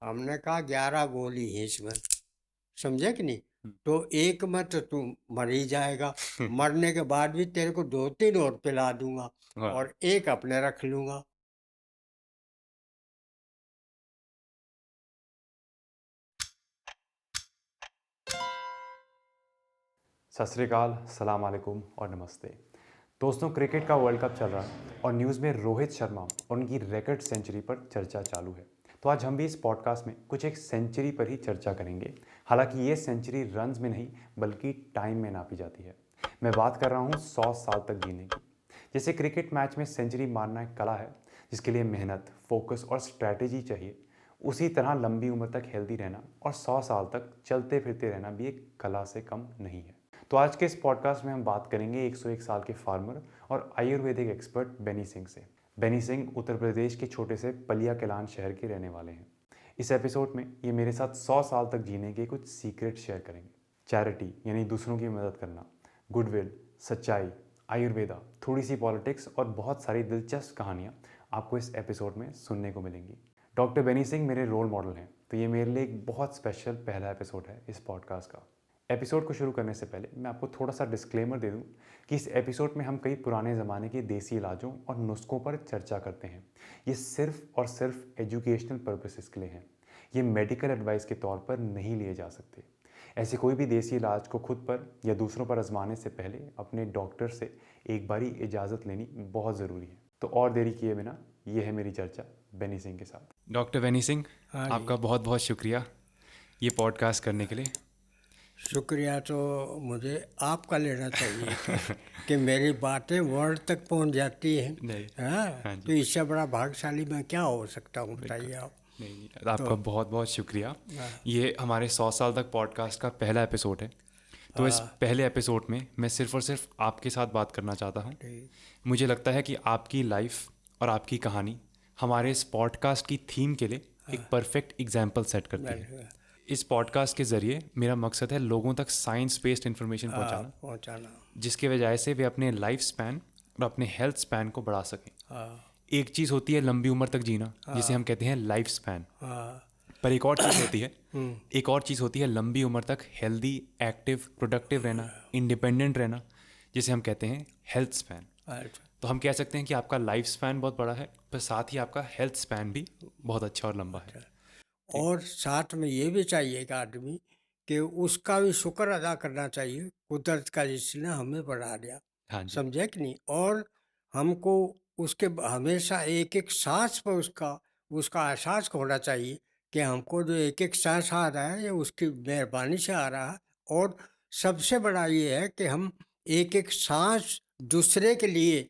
हमने कहा 11 गोली है इसमें, समझे कि नहीं। हम्म। तो एक में तो तू मर ही जाएगा, मरने के बाद भी तेरे को 2-3 और पिला दूंगा हाँ। और एक अपने रख लूंगा। सत श्री अकाल, सलाम वालेकुम और नमस्ते। दोस्तों, क्रिकेट का वर्ल्ड कप चल रहा है और न्यूज़ में रोहित शर्मा और उनकी रिकॉर्ड सेंचुरी पर चर्चा चालू है। तो आज हम भी इस पॉडकास्ट में कुछ एक सेंचुरी पर ही चर्चा करेंगे। हालांकि ये सेंचुरी रन्स में नहीं बल्कि टाइम में नापी जाती है। मैं बात कर रहा हूँ 100 साल तक जीने की। जैसे क्रिकेट मैच में सेंचुरी मारना एक कला है जिसके लिए मेहनत, फोकस और स्ट्रैटेजी चाहिए, उसी तरह लंबी उम्र तक हेल्दी रहना और 100 साल तक चलते फिरते रहना भी एक कला से कम नहीं है। तो आज के इस पॉडकास्ट में हम बात करेंगे 101 साल के फार्मर और आयुर्वेदिक एक्सपर्ट बेनी सिंह से। बेनी सिंह उत्तर प्रदेश के छोटे से पलिया केलान शहर के रहने वाले हैं। इस एपिसोड में ये मेरे साथ 100 साल तक जीने के कुछ सीक्रेट शेयर करेंगे। चैरिटी यानी दूसरों की मदद करना, गुडविल, सच्चाई, आयुर्वेदा, थोड़ी सी पॉलिटिक्स और बहुत सारी दिलचस्प कहानियाँ आपको इस एपिसोड में सुनने को मिलेंगी। डॉक्टर बेनी सिंह मेरे रोल मॉडल हैं, तो ये मेरे लिए एक बहुत स्पेशल पहला एपिसोड है इस पॉडकास्ट का। एपिसोड को शुरू करने से पहले मैं आपको थोड़ा सा डिस्क्लेमर दे दूं कि इस एपिसोड में हम कई पुराने ज़माने के देसी इलाजों और नुस्खों पर चर्चा करते हैं। ये सिर्फ और सिर्फ एजुकेशनल पर्पसेस के लिए हैं। ये मेडिकल एडवाइस के तौर पर नहीं लिए जा सकते। ऐसे कोई भी देसी इलाज को खुद पर या दूसरों पर आजमाने से पहले अपने डॉक्टर से एक बारी इजाज़त लेनी बहुत ज़रूरी है। तो और देरी किए बिना ये है मेरी चर्चा बेनी सिंह के साथ। डॉक्टर बेनी सिंह, हाँ जी। आपका बहुत बहुत शुक्रिया ये पॉडकास्ट करने के लिए। शुक्रिया तो मुझे आपका लेना चाहिए कि मेरी बातें वर्ल्ड तक पहुंच जाती हैं। नहीं। हाँ, हाँ तो जी। इससे बड़ा भाग्यशाली मैं क्या हो सकता हूँ, बिल्कुल। बताइए आप। नहीं नहीं, तो आपका बहुत बहुत शुक्रिया। हाँ, ये हमारे 100 साल तक पॉडकास्ट का पहला एपिसोड है। तो इस हाँ, पहले एपिसोड में मैं सिर्फ और सिर्फ आपके साथ बात करना चाहता हूँ। ठीक। मुझे लगता है कि आपकी लाइफ और आपकी कहानी हमारे इस पॉडकास्ट की थीम के लिए एक परफेक्ट एग्जाम्पल सेट करती है। मैं इस पॉडकास्ट के ज़रिए मेरा मकसद है लोगों तक साइंस बेस्ड इन्फॉर्मेशन हाँ, पहुंचाना, पहुँचाना। जिसके वजह से वे अपने लाइफ स्पैन और अपने हेल्थ स्पैन को बढ़ा सकें। हाँ, एक चीज़ होती है लंबी उम्र तक जीना, जिसे हम हाँ, कहते हैं लाइफ स्पैन। हाँ। पर एक और चीज़ होती है, हम्म, एक और चीज़ होती है लंबी उम्र तक हेल्दी, एक्टिव, प्रोडक्टिव रहना, इंडिपेंडेंट रहना, जिसे हम कहते हैं हेल्थ स्पैन। अच्छा। तो हम कह सकते हैं कि आपका लाइफ स्पैन बहुत बड़ा है, पर साथ ही आपका हेल्थ स्पैन भी बहुत अच्छा और लंबा है। अच्छा। ठीक। और साथ में ये भी चाहिए कि आदमी कि उसका भी शुक्र अदा करना चाहिए, कुदरत का जिसने हमें बना दिया, हाँ जी। समझे कि नहीं। और हमको उसके हमेशा एक एक सांस पर उसका उसका एहसास होना चाहिए कि हमको जो एक एक सांस आ रहा है ये उसकी मेहरबानी से आ रहा है। और सबसे बड़ा ये है कि हम एक एक सांस दूसरे के लिए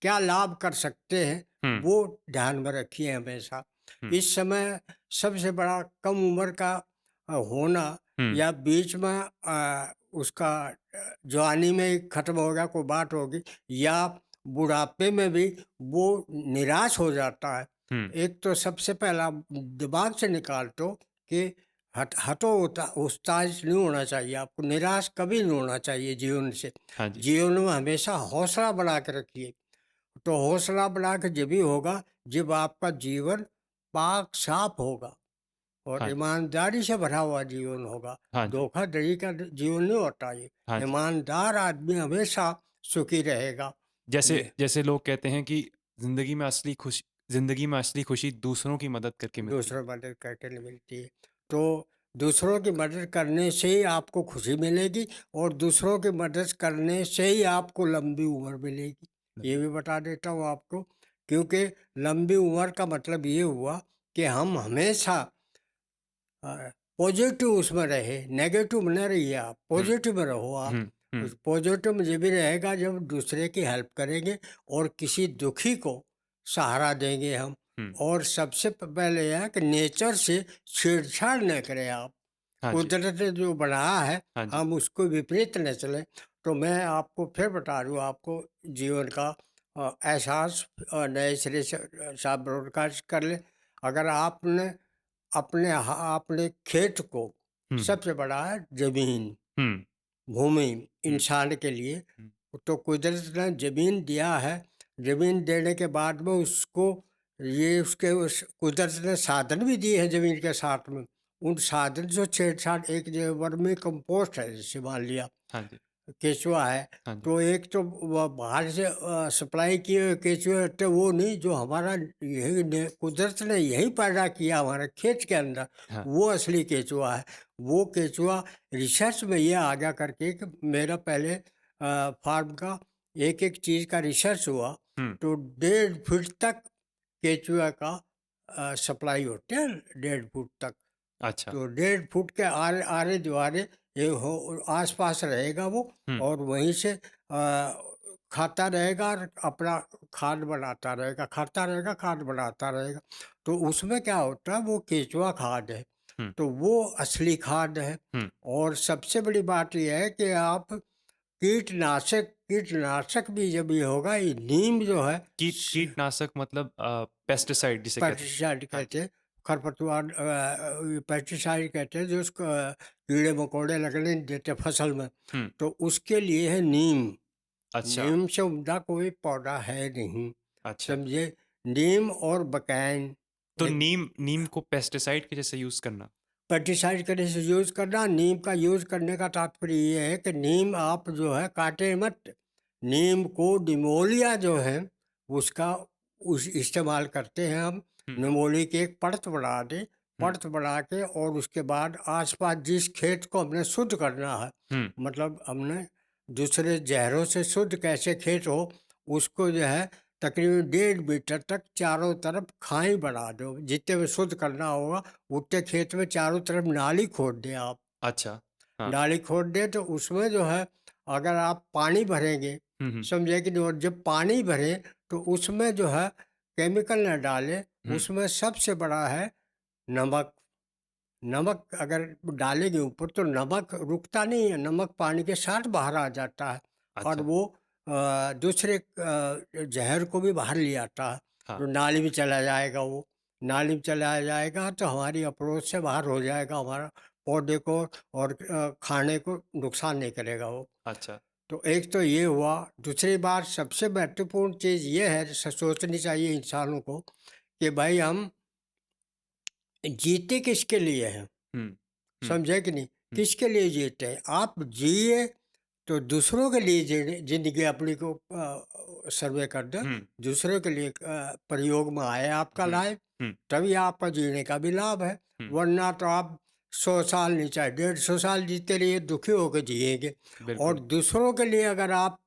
क्या लाभ कर सकते हैं, हम्म। वो ध्यान में रखिए हमेशा। हम्म। इस समय सबसे बड़ा कम उम्र का होना, हम्म। या बीच में उसका जवानी में ही खत्म हो गया, कोई बात होगी, या बुढ़ापे में भी वो निराश हो जाता है। हम्म। एक तो सबसे पहला दिमाग से निकाल दो कि हटो उस्ताज नहीं होना चाहिए, आपको निराश कभी नहीं होना चाहिए जीवन से। हाँ जी। जीवन में हमेशा हौसला बढ़ा के रखिए। तो हौसला बढ़ा के जब भी होगा जब आपका जीवन पाक साफ होगा और हाँ। ईमानदारी से भरा हुआ जीवन होगा। हाँ जी। धोखाधड़ी का जीवन नहीं होता ये। हाँ जी। ईमानदार आदमी हमेशा सुखी रहेगा। जैसे ये जैसे लोग कहते हैं कि जिंदगी में असली खुशी जिंदगी में असली खुशी दूसरों की मदद करके मिलती दूसरों मदद करके नहीं मिलती है। तो दूसरों की मदद करने से ही आपको खुशी मिलेगी और दूसरों की मदद करने से ही आपको लंबी उम्र मिलेगी। है। ये भी बता देता हूँ आपको, क्योंकि लंबी उम्र का मतलब ये हुआ कि हम हमेशा पॉजिटिव उसमें रहे, नेगेटिव में न रहिए आप, हम्म। पॉजिटिव में रहो आप। हम्म। हम्म। उस पॉजिटिव में जब भी रहेगा जब दूसरे की हेल्प करेंगे और किसी दुखी को सहारा देंगे हम। हम्म। और सबसे पहले यह है कि नेचर से छेड़छाड़ न करें आप। हाँ जी। कुदरत ने जो बनाया है हाँ जी। हम उसको विपरीत न चलें। तो मैं आपको फिर बता दूँ, आपको जीवन का एहसास नए सिरे से साफ ब्रॉडकास्ट कर ले। अगर आपने अपने खेत को, हम्म। सबसे बड़ा है जमीन, हम्म। भूमि हम्म। इंसान के लिए। हम्म। तो कुदरत ने जमीन दिया है, जमीन देने के बाद में उसको ये उसके उस कुदरत ने साधन भी दिए हैं ज़मीन के साथ में। उन साधन से छेड़छाड़ एक जो वर्मी कंपोस्ट है, जैसे मान लिया हाँ जी, केचुआ है, हाँ जी। तो एक तो वो बाहर से सप्लाई किए हुए केचुए होते हैं, वो नहीं, जो हमारा यही ने कुदरत ने यही पैदा किया हमारे खेत के अंदर, हाँ, वो असली केचुआ है। वो केचुआ रिसर्च में ये आ गया करके कि मेरा पहले फार्म का एक-एक चीज़ का रिसर्च हुआ, हुँ, तो 1.5 फीट तक केचुआ का सप्लाई होते हैं, 1.5 फुट तक। अच्छा। तो 1.5 फुट के आरे आरे द्वारे ये हो आस-पास रहेगा वो, हुँ, और वहीं से खाता रहेगा और अपना खाद बनाता रहेगा, खाता रहेगा, खाद बनाता रहेगा। तो उसमें क्या होता है, वो केंचुआ खाद है, हुँ, तो वो असली खाद है। हुँ। और सबसे बड़ी बात ये है कि आप कीटनाशक कीटनाशक भी जब ये होगा, ये नीम जो है कीटनाशक मतलब पेस्टिसाइड जिसे कहते हैं। पेस्टिसाइड हाँ कहते हैं, खरपतवार पेस्टिसाइड कहते हैं, जो उसको कीड़े मकोड़े लगने नहीं देते फसल में। हुँ, तो उसके लिए है नीम। अच्छा, नीम से उम्दा कोई पौधा है नहीं, अच्छा। समझे? नीम और बकैन, तो एक नीम नीम को पेस्टिसाइड के जैसे यूज़ करना। पेस्टिसाइड करने से यूज़ करना। नीम का यूज़ करने का तात्पर्य ये है कि नीम आप जो है काटे मत। नीम को निमोलिया जो है उसका उस इस्तेमाल करते हैं हम। हुँ, निमोली की एक परत बना दें, हुँ, परत बना के, और उसके बाद आसपास जिस खेत को हमने शुद्ध करना है, हुँ, मतलब हमने दूसरे जहरों से शुद्ध कैसे खेत हो, उसको जो है तकरीबन 1.5 मीटर तक चारों तरफ खाई बना दो, जितने में शुद्ध करना होगा उतने खेत में चारों तरफ नाली खोद दें आप। अच्छा, हाँ। नाली खोद दें तो उसमें जो है, अगर आप पानी भरेंगे, हुँ, हुँ, समझे कि नहीं, और जब पानी भरें तो उसमें जो है केमिकल न डालें। हुँ, उसमें सबसे बड़ा है नमक। नमक अगर डालेंगे ऊपर तो नमक रुकता नहीं है, नमक पानी के साथ बाहर आ जाता है, और अच्छा, वो दूसरे जहर को भी बाहर ले आता है, हाँ, जो नाली में चला जाएगा वो। नाली में चला जाएगा तो हमारी अप्रोच से बाहर हो जाएगा, हमारा पौधे को और खाने को नुकसान नहीं करेगा वो। अच्छा। तो एक तो ये हुआ। दूसरी बात, सबसे महत्वपूर्ण चीज़ ये है, सोचनी चाहिए इंसानों को, कि भाई हम जीते किसके लिए हैं, हुँ, हुँ, समझे कि नहीं? हुँ, किसके लिए जीते हैं? आप जिए तो दूसरों के लिए ज़िंदगी अपनी को सर्वे कर दो, हुँ, दूसरों के लिए प्रयोग में आए आपका हुँ, लाइफ़, हुँ, तभी आपका जीने का भी लाभ है। हुँ, वरना तो आप 100 साल नहीं, चाहे 150 साल जीते रहिए, दुखी होकर जिएँगे। और बिल्कुल। दूसरों के लिए अगर आप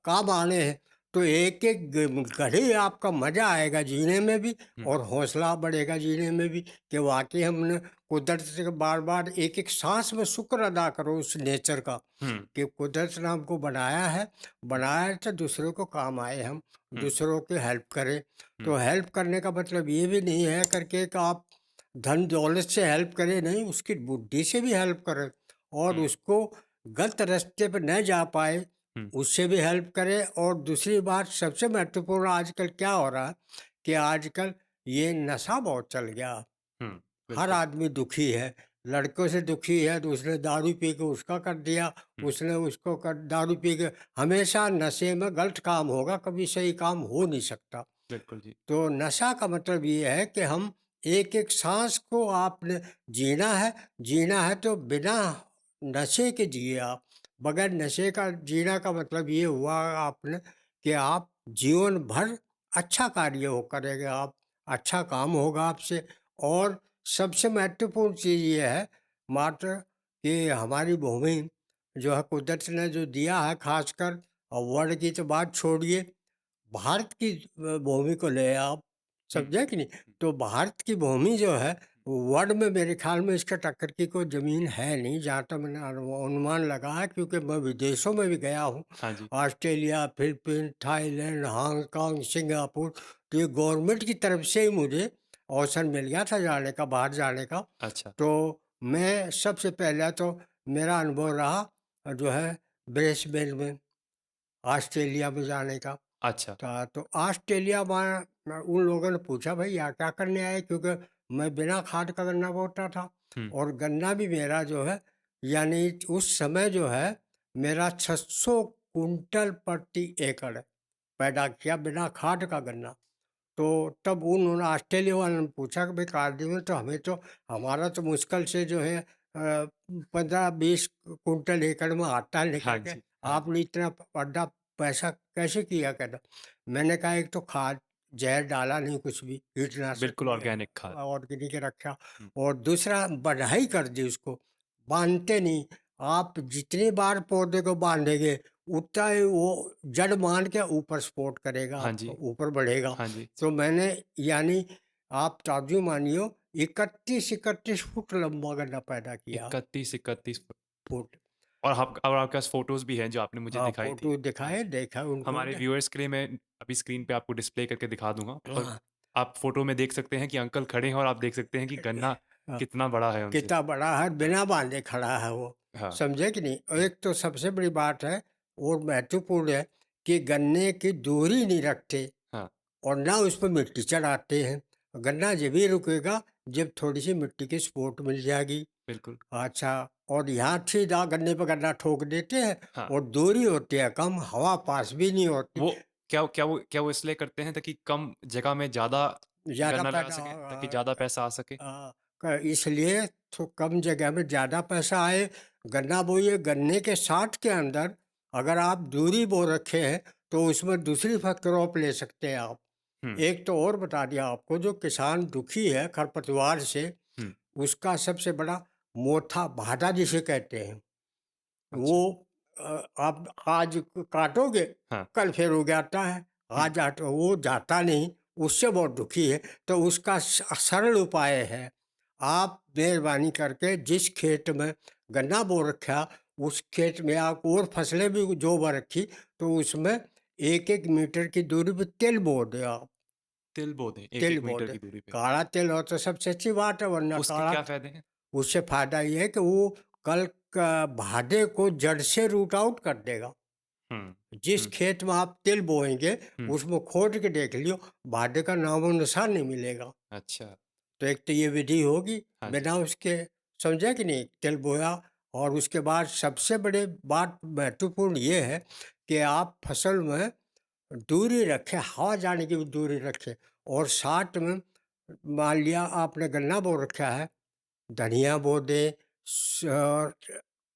काम आने हैं, तो एक-एक घड़ी आपका मज़ा आएगा जीने में भी, हुँ, और हौसला बढ़ेगा जीने में भी, कि वाक़ई हमने कुदरत से बार-बार एक-एक साँस में शुक्र अदा करो उस नेचर का, हुँ, कि कुदरत ने हमको बनाया है, हुँ, बनाया है तो दूसरों को काम आए हम, हुँ, दूसरों की हेल्प करें। हुँ, तो हेल्प करने का मतलब ये भी नहीं है करके कि आप धन दौलत से हेल्प करें, नहीं, उसकी बुद्धि से भी हेल्प करें, और हुँ, उसको गलत रास्ते पे न जा पाए, हुँ, उससे भी हेल्प करें। और दूसरी बात, सबसे महत्वपूर्ण आजकल क्या हो रहा है, कि आजकल ये नशा बहुत चल गया। हुँ, हर बिल्कुल। आदमी दुखी है, लड़कों से दुखी है तो उसने दारू पी के उसका कर दिया, हुँ, उसने उसको कर दारू पी के। हमेशा नशे में गलत काम होगा, कभी सही काम हो नहीं सकता। बिल्कुल जी। तो नशा का मतलब ये है कि हम एक-एक साँस को आपने जीना है, जीना है तो बिना नशे के जिए आप। बगैर नशे का जीना का मतलब ये हुआ आपने, कि आप जीवन भर अच्छा कार्य हो करेंगे आप, अच्छा काम होगा आपसे। और सबसे महत्वपूर्ण चीज़ ये है मात्र, कि हमारी भूमि जो है कुदरत ने जो दिया है, ख़ासकर, और वर्ण की तो बात छोड़िए, भारत की भूमि को ले आप, हुँ, समझे कि नहीं? हुँ, तो भारत की भूमि जो है, वर्ल्ड में मेरे ख़्याल में इसके टक्कर की कोई ज़मीन है नहीं, जहाँ तक मैंने अनुमान लगाया, क्योंकि मैं विदेशों में भी गया हूँ। हाँ जी। Australia, Philippines, Thailand, Hong Kong, Singapore. तो ये गवर्नमेंट की तरफ से ही मुझे अवसर मिल गया था जाने का, बाहर जाने का। अच्छा, तो मैं सबसे पहला तो मेरा अनुभव रहा जो है ब्रिस्बेन में, ऑस्ट्रेलिया में जाने का। अच्छा। तो ऑस्ट्रेलिया में उन लोगों ने पूछा, भाई यहाँ क्या करने आए, क्योंकि मैं बिना खाद का गन्ना बोता था, हुँ, और गन्ना भी मेरा जो है, यानी उस समय जो है मेरा 600 कुंटल प्रति एकड़ पैदा किया बिना खाद का गन्ना। तो तब उन्होंने ऑस्ट्रेलिया वालों ने पूछा कि भाई कार्डियो में तो हमें तो हमारा तो मुश्किल से जो है 15-20 कुंटल एकड़ में आता है हाँ निकल के, जी, हाँ जी। आपने इतना बड़ा पैसा कैसे किया कहना। मैंने कहा एक तो खाद जहर डाला नहीं, कुछ भी कीटनाशक बिल्कुल ऑर्गेनिक खाद। ऑर्गेनिक रखा, हुँ, और दूसरा बढ़ाई कर दी उसको, बांधते नहीं। आप जितनी बार पौधे को बांधेंगे उतना ही वो जड़ मान के ऊपर सपोर्ट करेगा, हाँ आपको जी, ऊपर बढ़ेगा। हाँ जी। तो मैंने, यानी आप ताज्जुब मानियो, 31-31 फुट लंबा गड्ढा पैदा किया। 31 फुट। फुट। और आपके पास फ़ोटोज़ भी हैं जो आपने मुझे हाँ, दिखाई थी। फोटो हाँ दिखाए, जी। देखा उनको हमारे व्यूअर्स के लिए मैं अभी स्क्रीन पे आपको डिस्प्ले करके दिखा दूँगा और हाँ, आप फ़ोटो में देख सकते हैं कि अंकल खड़े हैं और आप देख सकते हैं कि गन्ना हाँ, कितना बड़ा है उनसे। कितना बड़ा है, हाँ, बिना बांधे खड़ा है वो, हाँ, समझे कि नहीं। और हुँ, एक तो सबसे बड़ी बात है और महत्वपूर्ण है कि गन्ने की दूरी नहीं रखते हाँ, और ना उस पर मिट्टी चढ़ाते हैं। गन्ना जब भी रुकेगा जब थोड़ी सी मिट्टी की सपोर्ट मिल जाएगी। बिल्कुल। अच्छा, और यहाँ सीधा गन्ने पे गन्ना ठोक देते हैं हाँ, और दूरी होती है कम, हवा पास भी नहीं होती। वो क्या वो इसलिए करते हैं ताकि कम जगह में ज़्यादा ज़्यादा गन्ना लगा पैदा सकें, ताकि ज़्यादा पैसा आ सके? इसलिए तो कम जगह में ज़्यादा पैसा आए। गन्ना बोइए, गन्ने के साथ के अंदर अगर आप दूरी बो रखे हैं तो उसमें दूसरी क्रॉप ले सकते हैं आप। हुँ, एक तो और बता दिया आपको, जो किसान दुखी है खरपतवार से, हुँ, उसका सबसे बड़ा मोथा भाटा जिसे कहते हैं, वो अच्छा, आप आज काटोगे, हाँ, कल फिर उग आता है, हुँ, आज आट वो जाता नहीं, उससे बहुत दुखी है। तो उसका सरल उपाय है, आप मेहरबानी करके जिस खेत में गन्ना बो रखा, उस खेत में आप और फसलें भी जो बो रखी, तो उसमें 1-1 मीटर की दूरी पे तिल बो दें आप। तिल बो दें तिल 1-1 बो मीटर दें, की दूरी पे। काला तिल हो तो सबसे अच्छी बात है, वरना उसके काला, क्या फ़ायदे हैं? उससे फ़ायदा ये है कि वो कल का भादे को जड़ से रूट आउट कर देगा। हुँ, जिस हुँ, खेत में आप तिल बोएँगे, हुँ, उसमें खोद के देख लियो, भादे का नामो-निशान नहीं मिलेगा। अच्छा, तो एक तो ये विधि होगी, हाँ जी, बिना उसके, समझे कि नहीं? तिल बोया, और उसके बाद सबसे बड़े बात महत्वपूर्ण ये है कि आप फसल में दूरी रखें, हवा जाने की भी दूरी रखें, और साथ में मान लिया आपने गन्ना बो रखा है, धनिया बो दें,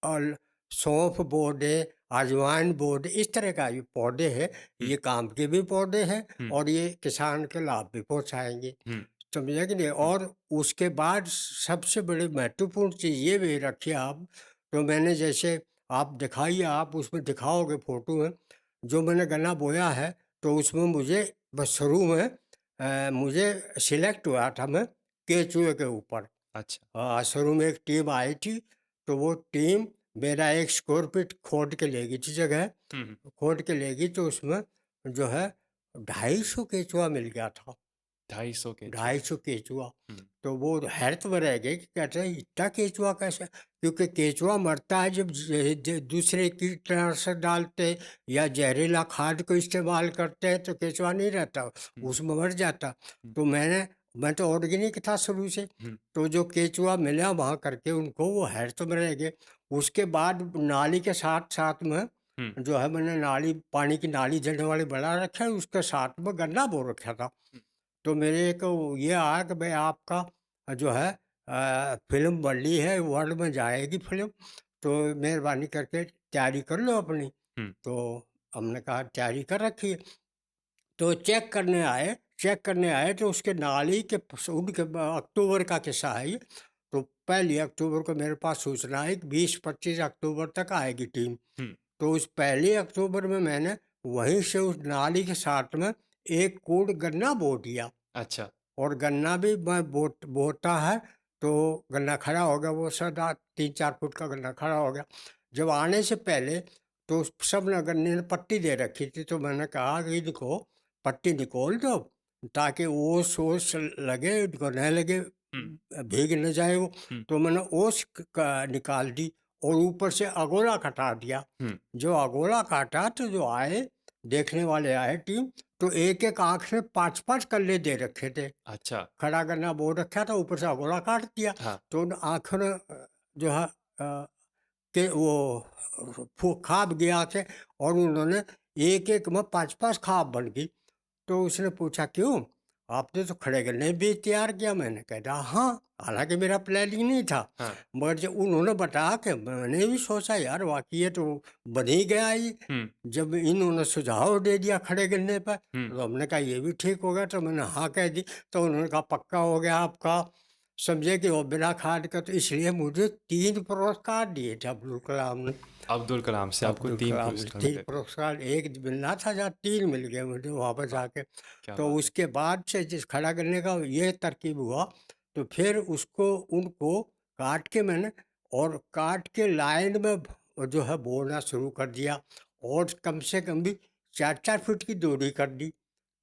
और सौंफ बो दें, अजवाइन बो दें, इस तरह का ये पौधे हैं, हुँ, ये काम के भी पौधे हैं हुँ, और ये किसान के लाभ भी पहुँचाएँगे। हुँ, समझे कि नहीं? हुँ, और उसके बाद सबसे बड़ी महत्वपूर्ण चीज़ ये भी रखिए आप, तो मैंने जैसे आप दिखाइए, आप उसमें दिखाओगे फ़ोटो में, जो मैंने गन्ना बोया है, तो उसमें मुझे बस शुरू में मुझे सिलेक्ट हुआ था मैं केचुए के ऊपर। अच्छा, शुरू में एक टीम आई थी, तो वो टीम मेरा 1 स्क्वायर फीट खोद के ले गई थी जगह, हुँ, हुँ, खोद के ले गई, तो उसमें जो है 250 केचुआ मिल गया था। 250 केचुआ, 250 केचुआ। हुँ, तो वो हैरत में रह गए कि कहते हैं इतना केचुआ कैसे? क्योंकि केचुआ मरता है जब दूसरे कीटनाशक डालते या जहरीला खाद को इस्तेमाल करते हैं, तो केचुआ नहीं रहता, हुँ, उसमें मर जाता। हुँ, तो मैं तो ऑर्गेनिक था शुरू से, हुँ, तो जो केचुआ मिला वहाँ करके उनको, वो हैरत में रह गए। उसके बाद नाली के साथ साथ में हुँ, जो है, मैंने नाली, पानी की नाली जलने वाली बना रखा है, उसके साथ में गन्ना बो रखा था। हुँ, तो मेरे को ये आया कि भाई आपका जो है फ़िल्म बन रही है, वर्ल्ड में जाएगी फ़िल्म, तो मेहरबानी करके तैयारी कर लो अपनी। हुँ, तो हमने कहा तैयारी कर रखी है। तो चेक करने आए तो उसके नाली के उनके अक्टूबर का किस्सा है ये। तो पहली अक्टूबर को मेरे पास सूचना आई कि 20-25 अक्टूबर तक आएगी टीम। हुँ, तो उस पहली अक्टूबर में मैंने वहीं से उस नाली के साथ में एक कूड़ गन्ना बो दिया। अच्छा, और गन्ना भी मैं बोता है, तो गन्ना खड़ा हो गया, वो सदा 3-4 फुट का गन्ना खड़ा हो गया। जब आने से पहले तो सब ने गन्ने ने पट्टी दे रखी थी, तो मैंने कहा कि इनको पट्टी निकाल दो, ताकि ओस-वोस लगे, इनको न लगे, हुँ, भीग न जाए वो। हुँ, तो मैंने ओस निकाल दी और ऊपर से अगोला कटा दिया। हुँ, जो अगोला काटा, तो जो आए, देखने वाले आए टीम, तो एक-एक आँख में 5-5 कल्ले दे रखे थे। अच्छा, खड़ा करना बोल रखा था, ऊपर से अगोला काट दिया। हाँ, तो उन आँखों ने जो है के वो खाब गया के, और उन्होंने एक-एक में 5-5 खाब बन गई। तो उसने पूछा क्यों? आपने तो खड़े गन्ने भी तैयार किया। मैंने कह रहा हाँ, हालाँकि मेरा प्लानिंग नहीं था। हाँ। मगर जब उन्होंने बताया कि मैंने भी सोचा यार वाक़ई ये तो बन ही गया ये। हुँ, जब इन्होंने सुझाव दे दिया खड़े गन्ने पर, हुँ। तो हमने कहा ये भी ठीक हो गया, तो मैंने हाँ कह दी। तो उन्होंने कहा पक्का हो गया आपका, समझे कि वो बिना खाद का, तो इसलिए मुझे 3 पुरस्कार दिए थे अब्दुल कलाम ने। अब्दुल कलाम से आपको अब्दुल 3 कलाम ने पुरस्कार 3 मिले थे। पुरस्कार, 1 मिलना था जहाँ 3 मिल गए मुझे वहाँ पर वाह! जाके। क्या तो बात है। उसके बाद से जिस खड़ा करने का ये तरकीब हुआ, तो फिर उसको उनको काट के मैंने, और काट के लाइन में जो है बोना शुरू कर दिया, और कम से कम भी 4-4 फुट की दूरी कर दी,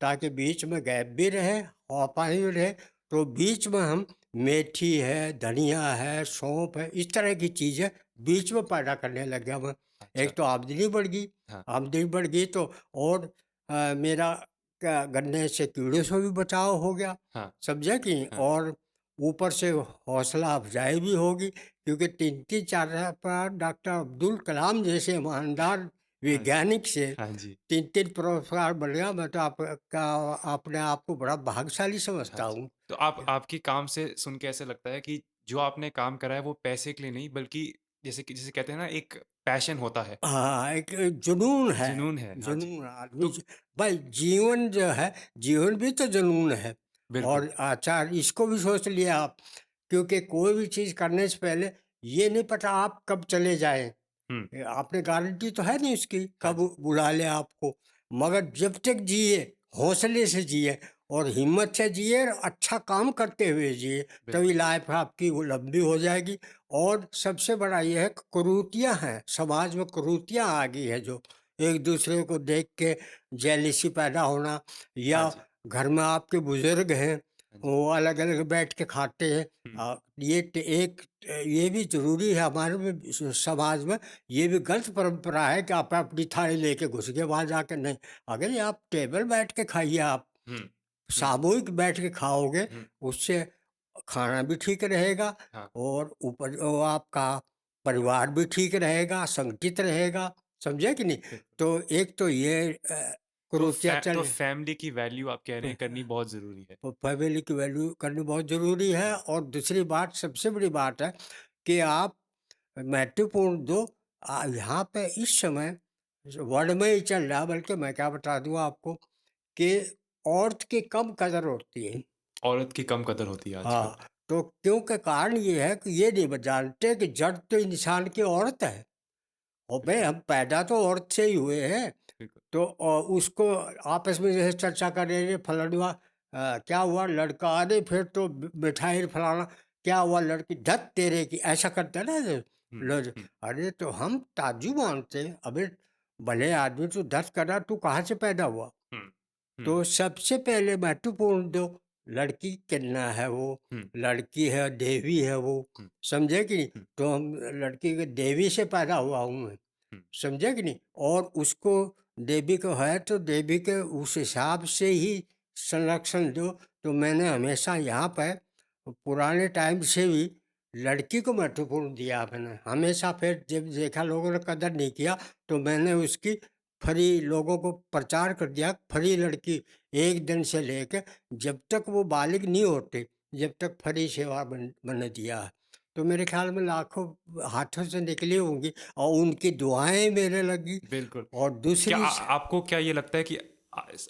ताकि बीच में गैप भी रहे, हवा पानी भी रहे। तो बीच में हम मेथी है, धनिया है, सौंफ है, इस तरह की चीज़ें बीच में पैदा करने लग गया मैं। अच्छा। एक तो आमदनी बढ़ गई, हाँ, आमदनी बढ़ गई तो, और मेरा क्या गन्ने से कीड़े से भी बचाव हो गया, हाँ, समझे कि, हाँ। और ऊपर से हौसला अफ़ज़ाई भी होगी, क्योंकि 3-3 4 पर डॉक्टर अब्दुल कलाम जैसे ईमानदार हाँ जी। वैज्ञानिक से हाँ जी। 3-3 पुरस्कार मिल गया। मैं तो आपका अपने आप को बड़ा भाग्यशाली हाँ समझता जी। हूँ। तो आप आपके काम से सुन के ऐसा लगता है कि जो आपने काम करा है वो पैसे के लिए नहीं बल्कि जिसे कहते हैं ना एक पैशन होता है, हाँ, एक जुनून है, जुनून है। हाँ जी। जुनून आदमी तो भाई जीवन जो है, जीवन भी तो जुनून है। बिल्कुल। और अच्छा इसको भी सोच लिया आप, क्योंकि कोई भी चीज़ करने से पहले ये नहीं पता आप कब चले जाएँ। हुँ। आपने गारंटी तो है नहीं उसकी, हाँ कब जी। बुला ले आपको। मगर जब तक जिए, हौसले से जिए, और हिम्मत से जिए, और अच्छा काम करते हुए जिए, तभी बिल्कुल। लाइफ आपकी वो लंबी हो जाएगी। और सबसे बड़ा ये है कि कुरीतियाँ हैं, समाज में कुरीतियाँ आ गई है, जो एक दूसरे को देख के जेलिसी पैदा होना, हाँ या जी। घर में आपके बुजुर्ग हैं, हाँ जी। वो अलग अलग बैठ के खाते हैं। हुँ। ये भी जरूरी है हमारे में, समाज में। ये भी गलत परंपरा है कि आप अपनी थाली लेके घुस गए वहां जाके, नहीं। अगर ये आप टेबल बैठ के खाइए, आप हुँ। हुँ। सामूहिक बैठ के खाओगे, हुँ। उससे खाना भी ठीक रहेगा, हाँ। और ऊपर वो आपका परिवार भी ठीक रहेगा, संगठित रहेगा, समझे कि नहीं। बिल्कुल। तो एक तो ये कुरीतियाँ तो चल, फैमिली की वैल्यू आप कह रहे हैं करनी बहुत ज़रूरी है। फैमिली की वैल्यू करनी बहुत ज़रूरी है। हाँ। और दूसरी बात, सबसे बड़ी बात है कि आप महत्वपूर्ण दो। यहाँ पे इस समय वर्ल्ड में ही चल रहा है, बल्कि मैं क्या बता दूँ आपको, कि औरत की कम कदर होती है। औरत की कम कदर होती है आजकल। हाँ, तो क्योंकि कारण ये है कि ये नहीं जानते कि जड़ तो इंसान की औरत है, और भाई बिल्कुल। हम पैदा तो औरत से ही हुए हैं। बिल्कुल। तो उसको आपस में जैसे चर्चा कर रहे थे, फलाना क्या हुआ लड़का, अरे फिर तो मिठाई फलाना, क्या हुआ लड़की, धत तेरे की, ऐसा करते हैं ना जो हुँ। लोग। हुँ। अरे तो हम ताज्जुब मानते हैं, अबे भले आदमी तो धत कर रहा, तू कहाँ से पैदा हुआ। हुँ। हुँ। तो सबसे पहले महत्वपूर्ण दो, लड़की कितना है वो, हुँ। लड़की है देवी है वो, हुँ। समझे कि नहीं। हुँ। तो हम लड़की के देवी से पैदा हुआ हूँ मैं, हुँ। समझे कि नहीं। और उसको देवी को है तो देवी के उस हिसाब से ही संरक्षण दो। तो मैंने हमेशा यहाँ पर पुराने टाइम से भी लड़की को महत्वपूर्ण दिया मैंने हमेशा। फिर जब देखा लोगों ने कदर नहीं किया, तो मैंने उसकी फ्री लोगों को प्रचार कर दिया, फ्री लड़की 1 दिन से लेकर जब तक वो बालिग नहीं होते, जब तक फ्री सेवा मैंने दिया है। तो मेरे ख्याल में लाखों हाथों से निकली होंगी, और उनकी दुआएँ मेरे लगी। बिल्कुल। और क्या दूसरी आपको क्या ये लगता है कि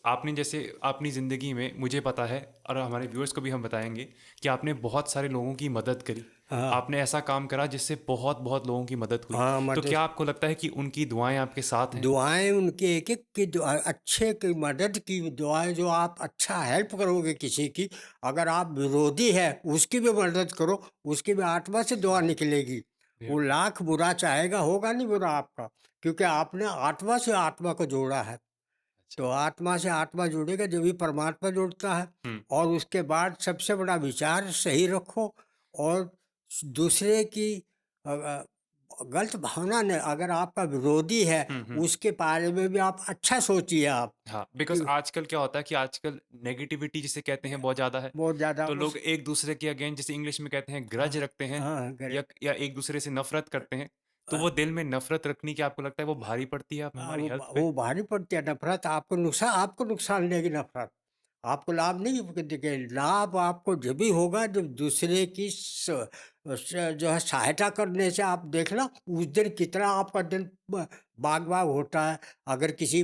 आपने जैसे अपनी ज़िंदगी में मुझे पता है और हमारे व्यूअर्स को भी हम बताएँगे कि आपने बहुत सारे लोगों की मदद करी। हाँ, आपने ऐसा काम करा जिससे बहुत-बहुत लोगों की मदद हुई। हाँ, तो मदद, क्या आपको लगता है कि उनकी दुआएँ आपके साथ हैं? दुआएँ उनकी एक-एक की दुआ, अच्छे की मदद की दुआएँ, जो आप अच्छा हेल्प करोगे किसी की, अगर आप विरोधी है, उसकी भी मदद करो, उसकी भी आत्मा से दुआ निकलेगी। वो बिल्कुल। लाख बुरा चाहेगा, होगा नहीं बुरा आपका, क्योंकि आपने आत्मा से आत्मा को जोड़ा है। अच्छा। तो आत्मा से आत्मा जुड़ेगा जब भी परमात्मा जुड़ता है। हुँ। और उसके बाद सबसे बड़ा विचार सही रखो, और दूसरे की गलत भावना ने, अगर आपका विरोधी है, हुँ। हुँ। उसके बारे में भी आप अच्छा सोचिए आप। हाँ, बिकॉज़ कि आजकल क्या होता है कि आजकल नेगेटिविटी जिसे कहते हैं बहुत ज़्यादा है। बहुत ज़्यादा तो लोग उस, एक-दूसरे के अगेंस्ट जिसे इंग्लिश में कहते हैं हाँ, ग्रज रखते हैं हाँ, या एक-दूसरे से नफ़रत करते हैं। तो वो दिल में नफ़रत रखनी क्या आपको लगता है वो भारी पड़ती है हमारी हेल्थ पे? वो भारी पड़ती है नफरत, आपको नुकसान देगी नफरत। आपको लाभ नहीं दिखे। लाभ आपको जब भी होगा जब दूसरे की जो है सहायता करने से। आप देखना उस दिन कितना आपका दिन बाग बाग होता है। अगर किसी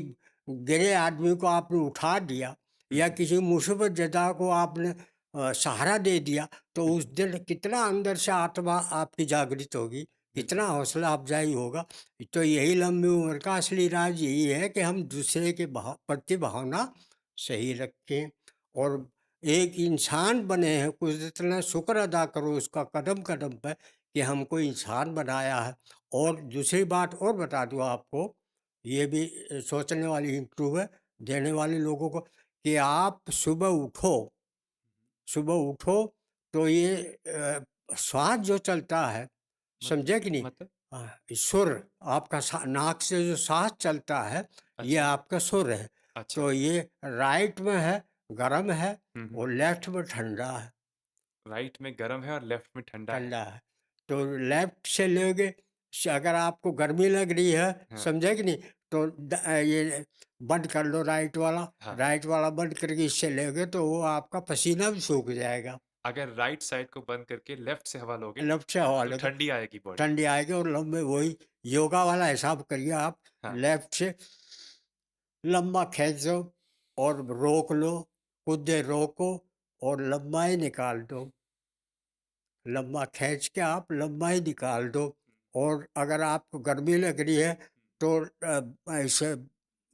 गिरे आदमी को आपने उठा दिया या किसी मुसीबत ज़दा को आपने सहारा दे दिया, तो उस दिन कितना अंदर से आत्मा आपकी जागृत होगी, कितना हौसला अफजाई होगा। तो यही लंबी उम्र का असली राज यही है कि हम दूसरे के प्रति भावना सही रखें और एक इंसान बने हैं। कुछ इतना शुक्र अदा करो उसका कदम कदम पे कि हमको इंसान बनाया है। और दूसरी बात और बता दूँ आपको, ये भी सोचने वाली इम्प्रूव है देने वाले लोगों को, कि आप सुबह उठो तो ये श्वास जो चलता है, समझे कि नहीं? मतलब सुर आपका नाक से जो सांस चलता है, ये अच्छा आपका सुर है। अच्छा तो ये राइट में है गर्म है हम्म और लेफ्ट में ठंडा है। राइट में गर्म है और लेफ्ट में ठंडा है। ठंडा है। तो लेफ्ट से लोगे, अगर आपको गर्मी लग रही है, हाँ समझे कि नहीं? तो ये बंद कर लो हाँ राइट वाला बंद करके इससे लोगे तो वो आपका पसीना भी सूख जाएगा। अगर राइट साइड को बंद करके लेफ्ट से हवा लोगे लेफ्ट से हवा तो लोगे, ठंडी आएगी बॉडी में। ठंडी आएगी और लंबे वही योगा वाला हिसाब करिए आप। हाँ लेफ्ट से लंबा खींचो और रोक लो, कुछ देर रोको और लंबा ही निकाल दो। लंबा खींच के आप लंबा ही निकाल दो। और अगर आपको गर्मी लग रही है तो ऐसे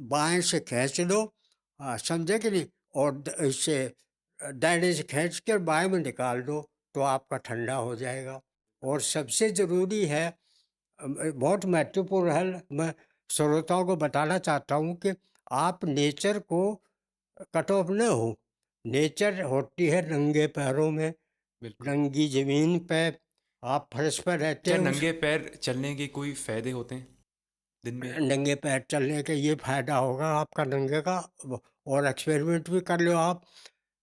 बाएं से खींच लो, समझे कि नहीं? और इससे दाहिने से खींच के बाएं में निकाल दो तो आपका ठंडा हो जाएगा। और सबसे ज़रूरी है, बहुत महत्वपूर्ण है, मैं श्रोताओं को बताना चाहता हूँ कि आप नेचर को कट ऑफ न हो। नेचर होती है नंगे पैरों में, बिल्कुल। नंगी ज़मीन पे। आप फर्श पर रहते क्या हैं उस नंगे पैर चलने के कोई फायदे होते हैं दिन में? नंगे पैर चलने का ये फ़ायदा होगा आपका नंगे का। और एक्सपेरिमेंट भी कर लो आप।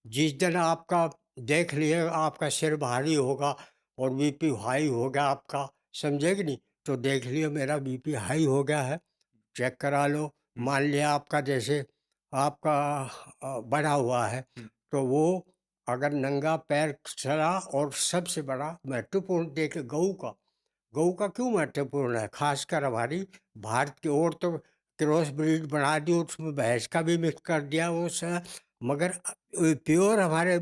जिस दिन आपका देख लिए आपका सिर भारी होगा और बीपी हाई हो गया आपका, समझे कि नहीं? तो देख लियो मेरा बीपी हाई हो गया है, चेक करा लो। हम्म मान लिया आपका जैसे आपका बढ़ा हुआ है, हम्म तो वो अगर नंगा पैर चला। और सबसे बड़ा महत्वपूर्ण देख गऊ का क्यों महत्वपूर्ण है, खासकर हमारी भारत की ओर तो क्रॉस ब्रीड बना दी, उसमें भैंस का भी मिक्स कर दिया मगर प्योर हमारे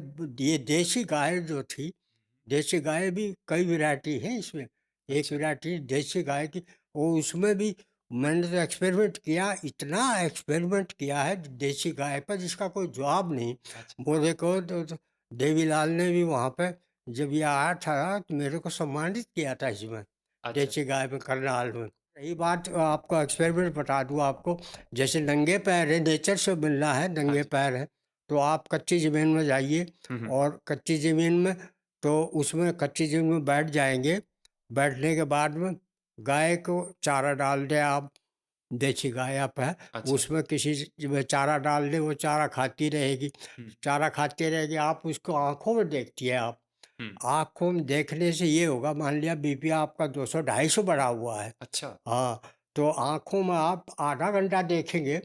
ये देसी गाय जो थी, देसी गाय भी कई वैरायटी है इसमें। एक अच्छा वैरायटी देसी गाय की, वो उसमें भी मैंने तो एक्सपेरिमेंट किया, इतना एक्सपेरिमेंट किया है देसी गाय पर जिसका कोई जवाब नहीं। अच्छा बोले को तो देवीलाल ने भी वहाँ पे जब ये आया था तो मेरे को सम्मानित किया था इसमें, अच्छा देसी गाय में करनाल में। रही बात आपको एक्सपेरिमेंट बता दूँ आपको, जैसे नंगे पैर है, नेचर से मिलना है, हाँ नंगे जी पैर है। तो आप कच्ची ज़मीन में जाइए हम्म और कच्ची ज़मीन में, तो उसमें कच्ची ज़मीन में बैठ जाएंगे। बैठने के बाद में गाय को चारा डाल दें आप, देसी गाय आप है, अच्छा उसमें किसी में चारा डाल दें, वो चारा खाती रहेगी। हम्म चारा खाती रहेगी, आप उसको आँखों में देखती है आप। हम्म आँखों में देखने से ये होगा, मान लिया बीपी आपका 200-250 बढ़ा हुआ है। अच्छा हाँ, तो आँखों में आप आधा घंटा देखेंगे,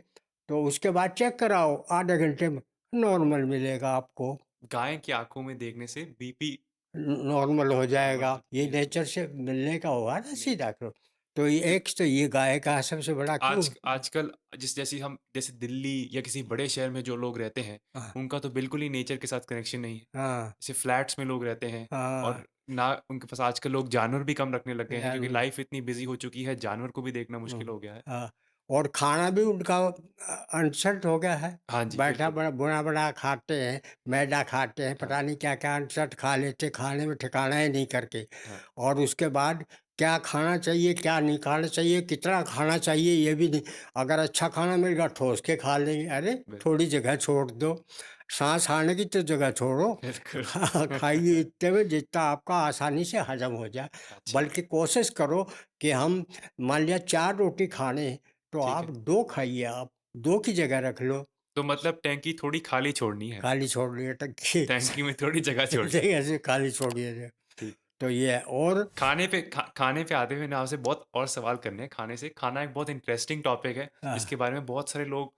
तो उसके बाद चेक कराओ, आधे घंटे में नॉर्मल मिलेगा आपको। गाय की आंखों में देखने से बीपी नॉर्मल हो जाएगा। नॉर्मल ये बिल्कुल नेचर से मिलने का हुआ ना नहीं सीधा करो। तो ये एक तो ये गाय का सबसे बड़ा क्यों। आजकल जैसे दिल्ली या किसी बड़े शहर में जो लोग रहते हैं हाँ, उनका तो बिल्कुल ही नेचर के साथ कनेक्शन नहीं है। हाँ, जैसे फ्लैट्स में लोग रहते हैं हाँ, और ना उनके पास आजकल लोग जानवर भी कम रखने लग गए हैं क्योंकि जानवर, लाइफ इतनी बिजी हो चुकी है, जानवर को भी देखना मुश्किल हुँ, हो गया है। हाँ। और खाना भी उनका अनसल्ट हो गया है। हाँ जी बैठा बिल्कुल। बड़ा बुना-बना खाते हैं, मैदा खाते हैं, हाँ पता नहीं क्या-क्या अनसल्ट खा लेते, खाने में ठिकाना ही नहीं करके। हाँ और उसके बाद क्या खाना चाहिए, क्या नहीं खाना चाहिए, कितना खाना चाहिए ये भी नहीं। अगर अच्छा खाना मिल गया ठोस के खा लेंगे, अरे बिल्कुल थोड़ी जगह छोड़ दो, साँस आने की तो जगह छोड़ो। बिल्कुल खाइए इतने में जितना आपका आसानी से हज़म हो जाए। अच्छा बल्कि कोशिश करो कि हम, मान लिया 4 रोटी खाने हैं, तो ठीक आप है। 2 खाइए आप, 2 की जगह रख लो, तो मतलब टैंकी थोड़ी खाली छोड़नी है, खाली छोड़ दिए टंकी। टैंकी में थोड़ी जगह छोड़नी है। ऐसे खाली छोड़िए। ठीक। तो ये है। और खाने पे आते हुए ना आपसे बहुत और सवाल करने हैं खाने से। खाना एक बहुत इंटरेस्टिंग टॉपिक है हाँ, जिसके बारे में बहुत सारे लोग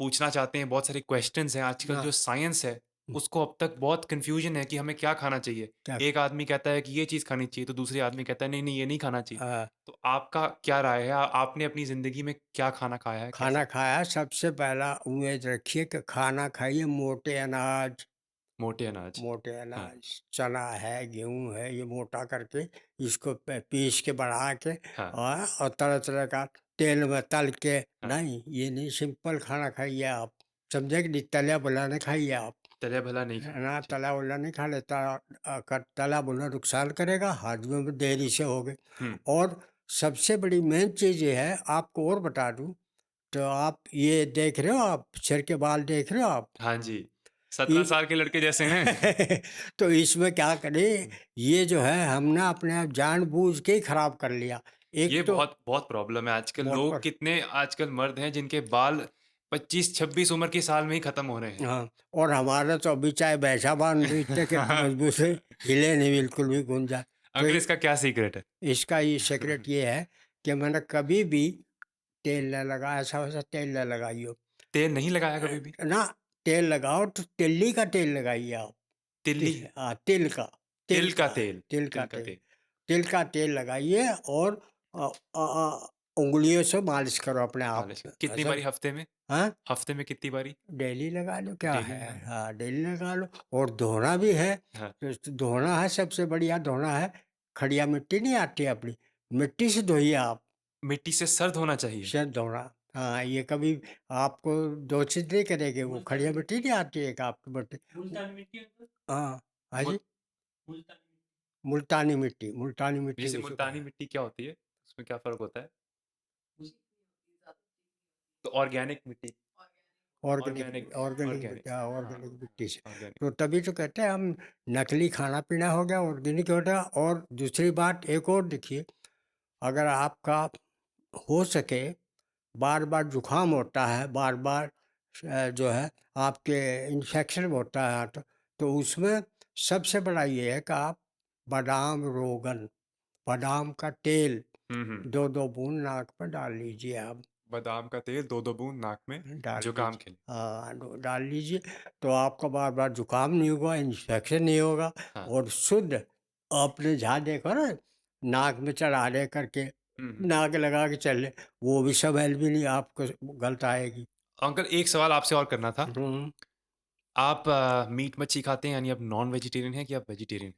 पूछना चाहते हैं, बहुत सारे क्वेश्चंस हैं। आजकल हाँ, जो साइंस है, उसको अब तक बहुत कन्फ्यूजन है कि हमें क्या खाना चाहिए। क्या एक आदमी कहता है कि ये चीज़ खानी चाहिए, तो दूसरे आदमी कहता है नहीं, नहीं, ये नहीं खाना चाहिए। अ, तो आपका क्या राय है? आपने अपनी ज़िंदगी में क्या खाना खाया है? खाना कैसे? खाया सबसे पहला उम्मीद रखिए कि खाना खाइए मोटे अनाज, मोटे अनाज। मोटे हाँ, अनाज, चना है, गेहूँ है, ये मोटा करके इसको पीस के बना के हाँ, और तरह-तरह का तेल में तल के हाँ। नहीं, ये नहीं सिंपल खाना खाइए आप, समझे कि नहीं? तला-भुना नहीं खाइए आप, तला भला नहीं है खाना। ना? जी। तला-भुना नहीं खाना तला-भुना नुकसान करेगा, हजम में देरी से होगे हुँ। और सबसे बड़ी मेन चीज़ ये है, आपको और बता दूँ, तो आप ये देख रहे हो आप, सिर के बाल देख रहे हो आप? हाँ जी। 17 ये साल के लड़के जैसे हैं। तो इसमें क्या करें, हुँ। ये जो है हमने अपने आप जानबूझ के ही खराब कर लिया। ये एक तो बहुत बहुत प्रॉब्लम है आजकल। बहुत लोग पर कितने आजकल मर्द हैं जिनके बाल 25-26 उम्र के साल में ही खत्म हो रहे हैं। हाँ, और हमारा तो अभी चाहे भैंसा बाँध दो इतने के मजबूत है, हिले नहीं बिल्कुल भी गुंजा। तो अंकल इसका क्या सीक्रेट है? इसका ये सीक्रेट ये है कि मैंने कभी भी तेल न लगाया, ऐसा-वैसा तेल न लगाइयो। तेल नहीं लगाया कभी भी? ना तेल लगाओ तो तिल्ली का तेल लगाइए आप। तिल्ली, तिल का, तिल तिल का का, तेल, तिल का तिल का तेल। तेल। तिल का तेल लगाइए और उँगलियों से मालिश करो अपने आप मालिश में, कितनी सब बारी हफ्ते में? हाँ, हफ्ते में कितनी बारी? डेली लगा लो क्या डेली है? लगाना? हाँ, डेली लगा लो और धोना भी है, हाँ, तो धोना है सबसे बढ़िया धोना है, खड़िया मिट्टी नहीं आती अपनी, मिट्टी से धोइए आप, मिट्टी से सर धोना चाहिए। सिर धोना। हाँ, ये कभी आपको दोषित नहीं करेगी, वो खड़िया मिट्टी नहीं आती है एक आपकी मिट्टी। मुल्तानी मिट्टी अंकल? हाँ, हाँ मुल जी, मुल्तानी मुल्तानी मिट्टी जैसे जिसको कहा मुल्तानी है। मिट्टी क्या होती है? उसमें क्या फ़र्क होता है? तो ऑर्गेनिक मिट्टी, ऑर्गेनिक, ऑर्गेनिक, हाँ, ऑर्गेनिक मिट्टी से। ऑर्गेनिक। तो तभी तो कहते हैं हम नकली खाना-पीना हो गया, ऑर्गेनिक हो गया और दूसरी बात एक और देखिए, अगर आपका हो सके बार-बार जुकाम होता है, बार-बार जो है आपके इन्फेक्शन होता है तो उसमें सबसे बड़ा ये है कि आप बादाम रोगन, बादाम का तेल हुँ, हुँ। 2-2 बूँद नाक में डाल लीजिए आप। बादाम का तेल 2-2 बूँद नाक में डाल जुकाम लीजिए, के लिए। हाँ, डाल लीजिए, तो आपका बार-बार जुकाम नहीं होगा, इन्फेक्शन नहीं होगा हाँ। और शुद्ध आपने जहाँ देखा ना नाक में चढ़ा ले करके, हुँ, हुँ। नाक लगा के चले, वो भी स्मेल भी नहीं आपको गंध आएगी। अंकल एक सवाल आपसे और करना था। हुँ, आप मीट मच्छी खाते हैं यानी आप नॉन वेजिटेरियन हैं कि आप वेजिटेरियन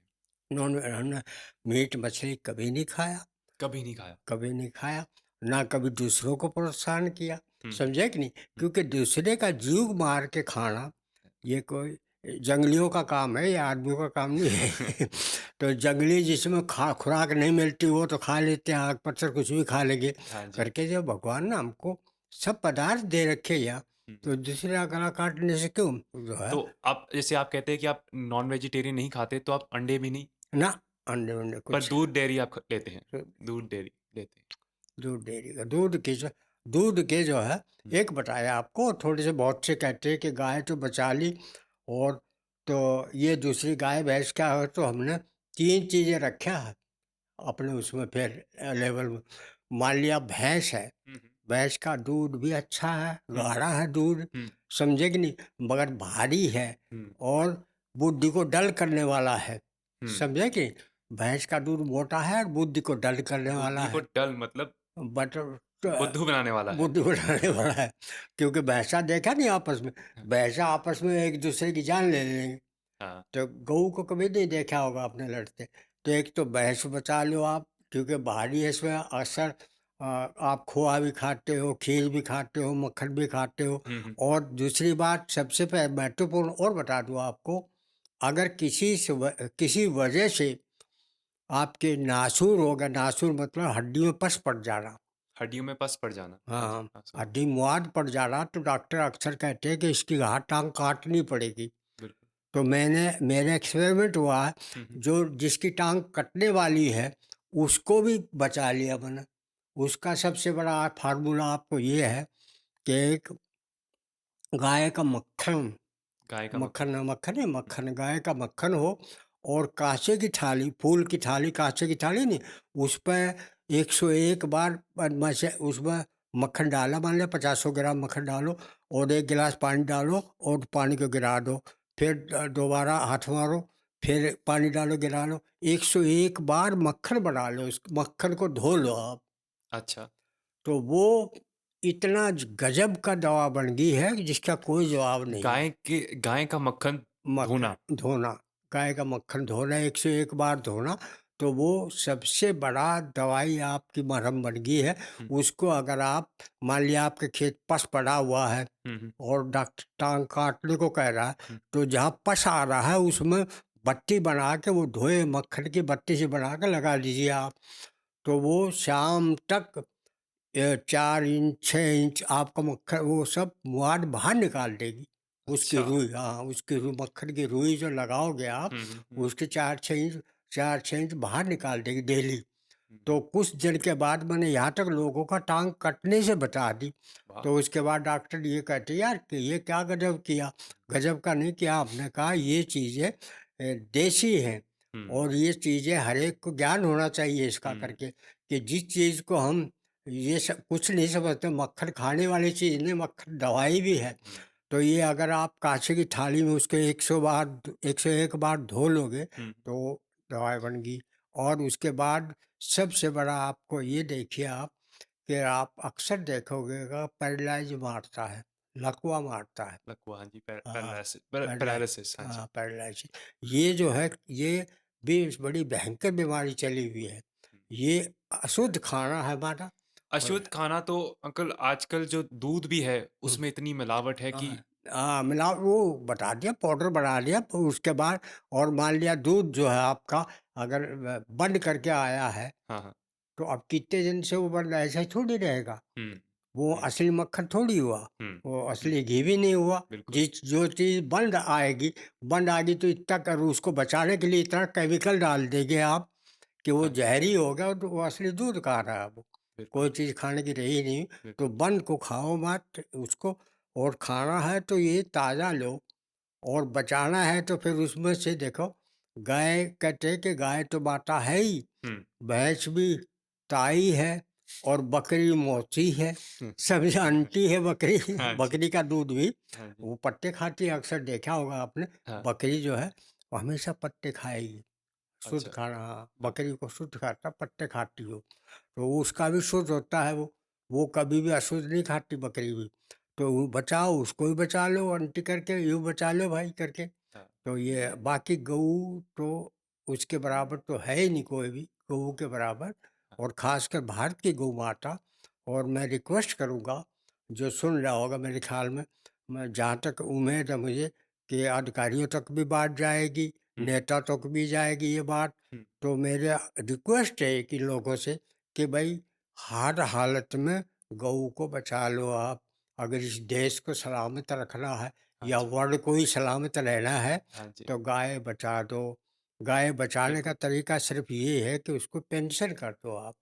हैं? हमने मीट मछली कभी नहीं खाया। कभी नहीं खाया। कभी नहीं खाया, ना कभी दूसरों को प्रोत्साहन किया, हुँ, हुँ, समझे कि नहीं? हुँ। क्योंकि दूसरे का जीव मार के खाना, ये कोई जंगलियों का काम है, ये आदमियों का काम नहीं है। तो जंगली जिसमें खुराक नहीं मिलती वो तो खा लेते हैं, आग पत्थर कुछ भी खा लेंगे, हाँ जी। करके जब भगवान ने हमको सब पदार्थ दे रखे यहाँ, हुँ, हुँ। तो दूसरे का गला काटने से क्यों? जो है तो आप जैसे आप कहते हैं कि आप नॉन वेजिटेरियन नहीं खाते तो आप अंडे भी नहीं, ना, अंडे-वंडे पर कुछ दूध डेयरी आप लेते हैं। दूध डेयरी लेते हैं। दूध डेयरी का दूध के जो है हुँ, एक बताया आपको, थोड़े से बहुत से कहते हैं कि गाय तो बचा ली और तो ये दूसरी गाय भैंस क्या है, तो हमने 3 चीज़ें रखा है अपने उसमें फिर लेवल में। मान लिया भैंस है, हुँ, हुँ, भैंस का दूध भी अच्छा है, हुँ, गाढ़ा है दूध, हुँ, समझे कि नहीं? मगर भारी है हुँ, और बुद्धि को डल करने वाला है, हुँ। समझे कि? भैंस का दूध मोटा है और बुद्धि को डल करने वाला बुद्धि को है। डल मतलब बट बुद्धू बनाने वाला है। बुद्धि बढ़ाने वाला है, क्योंकि भैंसा देखा नहीं आपस में, हाँ, भैंसा आपस में एक दूसरे की जान ले लेंगे। हाँ। तो गऊ को कभी नहीं देखा होगा आपने लड़ते, तो एक तो भैंस बचा लो आप, क्योंकि भारी है, इसमें अक्सर आप खोआ भी खाते हो, खीर भी खाते हो, मक्खन भी खाते हो। हुँ, हुँ। और दूसरी बात सबसे महत्वपूर्ण और बता दूं आपको, अगर किसी वजह से आपके नासूर हो गया, नासूर मतलब हड्डी में पस पड़ जाना, हड्डियों में पस पड़ जाना। हाँ जी, हाँ, हाँ, समझ हड्डी मुआद पड़ जा रहा तो डॉक्टर अक्सर कहते हैं कि इसकी टांग काटनी पड़ेगी। बिल्कुल। तो मेरे एक्सपेरिमेंट हुआ है, हुँ, हुँ। जो जिसकी टांग कटने वाली है उसको भी बचा लिया मैंने। उसका सबसे बड़ा फार्मूला आपको ये है कि एक गाय का मक्खन, गाय का मक्खन। मक्खन मक्खन है, हुँ, मक्खन गाय का मक्खन हो और कांसे की थाली, फूल की थाली, कांसे की थाली नहीं, उस पे 101 बार मैं से उसमें मक्खन डाला, मान लिया 50 ग्राम मक्खन डालो और 1 गिलास पानी डालो और पानी को गिरा दो। फिर दोबारा हाथ मारो, फिर पानी डालो, गिरा लो। 101 बार मक्खन बना लो, उस मक्खन को धो लो आप। अच्छा। तो वो इतना गजब का दवा बन गई है कि जिसका कोई जवाब नहीं है। गाय का मक्खन धोना। मक्खन धोना, गाय का मक्खन धोना, 101 बार धोना, तो वो सबसे बड़ा दवाई आपकी मरहम बन गई है। हुँ, उसको अगर आप मान लिया आपके खेत पस पड़ा हुआ है हुँ, हुँ, और डॉक्टर टांग काटने को कह रहा है, हुँ। तो जहाँ पस आ रहा है उसमें बत्ती बना के वो धोए मक्खन की बत्ती से बना के लगा दीजिए आप। तो वो शाम तक 4 इंच 6 इंच आपका मक्खन वो सब मवाद बाहर निकाल देगी। उसकी अच्छा। रुई, हाँ, उसकी रुई, मक्खन की रुई जो लगाओगे आप, हुँ, हुँ, हुँ, उसके 4-6 इंच बाहर निकाल देगी डेली। हुँ। तो कुछ दिन के बाद मैंने यहाँ तक लोगों का टांग कटने से बचा दी। वाह! तो उसके बाद डॉक्टर ये कहते यार कि ये क्या गजब किया। गजब का नहीं किया, आपने कहा ये चीज़ें देसी हैं हुँ, और ये चीज़ें हर एक को ज्ञान होना चाहिए इसका हुँ, करके, कि जिस चीज़ को हम ये सब कुछ नहीं समझते, मक्खन खाने वाली चीज़ नहीं, मक्खन दवाई भी है। हुँ, तो ये अगर आप काँचे की थाली में उसको 100 बार 101 बार धो लोगे हुँ। तो दवाई बन गई। और उसके बाद सबसे बड़ा आपको ये देखिए आप, कि आप अक्सर देखोगे पैरालाइज मारता है, लकवा मारता है। लकवा, हाँ जी, हाँ, पैरालाइज, पैरालिसिस, हाँ जी। हाँ, पैरालाइज। ये जो है ये भी बड़ी भयंकर बीमारी चली हुई है। हुँ। ये अशुद्ध खाना है हमारा। और अशुद्ध खाना तो अंकल आजकल जो दूध भी है, हुँ, उसमें इतनी मिलावट है कि हाँ, हाँ, मिला वो बता दिया, पाउडर बना लिया, फिर उसके बाद और मान लिया दूध जो है आपका अगर बंद करके आया है, हाँ, हाँ। तो अब कितने दिन से वो बंद ऐसा ही थोड़ी रहेगा। हुँ, वो हुँ, असली मक्खन थोड़ी हुआ, हुँ, वो हुँ, असली घी भी नहीं हुआ। बिल्कुल। जिस जो चीज़ बंद आएगी तो इतना कर उसको बचाने के लिए इतना केमिकल डाल देंगे आप कि वो हाँ जी, ज़हरी हो गया, तो वो असली दूध कहाँ रहा वो। बिल्कुल, कोई चीज़ खाने की रही नहीं। तो बिल्कुल। बंद को खाओ मत उसको, और खाना है तो ये ताज़ा लो, और बचाना है तो फिर उसमें से देखो, गाय कहते हैं कि गाय तो माता है ही, हुँ, भैंस भी ताई है, और बकरी मौसी है। हुँ। सब जानती है बकरी। हाँ जी, बकरी का दूध भी हाँ जी, वो पत्ते खाती है, अक्सर देखा होगा आपने। हाँ, बकरी जो है वो हमेशा पत्ते खाएगी। शुद्ध अच्छा, खाना, हाँ, हाँ, बकरी को शुद्ध खाता, पत्ते खाती हो, तो उसका भी शुद्ध होता है वो कभी भी अशुद्ध नहीं खाती बकरी भी। तो वो बचाओ, उसको भी बचा लो आंटी करके, यूँ बचा लो भाई करके। हाँ, तो ये बाकी गऊ तो उसके बराबर तो है ही नहीं कोई भी, गऊ के बराबर। हाँ, और ख़ासकर भारत की गौ माता। और मैं रिक्वेस्ट करूँगा, जो सुन रहा होगा मेरे ख़्याल में, मैं जहाँ तक उम्मीद है मुझे कि अधिकारियों तक भी बात जाएगी, हुँ, नेता तक भी जाएगी ये बात। हुँ, तो मेरा रिक्वेस्ट है कि लोगों से कि भाई हर हालत में गऊ को बचा लो आप। अगर इस देश को सलामत रखना है हाँ या जी, वर्ल्ड को ही सलामत रहना है, हाँ जी, तो गाय बचा दो। गाय बचाने का बिल्कुल, तरीका सिर्फ ये है कि उसको पेंशन कर दो आप।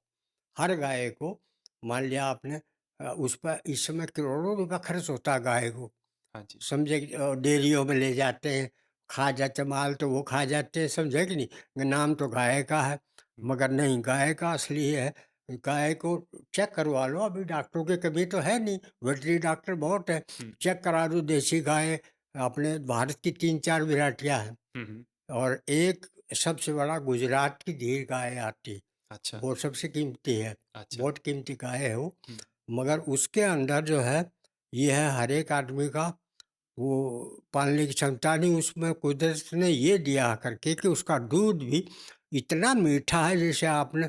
हर गाय को मान लिया आपने, उस पर इस समय करोड़ों रुपया खर्च होता है गाय को। हाँ जी, समझे कि डेयरियों में ले जाते हैं, खा जाते माल तो वो खा जाते हैं, समझे कि नहीं? नाम तो गाय का है, हुँ, मगर नहीं, गाय का असली है। गाय को चेक करवा लो, अभी डॉक्टरों की कमी तो है नहीं, वेटरनरी डॉक्टर बहुत है। हुँ, चेक करा दो देसी गाय, अपने भारत की 3-4 वैरायटियाँ हैं। हुँ, हुँ, और एक सबसे बड़ा गुजरात की गीर गाय आती है, अच्छा, वो सबसे कीमती है, अच्छा, बहुत कीमती गाय है वो। हुँ, मगर उसके अंदर जो है, ये है हर एक आदमी का वो पालने की क्षमता नहीं, उसमें कुदरत ने ये दिया करके कि उसका दूध भी इतना मीठा है, जैसे आपने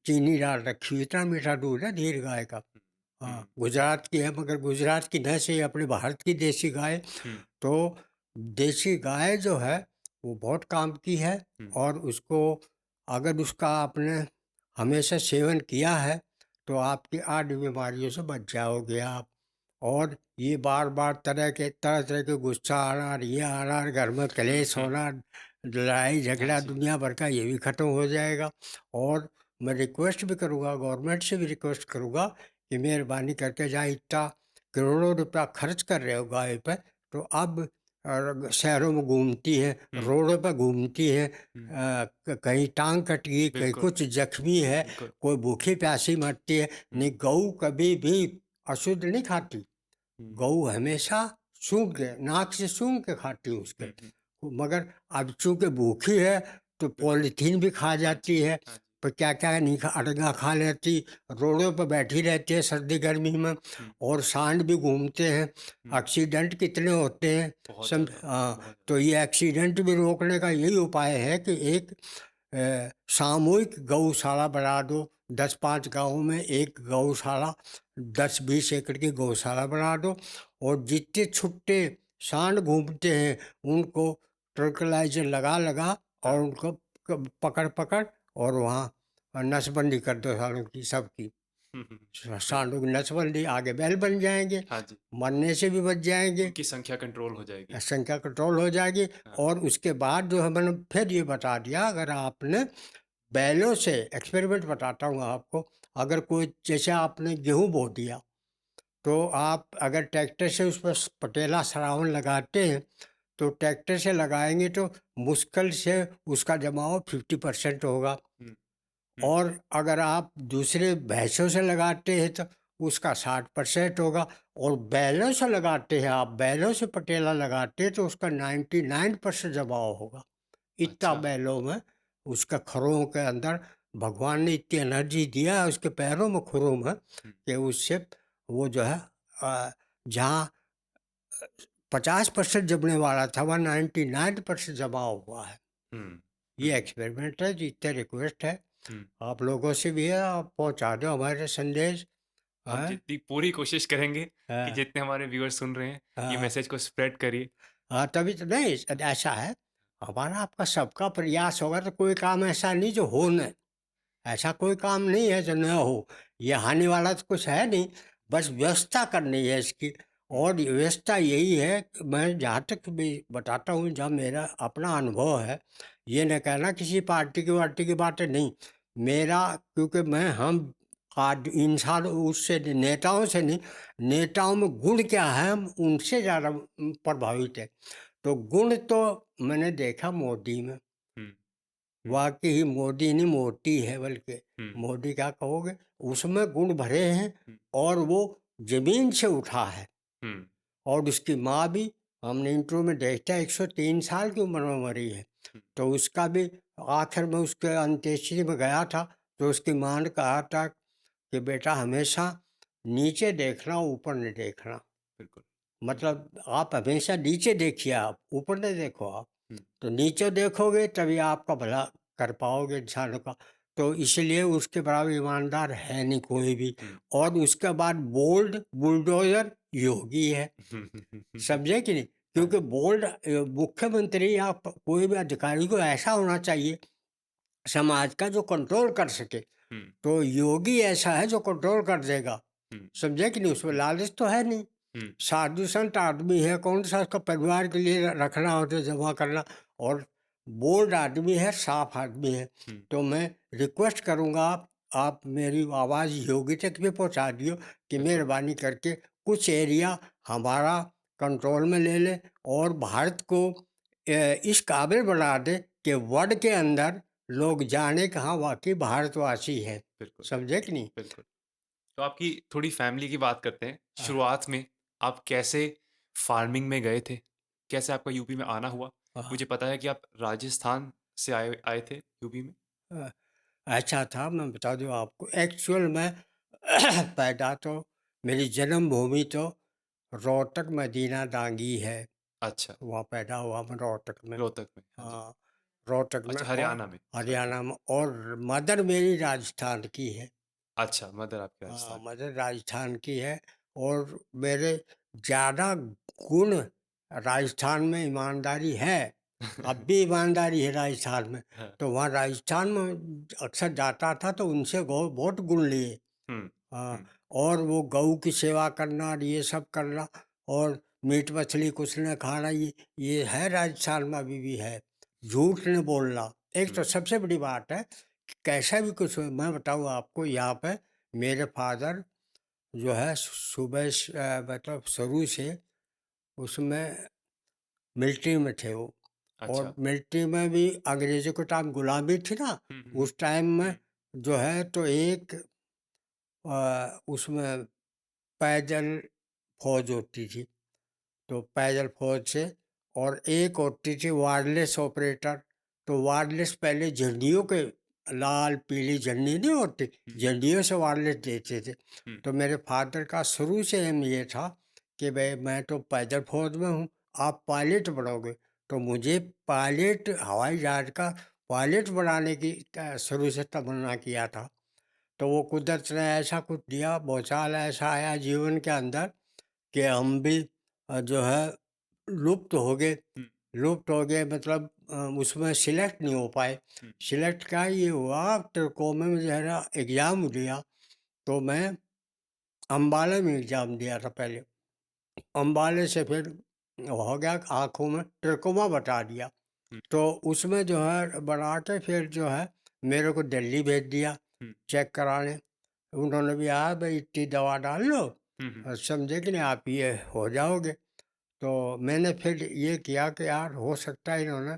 चीनी डाल रखी हो, इतना मीठा दूध है गीर गाय का। हुँ, हाँ, हुँ, गुजरात की है, मगर गुजरात की न से अपने भारत की देसी गाय। हुँ, तो देसी गाय जो है वो बहुत काम की है। हुँ, और उसको अगर उसका आपने हमेशा सेवन किया है तो आपकी आदि बीमारियों से बच जाओगे आप। और ये बार बार तरह तरह के गुस्सा आना, ये आना, घर में हुँ, कलेश हुँ, होना, लड़ाई हाँ झगड़ा जी, दुनिया भर का, ये भी ख़त्म हो जाएगा। और मैं रिक्वेस्ट भी करूँगा, गवर्नमेंट से भी रिक्वेस्ट करूँगा कि मेहरबानी करके जहाँ इतना करोड़ों रुपया खर्च कर रहे हो गाय पे, तो अब शहरों में घूमती है, हुँ, रोडों पर घूमती है, हुँ, कहीं टांग कट गई, कहीं बिल्कुल, कुछ जख्मी है, बिल्कुल, कोई भूखी प्यासी मरती है। हुँ, नहीं, गऊ कभी भी अशुद्ध नहीं खाती। गऊ हमेशा सूंघ के, नाक से सूंघ के खाती है उसके। मगर अब चूंकि भूखी है तो पॉलीथीन भी खा जाती है, पर क्या क्या नहीं खा, अड़ंगा खा लेती, रोडों पर बैठी रहती है सर्दी गर्मी में, और सांड भी घूमते हैं। एक्सीडेंट कितने होते हैं, बहुत सम ज़्यादा, हाँ, बहुत तो ये एक्सीडेंट भी रोकने का यही उपाय है कि एक सामूहिक गौशाला बना दो। 10-5 गाँव में एक गौशाला, 10-20 एकड़ की गौशाला बना दो, और जितने छुट्टे सांड घूमते हैं उनको ट्रंकलाइजर लगा लगा और उनको पकड़ पकड़ और वहाँ नसबंदी कर दो सालों की सबकी। सांडों की नसबंदी, आगे बैल बन जाएंगे, हाँ जी, मरने से भी बच जाएंगे, उनकी संख्या कंट्रोल हो जाएगी। संख्या कंट्रोल हो जाएगी। हाँ। और उसके बाद जो है मैंने फिर ये बता दिया, अगर आपने बैलों से एक्सपेरिमेंट बताता हूँ आपको, अगर कोई जैसे आपने गेहूं बो दिया, तो आप अगर ट्रैक्टर से उस पर पटेला सरावन लगाते हैं, तो ट्रैक्टर से लगाएंगे तो मुश्किल से उसका जमाव 50% होगा। और अगर आप दूसरे भैंसों से लगाते हैं तो उसका 60% होगा। और बैलों से लगाते हैं, आप बैलों से पटेला लगाते हैं तो उसका 99% जमाव होगा। इतना अच्छा। बैलों में, उसका खुरों के अंदर भगवान ने इतनी एनर्जी दिया है उसके पैरों में, खुरों में, कि उससे वो जो है जहाँ 50% जमने वाला था वह 99% जमा हुआ है। ये एक्सपेरिमेंट है, जितने रिक्वेस्ट है आप लोगों से भी है, आप पहुंचा दो हमारे संदेश। हम हाँ जितनी पूरी कोशिश करेंगे कि हाँ जितने हमारे व्यूअर्स सुन रहे हैं ये हाँ मैसेज को स्प्रेड करिए। हाँ, तभी तो नहीं, ऐसा है, हमारा आपका सबका प्रयास होगा तो कोई काम ऐसा नहीं जो हो न, ऐसा कोई काम नहीं है जो न हो। ये हानि वाला तो कुछ है नहीं, बस व्यवस्था करनी है इसकी। और ये व्यवस्था यही है कि मैं जहाँ तक भी बताता हूँ, जहाँ मेरा अपना अनुभव है, ये न कहना किसी पार्टी की वार्टी की बातें नहीं, मेरा, क्योंकि मैं हम आज इंसान उससे नेताओं से नहीं, नेताओं में गुण क्या है हम उनसे ज़्यादा प्रभावित है। तो गुण तो मैंने देखा मोदी में, वाकई ही मोदी नहीं मोटी है, बल्कि मोदी क्या कहोगे, उसमें गुण भरे हैं। और वो जमीन से उठा है। और उसकी माँ भी, हमने इंटरव्यू में देखा, 103 साल की उम्र में मरी है। तो उसका भी आखिर में उसके अंत्येष्टि में गया था, तो उसकी माँ ने कहा था कि बेटा हमेशा नीचे देखना, ऊपर नहीं देखना। बिल्कुल। मतलब आप हमेशा नीचे देखिए, आप ऊपर नहीं देखो आप। तो नीचे देखोगे तभी आपका भला कर पाओगे इंसानों का। तो इसलिए उसके बराबर ईमानदार है नहीं कोई भी। और उसके बाद बोल्ड बुलडोजर योगी है, समझे कि नहीं, क्योंकि बोल्ड मुख्यमंत्री या कोई भी अधिकारी को ऐसा होना चाहिए समाज का जो कंट्रोल कर सके। तो योगी ऐसा है जो कंट्रोल कर देगा, समझे कि नहीं, उसमें लालच तो है नहीं। साधु संत आदमी है, कौन सा उसका परिवार के लिए रखना हो तो जमा करना। और बोल्ड आदमी है, साफ आदमी है। तो मैं रिक्वेस्ट करूँगा, आप मेरी आवाज़ योगी तक भी पहुँचा दियो कि मेहरबानी करके कुछ एरिया हमारा कंट्रोल में ले ले, और भारत को इस काबिल बना दे कि वर्ल्ड के अंदर लोग जाने कि हाँ वाकई भारतवासी है, बिल्कुल समझे कि नहीं। बिल्कुल। तो आपकी थोड़ी फैमिली की बात करते हैं। हाँ, शुरुआत में आप कैसे फार्मिंग में गए थे? कैसे आपका यूपी में आना हुआ? हाँ, मुझे पता है कि आप राजस्थान से आए आए थे यूपी में। हाँ, अच्छा था, मैं बता दूं आपको, एक्चुअल में पैदा तो, मेरी जन्मभूमि तो रोहतक मदीना दांगी है, अच्छा, वहाँ पैदा हुआ मैं रोहतक में। रोहतक में। हाँ जी। हाँ, रोहतक में। अच्छा, और हरियाणा में, सॉरी। हरियाणा में, और मदर मेरी राजस्थान की है। अच्छा, मदर आपके हाँ, राजस्थान की। मदर राजस्थान की है। और मेरे ज़्यादा गुण राजस्थान में ईमानदारी है, अब भी ईमानदारी है राजस्थान में। हाँ। तो वहाँ राजस्थान में अक्सर जाता था तो उनसे बहुत गुण लिए। हुँ, हाँ, हुँ, और वो गऊ की सेवा करना और ये सब करना, और मीट मछली कुछ न खाना, ये है राजस्थान में, अभी भी है। झूठ न बोलना एक तो हुँ, सबसे बड़ी बात है कि कैसा भी कुछ हो। मैं बताऊँ आपको, यहाँ पे मेरे फादर जो है सुबह मतलब शुरू से उसमें मिलिट्री में थे वो। और अच्छा। मिलिट्री में भी अंग्रेज़ों के टाइम गुलामी थी ना, हुँ, हुँ, हुँ, उस टाइम में जो है तो एक उसमें पैदल फ़ौज होती थी, तो पैदल फ़ौज से, और एक होती थी वायरलेस ऑपरेटर। तो वायरलेस पहले झंडियों के, लाल पीली झंडी नहीं होती, झंडियों से वायरलेस देते थे। तो मेरे फादर का शुरू से एम ये था कि भाई मैं तो पैदल फ़ौज में हूँ, आप पायलट बनोगे। तो मुझे पायलट, हवाई जहाज़ का पायलट बनाने की शुरू से तमन्ना किया था। तो वो कुदरत ने ऐसा कुछ दिया, भूचाल ऐसा आया जीवन के अंदर कि हम भी जो है लुप्त हो गए। लुप्त हो गए मतलब उसमें सिलेक्ट नहीं हो पाए। सिलेक्ट क्या ये हुआ, त्रिकोमा में मेरा एग्ज़ाम दिया, तो मैं अम्बाला में एग्ज़ाम दिया था पहले। अम्बाले से फिर हो गया, आँखों में ट्रकोमा बता दिया। तो उसमें जो है बना के फिर जो है मेरे को दिल्ली भेज दिया चेक कराने। उन्होंने भी कहा भाई इतनी दवा डाल लो, समझे कि नहीं, आप ये हो जाओगे। तो मैंने फिर ये किया कि यार हो सकता है, इन्होंने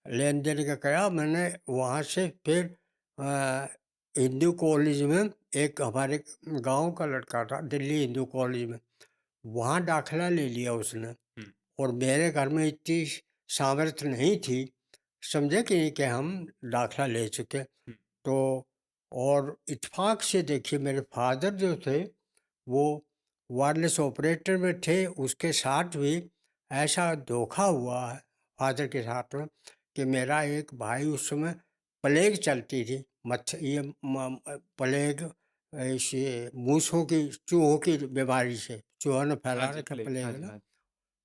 लेन देन का करा। मैंने वहाँ से फिर अ, हिंदू कॉलेज में, एक हमारे गांव का लड़का था दिल्ली हिंदू कॉलेज में, वहाँ दाखिला ले लिया उसने। और मेरे घर में इतनी सामर्थ्य नहीं थी, समझे कि नहीं, कि हम दाखिला ले चुके। तो और इत्तेफाक से देखिए मेरे फादर जो थे वो वायरलेस ऑपरेटर में थे, उसके साथ भी ऐसा धोखा हुआ है फादर के साथ में कि मेरा एक भाई उस समय, प्लेग चलती थी, प्लेग, ऐसे मूसों की, चूहों की बीमारी से, चूहों ने हाँ फैला जी, रखा प्लेग, हाँ प्लेग जी, ना। हाँ जी।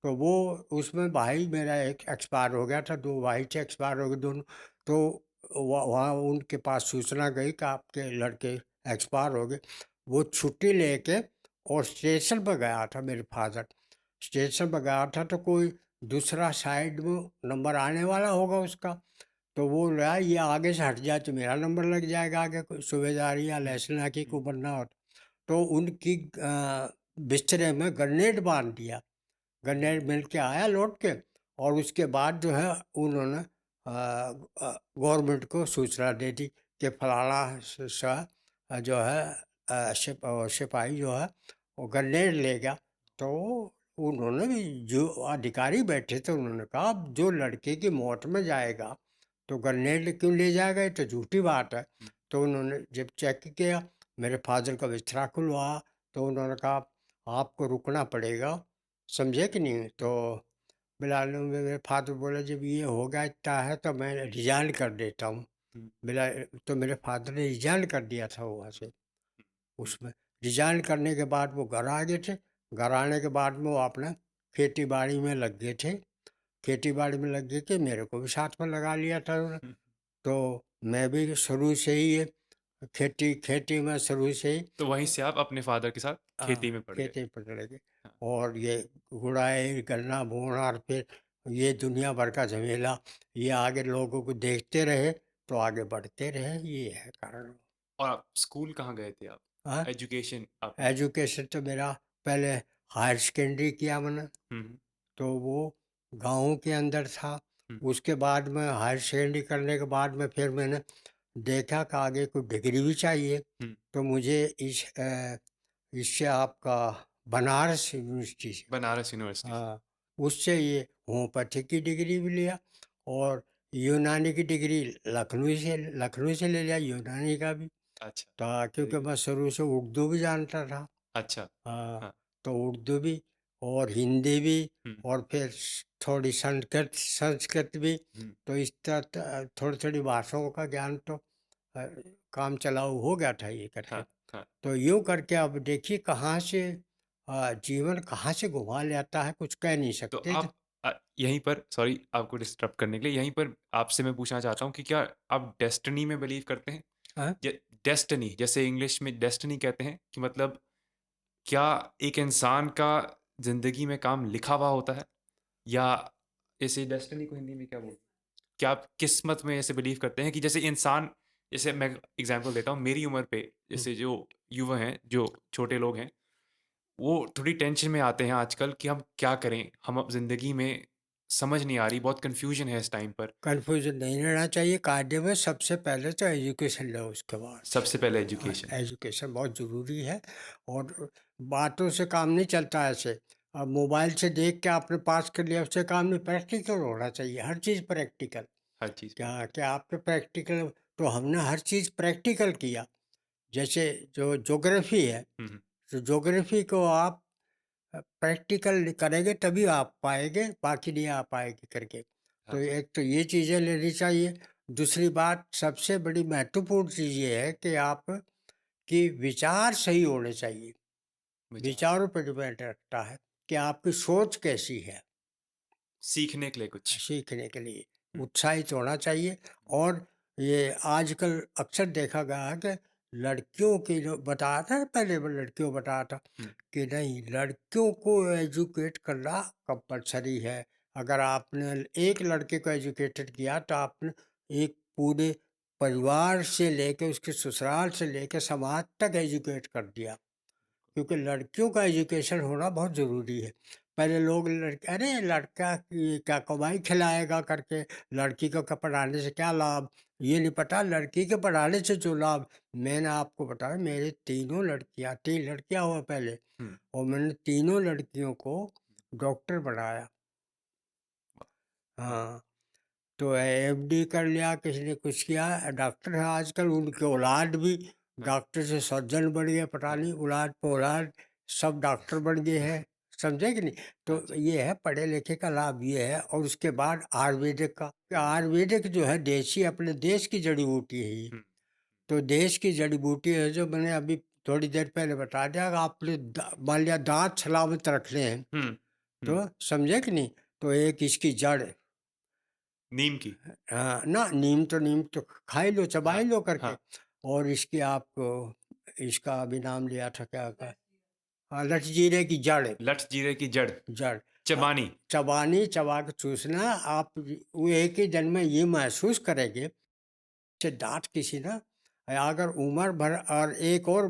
तो वो उसमें भाई मेरा एक एक्सपायर हो गया था, 2 भाई थे एक्सपायर हो गए दोनों। तो वहाँ उनके पास सूचना गई कि आपके लड़के एक्सपायर हो गए। वो छुट्टी लेके और स्टेशन पर गया था मेरे फादर। स्टेशन पर गया था तो कोई दूसरा साइड में नंबर आने वाला होगा उसका। तो वो रहा, ये आगे से हट जाए तो मेरा नंबर लग जाएगा, आगे कोई सूबेदारी या लेसना की को बनना हो। तो उनकी बिस्तरे में ग्रेनेड बांध दिया। गन्ने मिल के आया लौट के, और उसके बाद जो है उन्होंने गवर्नमेंट को सूचना दे दी कि फलाना जो है सिपाही जो है वो ग्रेनेड ले गया। तो उन्होंने भी, जो अधिकारी बैठे थे, उन्होंने कहा अब जो लड़के की मौत में जाएगा तो ग्रेनेड क्यों ले जाएगा, ये तो झूठी बात है। तो उन्होंने जब चेक किया, मेरे फादर का बिस्तरा खुलवाया, तो उन्होंने कहा आपको रुकना पड़ेगा, समझे कि नहीं। तो बिलाल में मेरे फादर बोले जब ये हो गया इतना है तो मैं रिजाइन कर देता हूँ। बिला तो मेरे फादर ने रिजाइन कर दिया था वहाँ से। उसमें रिजाइन करने के बाद वो घर आ गए थे। घर आने के बाद में वो अपना खेती बाड़ी में लग गए थे। खेती बाड़ी में लग गए कि मेरे को भी साथ में लगा लिया था उन्होंने। तो मैं भी शुरू से ही ये खेती खेती में शुरू से ही तो वहीं से आप अपने फादर के साथ खेती में पड़ गए। खेती पर लगे। हाँ। और ये गुड़ाई गन्ना बोना, और फिर ये दुनिया भर का झमेला, ये आगे लोगों को देखते रहे तो आगे बढ़ते रहे, ये है कारण। और आप स्कूल कहाँ गए थे आप? हाँ, एजुकेशन आपने? एजुकेशन तो मेरा पहले हायर सेकेंडरी किया मैंने, हुँ, तो वो गाँव के अंदर था। हुँ, उसके बाद में हायर सेकेंडरी करने के बाद में फिर मैंने देखा कि आगे कोई डिग्री भी चाहिए। हुँ। तो मुझे इससे आपका बनारस यूनिवर्सिटी से, बनारस यूनिवर्सिटी से। हाँ, उससे ये होम्योपैथिक की डिग्री भी लिया, और यूनानी की डिग्री लखनऊ से ले लिया, यूनानी का भी। अच्छा, तो वेरी क्योंकि गुड। मैं शुरू से उर्दू भी जानता था। अच्छा, हाँ, हाँ। तो उर्दू भी और हिंदी भी, हुँ, और फिर थोड़ी संस्कृत संस्कृत भी। हुँ। तो इस तरह थोड़ी थोड़ी भाषाओं का ज्ञान तो अ, काम चलाऊ हो गया था ये करके। हाँ, हाँ। तो यूँ करके अब देखिए कहाँ से जीवन कहाँ से घुमा ले आता है, कुछ कह नहीं तो सकते थे। आप यहीं पर सॉरी आपको डिस्टर्ब करने के लिए, यहीं पर आपसे मैं पूछना चाहता हूँ कि क्या आप डेस्टिनी में बिलीव करते हैं? हाँ? डेस्टिनी जैसे इंग्लिश में डेस्टिनी कहते हैं कि मतलब क्या एक इंसान का ज़िंदगी में काम लिखा हुआ होता है? या इसे डेस्टिनी को हिंदी में क्या बोलते हैं? क्या आप किस्मत में ऐसे बिलीव करते हैं कि जैसे इंसान, जैसे मैं एग्जांपल देता हूँ मेरी उम्र पे, हुँ। जैसे जो युवा हैं, जो छोटे लोग हैं, वो थोड़ी टेंशन में आते हैं आजकल कि हम क्या करें, हम अब ज़िंदगी में समझ नहीं आ रही, बहुत कन्फ्यूजन है इस टाइम पर। कन्फ्यूज़न नहीं रहना चाहिए, कायदे में सबसे पहले तो एजुकेशन लो, उसके बाद। सबसे पहले हाँ, एजुकेशन। एजुकेशन बहुत ज़रूरी है। और बातों से काम नहीं चलता ऐसे। अब मोबाइल से देख के आपने पास कर लिया, उससे काम नहीं, प्रैक्टिकल होना चाहिए, हर चीज़ प्रैक्टिकल। हर चीज़ पे। क्या क्या आपने प्रैक्टिकल, तो हमने हर चीज़ प्रैक्टिकल किया। जैसे जो ज्योग्राफी है, हुँ, हुँ। तो ज्योग्राफी को आप प्रैक्टिकल करेंगे तभी आप पाएँगे, बाकी नहीं आ पाएँगे करके। तो हाँ, एक तो ये चीज़ें लेनी चाहिए। दूसरी बात सबसे बड़ी महत्वपूर्ण चीज़ ये है कि आपके विचार सही होने चाहिए। विचार विचारों पे डिपेंड रखता है कि आपकी सोच कैसी है। सीखने के लिए कुछ। सीखने के लिए हुँ, उत्साहित होना चाहिए। और ये आजकल अक्सर देखा गया है कि लड़कियों की, जो बताया था पहले, मैं लड़कियों बताया था हुँ, कि नहीं, लड़कियों को एजुकेट करना कंपलसरी है। अगर आपने एक लड़के को एजुकेटेड किया तो आपने एक पूरे परिवार से लेके, उसके ससुराल से लेके समाज तक एजुकेट कर दिया। क्योंकि लड़कियों का एजुकेशन होना बहुत ज़रूरी है। पहले लोग लड़के, अरे लड़का की क्या कमाई खिलाएगा करके, लड़की को पढ़ाने से क्या लाभ? ये नहीं पता लड़की के पढ़ाने से जो लाभ। मैंने आपको बताया, मेरे तीनों लड़कियां, 3 लड़कियां हुआ पहले, हुँ, और मैंने तीनों लड़कियों को डॉक्टर बनाया। वाह! हाँ, तो एफडी कर लिया, किसी ने कुछ किया, डॉक्टर है आजकल, उनके औलाद भी हाँ, डॉक्टर से सर्जन बन गए, पता हाँ, नहीं औलाद पे औलाद सब डॉक्टर बन गए हैं। समझे कि नहीं? हाँ तो जी। ये है पढ़े लिखे का लाभ, ये है। और उसके बाद आयुर्वेदिक का, कि आयुर्वेदिक जो है देसी, अपने देश की जड़ी बूटी है ये। हुँ, तो देश की जड़ी बूटी है, जो मैंने अभी थोड़ी देर पहले बता दिया। अगर आपने मान लिया दांत सलामत रखने हैं, हुँ, हुँ, तो समझे कि नहीं? तो एक इसकी जड़, नीम की। हाँ, ना नीम तो खा ही लो, चबा हाँ, ही लो करके। हाँ, और इसकी आपको, इसका अभी नाम लिया था क्या का, हाँ, लठजीरे की जड़। लठ जीरे की जड़, जड़ चबानी। चबानी, चबा के चूसना। आप वो एक ही दिन में ये महसूस करेंगे कि दांत किसी ना, अगर उम्र भर। और एक और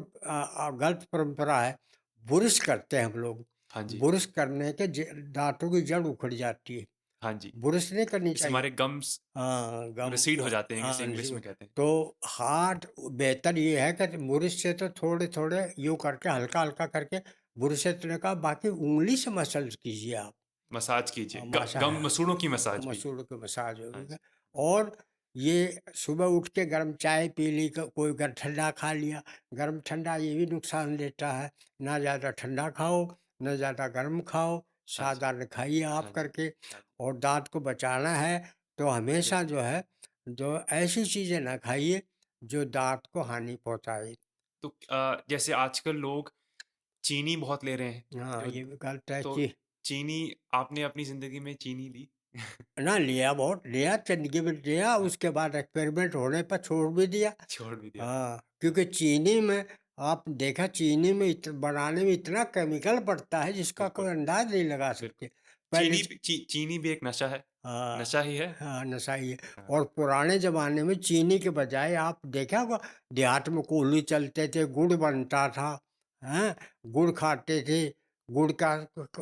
गलत परंपरा है, बुरुश करते हैं हम लोग। हाँ जी, बुरुश करने के दांतों की जड़ उखड़ जाती है। हाँ जी। बुरुश नहीं करनी इससे चाहिए। हमारे गम्स हाँ, रिसीड हो जाते हैं, जिसे हाँ इंग्लिश जी। में कहते हैं। तो हाथ बेहतर ये है कि बुरुश से तो थोड़े-थोड़े यूँ करके, हल्का-हल्का करके बुरुश से तो का, बाकी उँगली से मसाज कीजिए आप। मसाज कीजिए, मसा गम मसूड़ों की मसाज भी। मसूड़ों की मसाज हाँ होगी। जी, और ये सुबह उठ के गर्म चाय पी ली, कोई ठंडा खा लिया। गर्म ठंडा ये भी नुकसान देता है। ना ज़्यादा ठंडा खाओ, ना ज़्यादा गर्म खाओ, हाँ जी, साधारण खाइए आप हाँ जी, करके। हाँ जी। और दाँत को बचाना है तो हमेशा बिल्कुल। जो है, जो ऐसी चीज़ें ना खाइए जो दाँत को हानि पहुँचाए। तो जैसे आजकल लोग चीनी बहुत ले रहे हैं, हाँ, तो ये भी गलत है तो कि चीनी आपने अपनी ज़िंदगी में चीनी ली? ना लिया, बहुत लिया, ज़िंदगी में लिया, हाँ, उसके बाद एक्सपेरिमेंट होने पर छोड़ भी दिया। छोड़ भी दिया। हाँ, हाँ, क्योंकि चीनी में, आप देखा, चीनी में बनाने में इतना केमिकल पड़ता है जिसका कोई बिल्कुल, अंदाज नहीं लगा बिल्कुल। सकते। पहले चीनी भी एक नशा है। हाँ, नशा ही है। हाँ, नशा ही है। हाँ, और पुराने ज़माने में चीनी के बजाय आप देखा होगा, देहात में कोल्हू चलते थे, गुड़ बनता था, हैं? गुड़ खाते थे। गुड़ का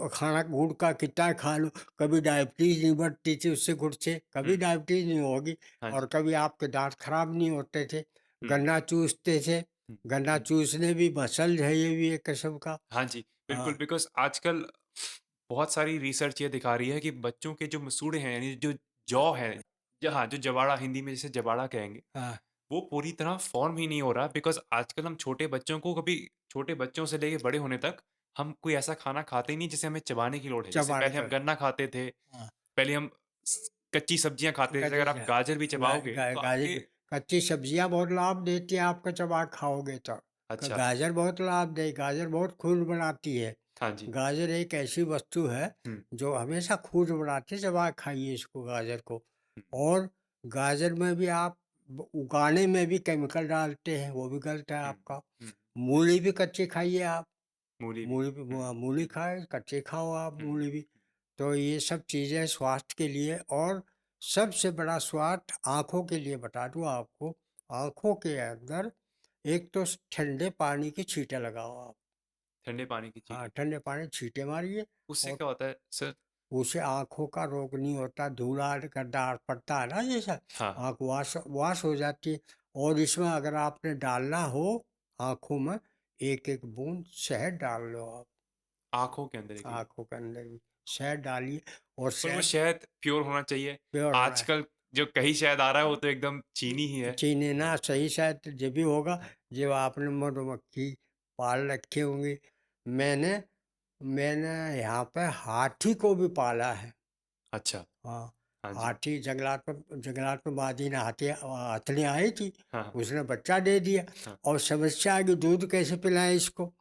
खाना, गुड़ का कितना खा लो, कभी डायबिटीज़ नहीं बढ़ती थी उससे, गुड़ से कभी हुँ, डायबिटीज़ नहीं होगी। हाँ और जी। कभी आपके दाँत खराब नहीं होते थे। हुँ, गन्ना चूसते थे, हुँ, गन्ना हुँ। चूसने भी मसल है, ये भी एक किस्म का। हाँ जी, बिल्कुल, हाँ, बिकॉज़ आजकल बहुत सारी रिसर्च ये दिखा रही है कि बच्चों के जो मसूड़े हैं, यानी जो जौ है, हाँ, जो जवाड़ा, हिंदी में जिसे जवाड़ा कहेंगे, हाँ, वो पूरी तरह फ़ॉर्म ही नहीं हो रहा, बिकॉज़ आजकल हम छोटे बच्चों को, कभी छोटे बच्चों से लेके बड़े होने तक हम कोई ऐसा खाना खाते ही नहीं जिसे हमें चबाने की लोड़ है। जैसे चबाने पहले हम का। गन्ना खाते थे, हाँ। पहले हम कच्ची सब्जियाँ खाते थे, अगर गणेश आप है। गाजर भी गा चबाओगे गा तो गाजर आपके। की कच्ची सब्जियाँ बहुत लाभ देती हैं, आपको चबा के खाओगे तो। अच्छा, गाजर बहुत लाभ दे, गाजर बहुत खून बनाती है। हाँ जी। गाजर एक ऐसी वस्तु है हुँ, जो हमेशा खून बनाती है, चबा के खाइए इसको, गाजर को। हुँ, और गाजर में भी आप उगाने में भी केमिकल डालते हैं, वो भी गलत है हुँ, आपका। हुँ, मूली भी कच्ची खाइए आप। मूली भी। मूली भी, हुँ, मूली हुँ, खाए, कच्चे खाओ आप हुँ, मूली भी। तो ये सब चीज़ें स्वास्थ्य के लिए। और सबसे बड़ा स्वास्थ्य आँखों के लिए बता दूँ आपको, आँखों के अंदर एक तो ठंडे पानी की छींटे लगाओ आप। ठंडे पानी की हाँ, चींटी। ठंडे पानी छींटे मारिए। उससे और क्या होता है सर? उससे आँखों का रोग नहीं होता, धूला गड्ढा पड़ता है ना जैसा, हाँ, आँख वाश वाश हो जाती है। और इसमें अगर आपने डालना हो आँखों में, एक एक बूंद शहद डाल लो आप आँखों के अंदर एक आंखों के अंदर भी शहद डालिए और पर वो शहद शहद प्योर होना चाहिए। प्योर होना है। आजकल जो कहीं शहद आ रहा है वो तो एकदम चीनी ही है। चीनी ना सही शहद जब भी होगा जब आपने मधुमक्खी पाल रखे होंगे। मैंने मैंने यहाँ पे हाथी को भी पाला है। अच्छा। हाँ, हाँ जी। हाथी जंगलात में मादी ने हथनी आई थी। हाँ, हाँ, उसने बच्चा दे दिया। हाँ। और समस्या आ गई दूध कैसे पिलाएं इसको।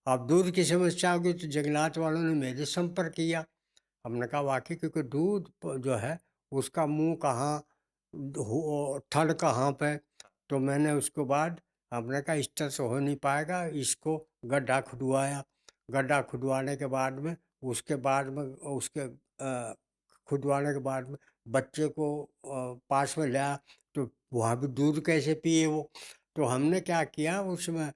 अब दूध की समस्या होगी तो जंगलात वालों ने मेरे संपर्क किया। हमने कहा वाकई क्योंकि जो है उसका मुंह कहाँ थड़ कहाँ पे। तो मैंने उसके बाद हमने कहा इस तरह से हो नहीं पाएगा। इसको गड्ढा खुदवाया। गड्ढा खुदवाने के बाद में उसके खुदवाने के बाद में बच्चे को पास में लाया। तो वहाँ भी दूध कैसे पिए वो। तो हमने क्या किया उसमें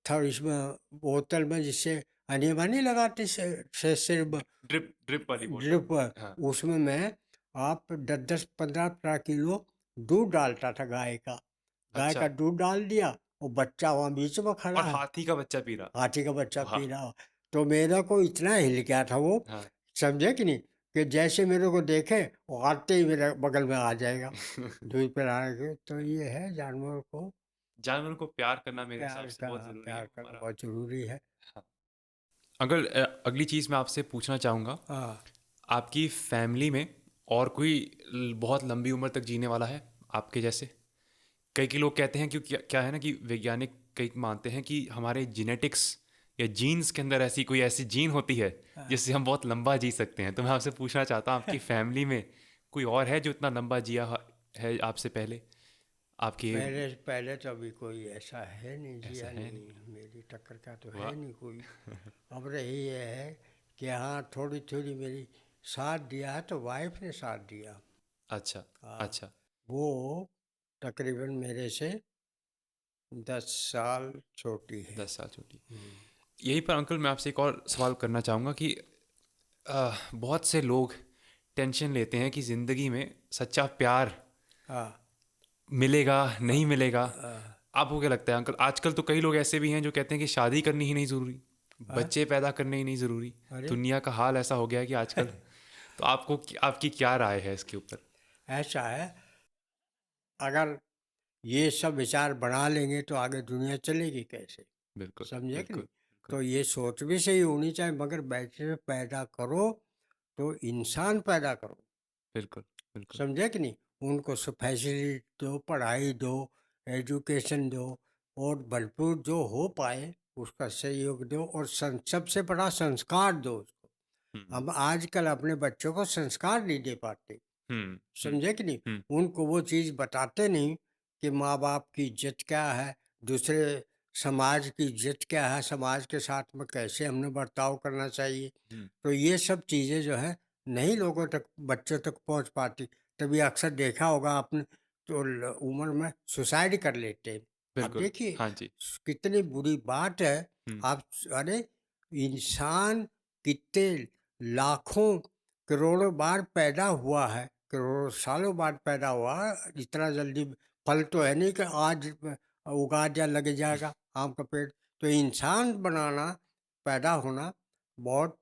था इसमें बोतल में जिससे अनियमा नहीं लगाते सिर्फ ड्रिप वाली बोतल। ड्रिप। हाँ। उसमें मैं आप 10-15 किलो दूध डालता था गाय का। गाय अच्छा। का दूध डाल दिया। वो बच्चा वहाँ बीच में और खड़ा है। हाथी का बच्चा पी रहा। हाथी का बच्चा वाह! पी रहा हो। तो मेरे को इतना हिल गया था वो। हाँ। समझे कि नहीं कि जैसे मेरे को देखे वो आते ही मेरे बगल में आ जाएगा दूध पिलाने के। तो ये है जानवर को जानवरों को प्यार करना मेरे हिसाब से बहुत ज़रूरी है प्यार करना हमारा। बहुत जरूरी है। हाँ। अगली चीज़ मैं आपसे पूछना चाहूँगा, हाँ आपकी फैमिली में और कोई बहुत लंबी उम्र तक जीने वाला है आपके जैसे? कई लोग कहते हैं क्योंकि क्या क्या है ना कि वैज्ञानिक कई मानते हैं कि हमारे जेनेटिक्स या जीन्स के अंदर ऐसी कोई ऐसी जीन होती है हाँ। जिससे हम बहुत लंबा जी सकते हैं। तो मैं आपसे पूछना चाहता हूँ, आपकी फैमिली में कोई और है जो इतना लंबा जिया है आपसे पहले? आपके पहले पहले तो अभी कोई ऐसा है नहीं ऐसा जिया है नहीं। नहीं? मेरी टक्कर का तो वाह! है नहीं कोई। अब रही ये है कि हाँ थोड़ी थोड़ी मेरी साथ दिया है तो वाइफ ने साथ दिया। अच्छा, हाँ, अच्छा। वो तकरीबन मेरे से 10 साल छोटी है। 10 साल छोटी। हम्म। यहीं पर अंकल मैं आपसे एक और सवाल करना चाहूँगा कि बहुत से लोग टेंशन लेते हैं कि ज़िंदगी में सच्चा प्यार हाँ मिलेगा, हाँ नहीं मिलेगा। हाँ आपको क्या लगता है अंकल? आजकल तो कई लोग ऐसे भी हैं जो कहते हैं कि शादी करनी ही नहीं ज़रूरी, हाँ। बच्चे पैदा करने ही नहीं ज़रूरी। अरे दुनिया का हाल ऐसा हो गया है कि आजकल। तो आपकी क्या राय है इसके ऊपर? ऐसा है अगर ये सब विचार बना लेंगे तो आगे दुनिया चलेगी कैसे। बिल्कुल, समझे कि नहीं। बिल्कुल, बिल्कुल, तो ये सोच भी सही होनी चाहिए मगर बच्चे पैदा करो तो इंसान पैदा करो। बिल्कुल, बिल्कुल। समझे कि नहीं। उनको सब फैसिलिटी दो पढ़ाई दो एजुकेशन दो और भरपूर जो हो पाए उसका सहयोग दो और सबसे बड़ा संस्कार दो उसको। हुँ, हम आजकल अपने बच्चों को संस्कार नहीं दे पाते। हुँ, हुँ, समझे कि नहीं। हुँ, उनको वो चीज़ बताते नहीं कि माँ बाप की इज्जत क्या है दूसरे समाज की इज्जत क्या है समाज के साथ में कैसे हमने बर्ताव करना चाहिए। हुँ। तो ये सब चीज़ें जो है नहीं लोगों तक बच्चों तक पहुंच पाती। तभी अक्सर देखा होगा आपने तो उम्र में सुसाइड कर लेते हैं। आप बिल्कुल, देखिए हाँ जी। कितनी बुरी बात है। हुँ, आप अरे इंसान कितने लाखों करोड़ों बार पैदा हुआ है करोड़ों सालों बाद पैदा हुआ है। इतना जल्दी फल तो है नहीं कि आज उगा जा लग जाएगा आम का पेड़। तो इंसान बनाना पैदा होना बहुत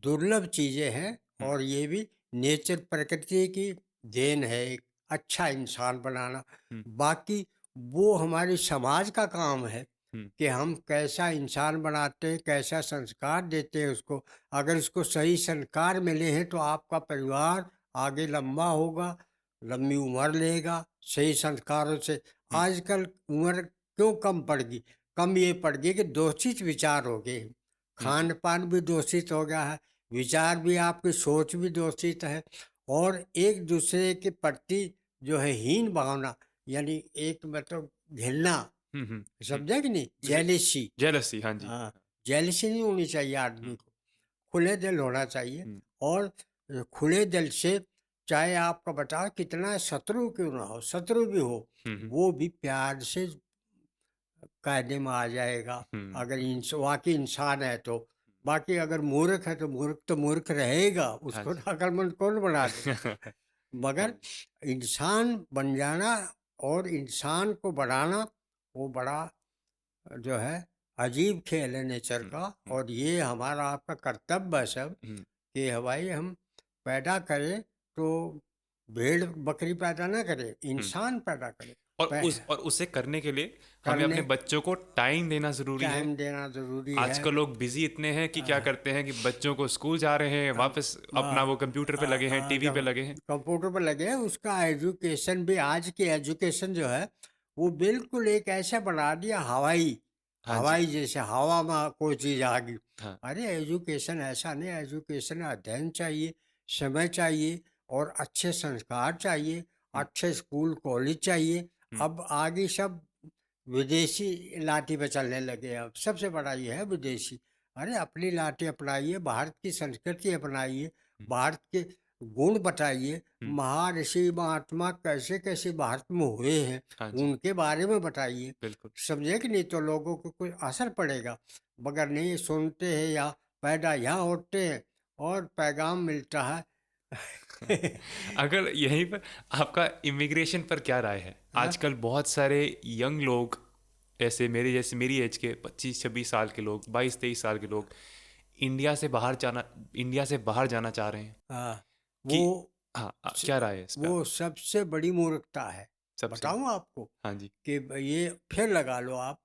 दुर्लभ चीज़ें हैं। हुँ, और ये भी नेचर प्रकृति की देन है एक अच्छा इंसान बनाना। हुँ, बाकी वो हमारी समाज का काम है हुँ, कि हम कैसा इंसान बनाते हैं कैसा संस्कार देते हैं उसको। अगर उसको सही संस्कार मिले हैं तो आपका परिवार आगे लंबा होगा लंबी उम्र लेगा सही संस्कारों से। हुँ, आजकल उम्र क्यों कम पड़ गई। कम ये पड़ गई कि दूषित विचार हो गए। हुँ, हुँ, खान पान भी दूषित हो गया है विचार भी आपकी सोच भी दूषित है। और एक दूसरे के प्रति जो है हीन भावना यानी एक मतलब घृणा। हुँ, हुँ, हुँ। समझा कि नहीं जे जेलिसी। जेलसी, हाँ जी। हाँ जेलिसी नहीं होनी चाहिए हुँ, आदमी को। खुले दिल होना चाहिए। हुँ, और खुले दिल से चाहे आपका बता कितना शत्रु क्यों ना हो शत्रु भी हो हुँ, हुँ, वो भी प्यार से कायदे में आ जाएगा। हुँ, अगर वाकई इंसान है तो। बाकी अगर मूर्ख है तो मूर्ख रहेगा हाँ उसको जी। तो अक्लमंद कौन बना दे। हाँ मगर जी। इंसान बन जाना और इंसान को बढ़ाना वो बड़ा जो है अजीब खेल है नेचर हुँ, का, हुँ, और ये हमारा आपका कर्तव्य है सब हुँ, कि भाई हम पैदा करें तो भेड़ बकरी पैदा ना करें, हुँ। इंसान पैदा करें। और उसे करने के लिए हमें अपने करने बच्चों को टाइम देना ज़रूरी है। टाइम देना ज़रूरी है। आजकल लोग बिज़ी इतने हैं कि क्या आ, करते हैं कि बच्चों को स्कूल जा रहे हैं, अब वापस अपना वो कंप्यूटर पे लगे हैं, टीवी पे जब लगे हैं। कंप्यूटर पर लगे हैं, उसका एजुकेशन भी, आज की एजुकेशन जो है वो बिल्कुल एक ऐसा बना दिया, हवाई हाँ जी, हवाई जैसे हवा में कोई चीज़ आ गई। हाँ। अरे एजुकेशन ऐसा नहीं, एजुकेशन अध्ययन चाहिए, समय चाहिए, और अच्छे संस्कार चाहिए, हुँ, अच्छे स्कूल कॉलेज चाहिए। हुँ, अब आगे सब विदेशी लाठी पे चलने लगे, अब सबसे बड़ा ये है विदेशी। अरे अपनी लाठी अपनाइए, भारत की संस्कृति अपनाइए, हुँ, भारत के गुण बताइए, हुँ। महर्षि महात्मा कैसे कैसे भारत में हुए हैं हाँ जी, उनके बारे में बताइए। बिल्कुल। समझे कि नहीं, तो लोगों को कोई असर पड़ेगा। मगर नहीं सुनते हैं, या पैदा यहाँ होते हैं और पैगाम मिलता है। अगर यहीं पर आपका इमिग्रेशन पर क्या राय है? हाँ? आजकल बहुत सारे यंग लोग ऐसे मेरे जैसे मेरी एज के 25-26 साल के लोग, 22-23 साल के लोग इंडिया से बाहर जाना इंडिया से बाहर जाना चाह रहे हैं हाँ, कि वो हाँ, स- क्या राय है इस पे वो आपकी? सबसे बड़ी मूर्खता है। सबसे बताऊं आपको हाँ जी, कि ये फिर लगा लो आप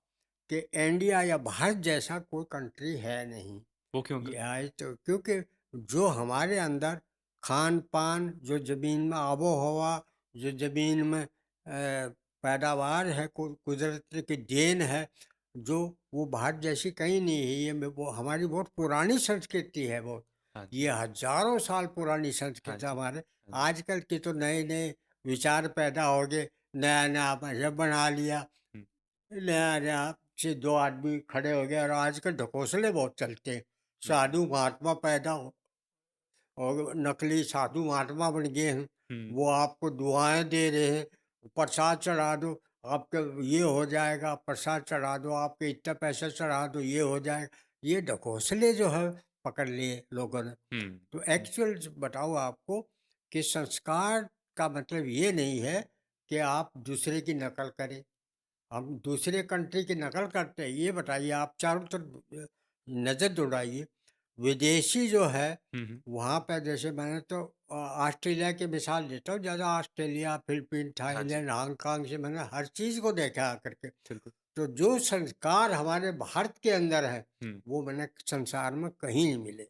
कि इंडिया या भारत जैसा कोई कंट्री है नहीं। वो क्यों ये क आए तो क्योंकि जो हमारे अंदर खान पान, जो जमीन में आबो हवा, जो जमीन में पैदावार है, कुदरत की देन है, जो वो भारत जैसी कहीं नहीं है। ये वो हमारी बहुत पुरानी संस्कृति है, बहुत हाँ जी, ये हजारों साल पुरानी हाँ संस्कृति है जी, हमारे। हाँ जी। आजकल के तो नए नए विचार पैदा हो गए, नया नया मजहब बना लिया, हुँ, नया नया से दो आदमी खड़े हो गए, और आजकल ढकोसले बहुत चलते हैं। हुँ, साधु महात्मा पैदा हो और नकली साधु महात्मा बन गए हैं। हुँ, वो आपको दुआएं दे रहे हैं, प्रसाद चढ़ा दो, आपके ये हो जाएगा, प्रसाद चढ़ा दो, आपके इतना पैसा चढ़ा दो, ये हो जाएगा। ये ढकोसले जो है पकड़ लिए लोगों ने। हुँ, तो हुँ, एक्चुअल बताओ आपको कि संस्कार का मतलब ये नहीं है कि आप दूसरे की नकल करें। हम दूसरे कंट्री की नकल करते हैं, ये बताइए, आप चारों तरफ नज़र दौड़ाइए। विदेशी जो है हुँ, हुँ। वहाँ पे, जैसे मैंने तो ऑस्ट्रेलिया की मिसाल देता हूँ ज़्यादा, ऑस्ट्रेलिया, फिलीपीन, हाँ जी, थाईलैंड, हांगकांग से मैंने हर चीज़ को देखा आकर के। बिल्कुल। तो जो संस्कार हमारे भारत के अंदर है हुँ, वो मैंने संसार में कहीं नहीं मिले,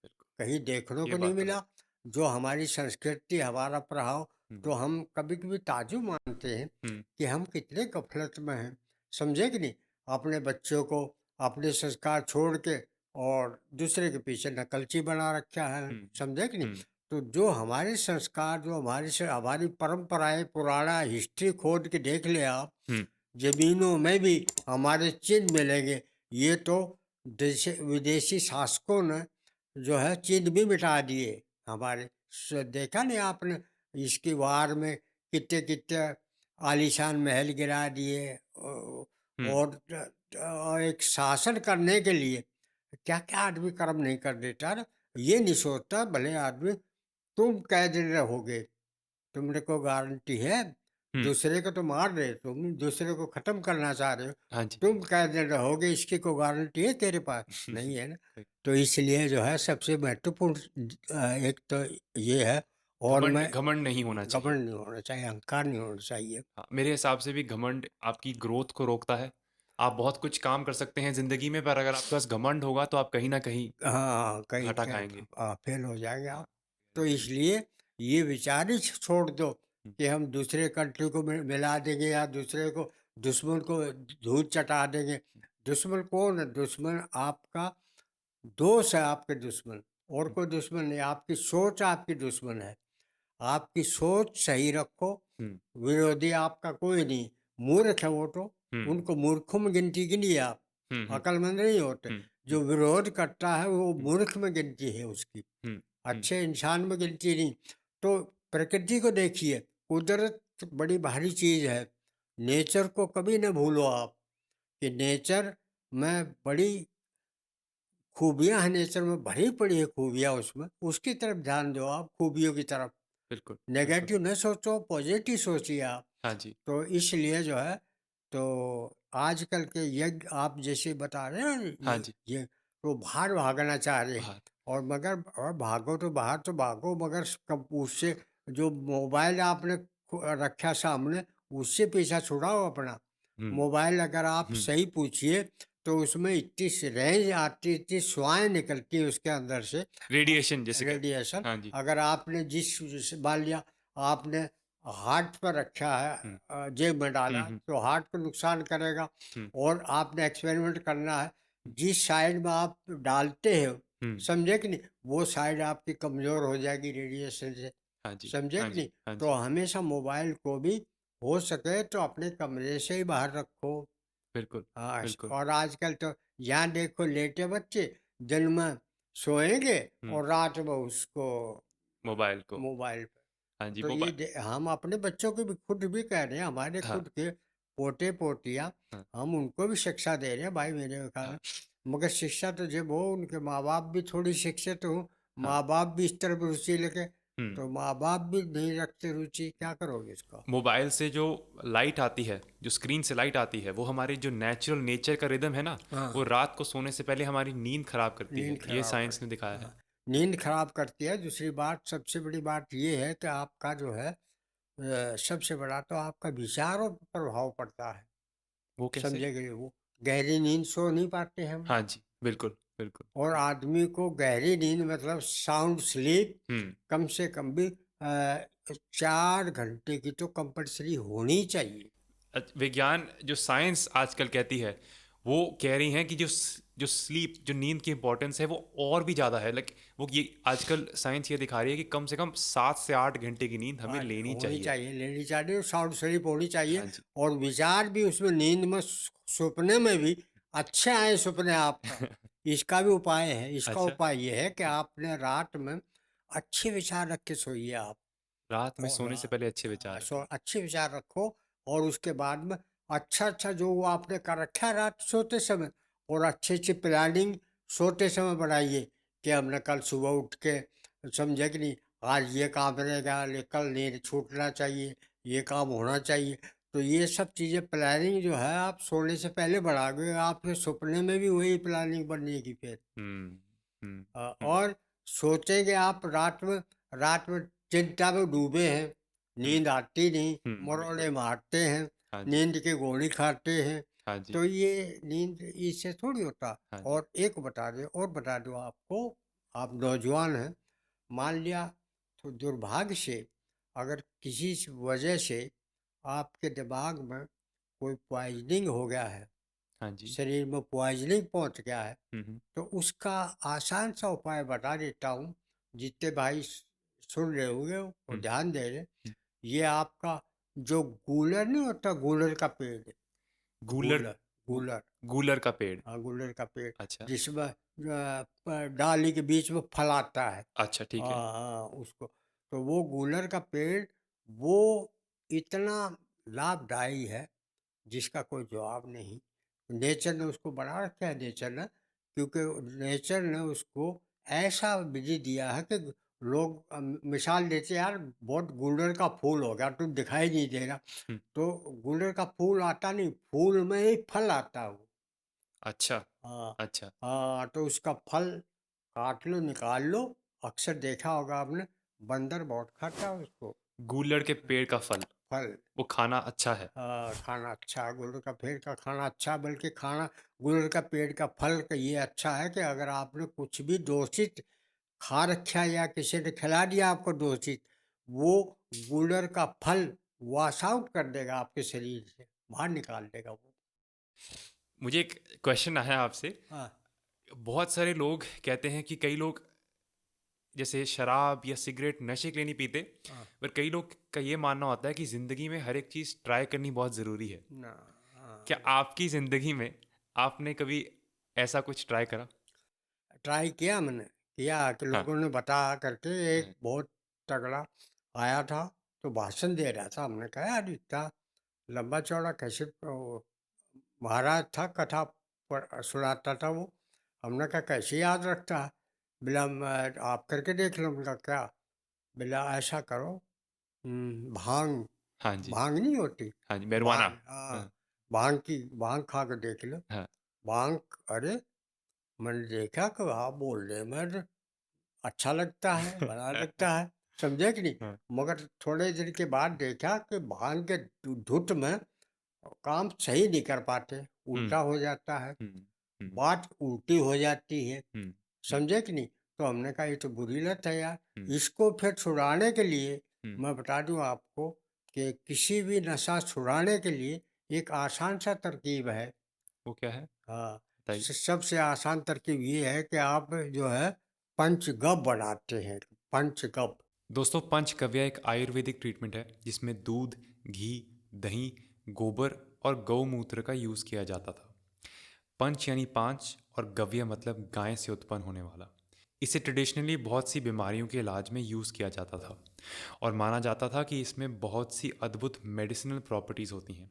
बिल्कुल। कहीं देखने ये को नहीं बात तो है। मिला। जो हमारी संस्कृति, हमारा प्रभाव, हुँ, तो हम कभी कभी ताज्जुब मानते हैं हुँ, कि हम कितने गफलत में हैं। समझे कि नहीं, अपने बच्चों को अपने संस्कार छोड़ के और दूसरे के पीछे नकलची बना रखा है। हुँ, समझे कि नहीं, हुँ, तो जो हमारे संस्कार, जो हमारी परंपराएं, पुराना हिस्ट्री खोद के देख ले आप, हुँ, जमीनों में भी हमारे चिन्ह मिलेंगे। ये तो देश विदेशी शासकों ने जो है चिन्ह भी मिटा दिए हमारे। देखा नहीं आपने, इसकी वार में कितने कितने आलीशान महल गिरा दिए, हुँ, और एक शासन करने के लिए क्या क्या आदमी कर्म नहीं कर देता ना। ये नहीं सोचता भले आदमी तुम कै दिन रहोगे, तुमने को गारंटी है? हुँ। दूसरे को तो मार रहे हो, तुम दूसरे को खत्म करना चाह रहे हो, हाँ जी, हाँ तुम जी। कै दिन रहोगे, इसकी कोई गारंटी है तेरे पास? नहीं है ना। तो इसलिए जो है सबसे महत्वपूर्ण एक तो ये है। और घमंड मैं घमंड नहीं होना चाहिए। घमंड नहीं होना चाहिए, अहंकार नहीं होना चाहिए। हाँ, मेरे हिसाब से भी घमंड आपकी ग्रोथ को रोकता है। आप बहुत कुछ काम कर सकते हैं ज़िंदगी में, पर अगर आपके पास घमंड होगा तो आप कहीं न कहीं हाँ, कहीं घाटा क्या खाएँगे। फेल हो जाएंगे हाँ, आप। तो गारंटी नहीं। इसलिए ये विचार ही छोड़ दो हुँ, कि हम दूसरे कंट्री को मिला देंगे, या दूसरे को, दुश्मन को धूल चटा देंगे। हुँ, दुश्मन कौन है? दुश्मन आपका दोस्त है, आपके दुश्मन, और हुँ, कोई दुश्मन नहीं। आपकी सोच आपकी दुश्मन है। आपकी सोच सही रखो, हुँ, विरोधी आपका कोई नहीं। मूर्ख है वो तो, हुँ, उनको मूर्खों में गिनती गिनिए आप, हुँ, हुँ, अक्लमंद नहीं होते। हुँ, हुँ, जो विरोध करता है वो हुँ, मूर्ख में गिनती है उसकी, हुँ, हुँ, अच्छे इंसान में गिनती नहीं। तो प्रकृति को देखिए, कुदरत बड़ी भारी चीज़ है। नेचर को कभी न भूलो आप, कि नेचर में बड़ी खूबियाँ हैं, नेचर में भरी पड़ी है खूबियाँ, उसमें उसकी तरफ ध्यान दो आप, खूबियों की तरफ। बिल्कुल, बिल्कुल। नेगेटिव न सोचो, पॉजिटिव सोचिए आप। हाँ जी। तो इसलिए जो है तो आजकल के यज्ञ आप जैसे बता रहे हैं ना, हाँ जी, ये तो बाहर भागना चाह रहे हैं। बाहर। और मगर और भागो तो बाहर तो भागो, मगर कब उससे जो मोबाइल आपने रखा सामने, उससे पीछा छुड़ाओ अपना। हुँ, मोबाइल अगर आप हुँ। सही पूछिए तो उसमें इतनी रेंज आती, इतनी स्वाएं निकलती है उसके अंदर से, रेडिएशन जिसे कहते रेडिएशन। हैं। हाँ जी। अगर आपने जिस मान लिया आपने हार्ट पर रखा है, हुँ, जेब में हुँ, डाला, हुँ, तो हार्ट को नुकसान करेगा। हुँ, और आपने एक्सपेरिमेंट करना है, हुँ, जिस साइड में आप डालते हो, हुँ। समझे कि नहीं, वो साइड आपकी कमज़ोर हो जाएगी रेडिएशन से, हाँ जी, समझे हाँ कि जी, नहीं। हाँ तो जी। हमेशा मोबाइल को भी हो सके तो अपने कमरे से ही बाहर रखो। बिल्कुल, हाँ, बिल्कुल। और आजकल तो यहाँ देखो लेटे बच्चे, दिन में सोएंगे हुँ, और रात में उसको मोबाइल को। मोबाइल पे। हाँ जी, तो ये हम अपने बच्चों को भी खुद भी कह रहे हैं, हमारे हाँ, खुद के पोते पोतियाँ, हाँ, हम उनको भी शिक्षा दे रहे हैं भाई मेरे ख्याल हाँ, में। मगर शिक्षा तो जब हो, उनके माँ बाप भी थोड़ी शिक्षित हो, हाँ। माँ बाप भी इस तरफ रुचि लेके, हुँ। तो माँ बाप भी नहीं रखते रुचि, क्या करोगे इसका। मोबाइल से जो लाइट आती है, जो स्क्रीन से लाइट आती है, वो हमारी जो नेचुरल नेचर का रिदम है ना, वो हाँ, रात को सोने से पहले हमारी नींद खराब करती है। नींद ये खराब कर, साइंस ने दिखाया है। हाँ, नींद खराब करती है। दूसरी बात, सबसे बड़ी बात ये है कि आपका जो है, सबसे बड़ा तो आपका विचारों पर प्रभाव पड़ता है, वो कैसे? समझे गए वो। गहरी नींद सो नहीं पाते हम। हाँ जी, बिल्कुल, बिल्कुल। और आदमी को गहरी नींद मतलब साउंड स्लीप हुँ। कम से कम भी 4 घंटे की तो कंपलसरी होनी चाहिए। विज्ञान जो साइंस आजकल कहती है, वो कह रही हैं कि जो स्लीप, जो नींद की इम्पोर्टेंस है, वो और भी ज़्यादा है। लाइक वो ये आजकल साइंस ये दिखा रही है कि कम से कम 7 से 8 घंटे की नींद हमें लेनी होनी चाहिए। चाहिए, लेनी चाहिए, साउंड स्लीप होनी चाहिए। हाँ जी। और विचार भी उसमें नींद में, सपने में भी अच्छे आए सपने आपका। इसका भी उपाय है। इसका अच्छा, उपाय ये है कि आपने रात में अच्छे विचार रख के सोइए आप। रात में और सोने से पहले अच्छे विचार सो रखें। अच्छे विचार रखो। और उसके बाद में अच्छा अच्छा जो वो आपने कर रखा है रात सोते समय, और अच्छी अच्छी प्लानिंग सोते समय बनाइए कि हमने कल सुबह उठ के, समझे कि नहीं, आज ये काम रहेगा, कल नहीं छूटना चाहिए, ये काम होना चाहिए। तो ये सब चीज़ें प्लानिंग जो है आप सोने से पहले बढ़ाओगे, आपके सपने में भी वही प्लानिंग बनेगी फिर। हुँ, हुँ, हुँ, और सोचेंगे आप रात में चिंता में डूबे हैं, हुँ, नींद आती नहीं, हुँ, मरोड़े मारते हैं, हाँ जी, नींद की गोली खाते हैं, हाँ जी, तो ये नींद इससे थोड़ी होता। हाँ जी। और एक बता दूँ आपको, आप नौजवान हैं, मान लिया तो दुर्भाग्य से अगर किसी वजह से आपके दिमाग में कोई पॉइजनिंग हो गया है, हाँ जी। शरीर में पॉइजनिंग पहुंच गया है, हुँ, हुँ, तो उसका आसान सा उपाय बता देता हूँ। जितने भाई सुन रहे होंगे और हुँ, ध्यान दे रहे, हुँ। ये आपका जो गूलर नहीं होता, गूलर का पेड़, गूलर गूलर, गू गूलर, गूलर का पेड़। हाँ गूलर का पेड़, अच्छा, जिसमें डाली के बीच में फल आता है। अच्छा ठीक है। हाँ हाँ, उसको, तो वो गूलर का पेड़, वो इतना लाभदायी है जिसका कोई जवाब नहीं। नेचर ने उसको बना रखा है, नेचर ने, क्योंकि नेचर ने उसको ऐसा विधि दिया है कि लोग मिसाल देते हैं, यार बहुत गुलर का फूल हो गया, तुम दिखाई नहीं दे रहा। हुँ, तो गुलर का फूल आता नहीं, फूल में ही फल आता है वो। अच्छा, हाँ अच्छा। हाँ, तो उसका फल काट लो, निकाल लो। अक्सर देखा होगा आपने, बंदर बहुत खाता है उसको, गूलर के पेड़ का फल, फल। वो खाना अच्छा है। खाना अच्छा, गुड़ का पेड़ का खाना अच्छा, बल्कि खाना, गुड़ का पेड़ का फल का ये अच्छा है कि अगर आपने कुछ भी दूषित खा रखा है या किसी ने खिला दिया आपको दूषित, वो गुड़र का फल वॉश आउट कर देगा आपके शरीर से, बाहर निकाल देगा वो। मुझे एक क्वेश्चन आया आपसे। हाँ बहुत सारे लोग कहते हैं कि कई लोग जैसे शराब या सिगरेट नशे के लिए नहीं पीते, हाँ, पर कई लोग का ये मानना होता है कि ज़िंदगी में हर एक चीज़ ट्राई करनी बहुत ज़रूरी है। ना, क्या हाँ, आपकी ज़िंदगी में आपने कभी ऐसा कुछ ट्राई करा? ट्राई किया मैंने, किया कि हाँ, लोगों ने बता करके, एक हाँ, बहुत तगड़ा आया था, तो भाषण दे रहा था। हमने कहा यार इतना लंबा चौड़ा कैसे, महाराज था, कथा पर सुनाता था वो। हमने कहा कैसे याद रखता है। बोला आप करके देख लो। उनका क्या, बोला ऐसा करो, भांग, हाँ जी, भांग नहीं होती, हाँ जी, marijuana। भांग, हाँ, हाँ, भांग खा के देख लो। हाँ। भांग, अरे मैंने देखा कि आप बोलने में अच्छा लगता है, बड़ा लगता है, समझे कि नहीं? हाँ। मगर थोड़े देर के बाद देखा कि भांग के धुत में काम सही नहीं कर पाते, हुँ, उल्टा हो जाता है, हुँ, हुँ, बात उल्टी हो जाती है, हुँ, हुँ, समझे कि नहीं? तो हमने कहा ये तो बुरी लत है यार। हुँ, इसको फिर छुड़ाने के लिए हुँ। मैं बता दूं आपको कि किसी भी नशा छुड़ाने के लिए एक आसान सा तरकीब है। वो क्या है? हाँ, बताइए। सबसे आसान तरकीब ये है कि आप जो है पंचगव्य बनाते हैं, पंचगव्य। दोस्तों, पंचगव्य एक आयुर्वेदिक ट्रीटमेंट है जिसमें दूध, घी, दही, गोबर और गौमूत्र का यूज़ किया जाता था। पंच यानी पांच और गव्य मतलब गाय से उत्पन्न होने वाला। इसे ट्रेडिशनली बहुत सी बीमारियों के इलाज में यूज़ किया जाता था और माना जाता था कि इसमें बहुत सी अद्भुत मेडिसिनल प्रॉपर्टीज़ होती हैं।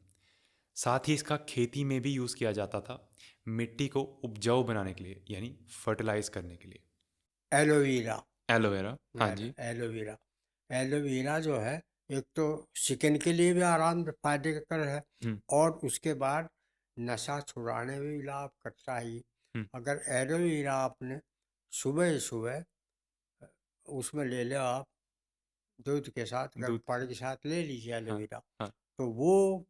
साथ ही इसका खेती में भी यूज़ किया जाता था, मिट्टी को उपजाऊ बनाने के लिए यानी फर्टिलाइज करने के लिए। एलोवेरा। एलोवेरा, हाँ जी। एलोवेरा, एलोवेरा जो है एक तो स्किन के लिए भी आराम फायदे कर है, हुँ, और उसके बाद नशा छुड़ाने में भी लाभ करता है ये। हुँ, अगर एलोवेरा आपने सुबह सुबह उसमें ले लो आप, दूध के साथ, गर्म दूध के पानी साथ, के साथ ले लीजिए हाँ, एलोवेरा, हाँ, तो वो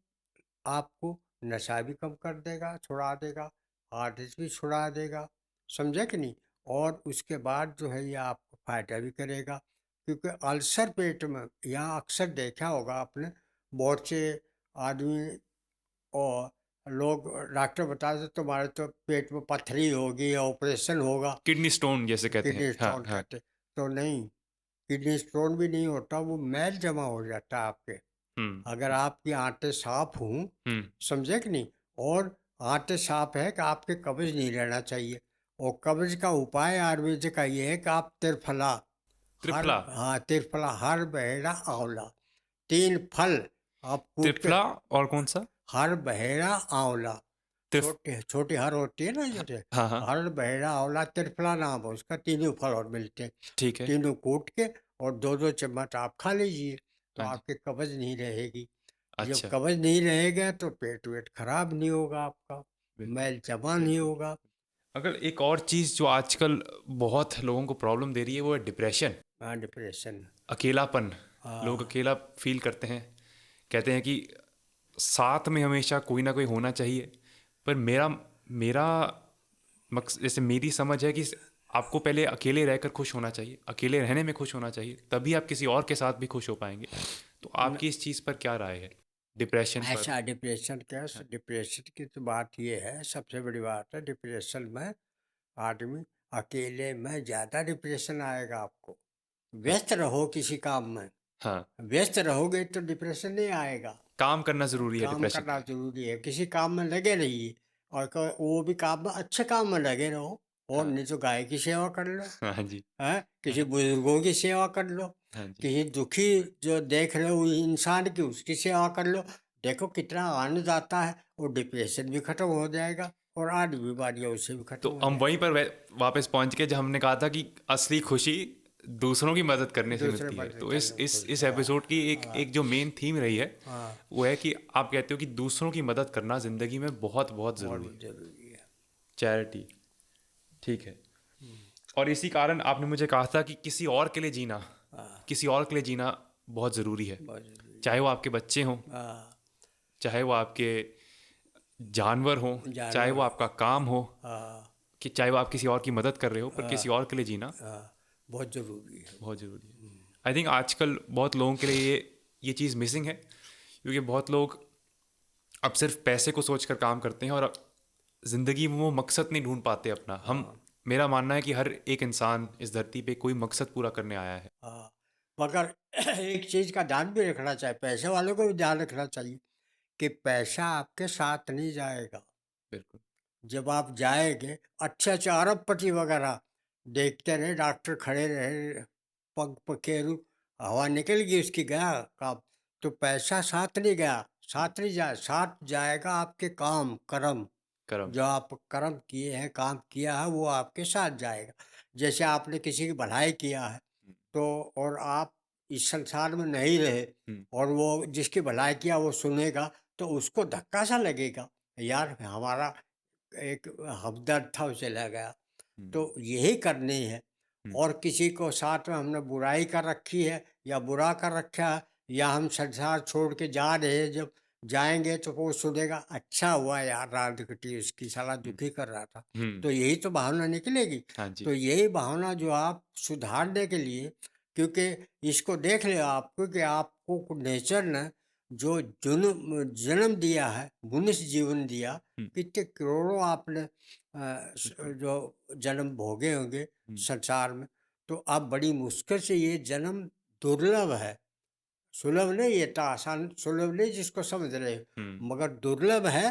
आपको नशा भी कम कर देगा, छुड़ा देगा, आर्टिस भी छुड़ा देगा, समझे कि नहीं? और उसके बाद जो है ये आपको फायदा भी करेगा, क्योंकि अल्सर पेट में यहाँ अक्सर देखा होगा आपने, बहुत से आदमी और लोग, डॉक्टर बताते थे, तुम्हारे तो पेट में पथरी होगी या ऑपरेशन होगा, किडनी स्टोन जैसे कहते हैं, किडनी हाँ, स्टोन हाँ। कहते। तो नहीं, किडनी स्टोन भी नहीं होता, वो मैल जमा हो जाता है आपके। हुँ, अगर आपकी आंतें साफ हों, हुँ। समझे कि नहीं, और आंतें साफ है कि आपके कब्ज नहीं रहना चाहिए, और कब्ज का उपाय आयुर्वेद का ये है कि आप त्रिफला, हर, त्रिफला, हाँ त्रिफला, हर बहेड़ा आंवला, 3 फल आप कूट के, त्रिफला और कौन-सा? हर बहेड़ा आंवला, त्रिफ छोटे छोटी हर होती है ना ह जैसे, हाँ, हाँ, हर बहेड़ा आंवला, त्रिफला नाम है उसका, तीनों फल और मिलते हैं, ठीक है। तीनों कूट के और 2-2 चम्मच आप खा लीजिए, तो हाँ जी, आपके कब्ज नहीं रहेगी। जब अच्छा, कब्ज नहीं रहेगा तो पेट वेट खराब नहीं होगा आपका, बिल्कुल, मैल जमा नहीं बिल्कुल। होगा। अगर एक और चीज़ जो आजकल बहुत लोगों को प्रॉब्लम दे रही है, वो है डिप्रेशन, हाँ, डिप्रेशन। अकेलापन। लोग हाँ, अकेला फ़ील करते हैं, कहते हैं कि साथ में हमेशा कोई ना कोई होना चाहिए। पर मेरा मेरा जैसे मेरी समझ है कि आपको पहले अकेले रहकर खुश होना चाहिए, अकेले रहने में खुश होना चाहिए, तभी आप किसी और के साथ भी खुश हो पाएँगे। तो न, आपकी इस चीज़ पर क्या राय है? डिप्रेशन पर? ऐसा डिप्रेशन क्या, हाँ, डिप्रेशन की तो बात ये है, सबसे बड़ी बात है डिप्रेशन में, आदमी अकेले में ज़्यादा डिप्रेशन आएगा आपको। हाँ, व्यस्त रहो किसी काम में, हाँ। व्यस्त रहोगे तो डिप्रेशन नहीं आएगा। काम करना ज़रूरी है काम डिप्रेशन। करना ज़रूरी है, किसी काम में लगे रहिए, और वो भी काम में, अच्छे काम में लगे रहो, और हाँ, नहीं तो गाय की सेवा कर लो, हाँ जी। हैं, हाँ, किसी बुजुर्गों की सेवा कर लो, हाँ जी। किसी दुखी जो देख रहे हो इंसान की, उसकी सेवा कर लो, देखो कितना आनंद आता है, और डिप्रेशन भी खत्म हो जाएगा, और आदि बीमारियाँ उससे भी खत्म तो हो हम वहीं जाएगी। पर वापस पहुंच के जब हमने कहा था कि असली खुशी दूसरों की मदद करने से दूसरे मिलती है, मदद तो इस करने में इस खुश, इस हाँ, एपिसोड की एक हाँ, एक जो मेन थीम रही है, हाँ, वो है कि आप कहते हो कि दूसरों की मदद करना ज़िंदगी में बहुत बहुत ज़रूरी बहुत है। जरूरी है। चैरिटी, ठीक है। हम्म, और इसी कारण आपने मुझे कहा था कि किसी और के लिए जीना, हाँ, किसी और के लिए जीना बहुत ज़रूरी है। बहुत जरूरी चाहे है। वो आपके बच्चे हों, हाँ, चाहे वो आपके जानवर हों, चाहे वो जानवर, आपका काम हो, हाँ, कि चाहे वो आप किसी और की मदद कर रहे हो, पर किसी हाँ, और के लिए जीना हाँ, बहुत जरूरी है वो। बहुत ज़रूरी है। आई थिंक आजकल बहुत लोगों के लिए ये चीज़ मिसिंग है, क्योंकि बहुत लोग अब सिर्फ पैसे को सोचकर काम करते हैं और ज़िंदगी में वो मकसद नहीं ढूंढ पाते अपना। हम हाँ, मेरा मानना है कि हर एक इंसान इस धरती पे कोई मकसद पूरा करने आया है। हाँ, मगर एक चीज का ध्यान भी रखना चाहिए, पैसे वालों को भी ध्यान रखना चाहिए कि पैसा आपके साथ नहीं जाएगा। बिल्कुल। जब आप जाएंगे, अच्छे अच्छे अरबपति वगैरह देखते रहे, डॉक्टर खड़े रहे, पग पखेरु, हवा निकल गई उसकी, गया काम। तो पैसा साथ नहीं गया, साथ नहीं जाए, साथ जाएगा आपके काम कर्म, कर्म। जो आप कर्म किए हैं, काम किया है, वो आपके साथ जाएगा। जैसे आपने किसी की भलाई किया है, हम्म, तो और आप इस संसार में नहीं रहे, हम्म, और वो जिसकी भलाई किया वो सुनेगा, तो उसको धक्का सा लगेगा, यार हमारा एक हमदर्द था वो चला गया। हुँ, तो यही करनी है। हुँ, और किसी को साथ में हमने बुराई कर रखी है या बुरा कर रखा है, या हम संसार छोड़ के जा रहे हैं, जब जाएंगे तो वो सुनेगा, अच्छा हुआ यार रात कटी उसकी, साला हुँ, दुखी कर रहा था। हुँ, तो यही तो भावना निकलेगी। हाँ जी, तो यही भावना जो आप सुधारने के लिए, क्योंकि इसको देख ले आप, क्योंकि आपको नेचर ने जो जन्म जन्म दिया है, मनुष्य जीवन दिया, हुँ, कितने करोड़ों आपने बिल्कुल, जो जन्म भोगे होंगे हुँ, संसार में। तो अब बड़ी मुश्किल से ये जन्म दुर्लभ है, सुलभ नहीं, ये तो आसान सुलभ नहीं जिसको समझ रहे हो, हुँ, मगर दुर्लभ है।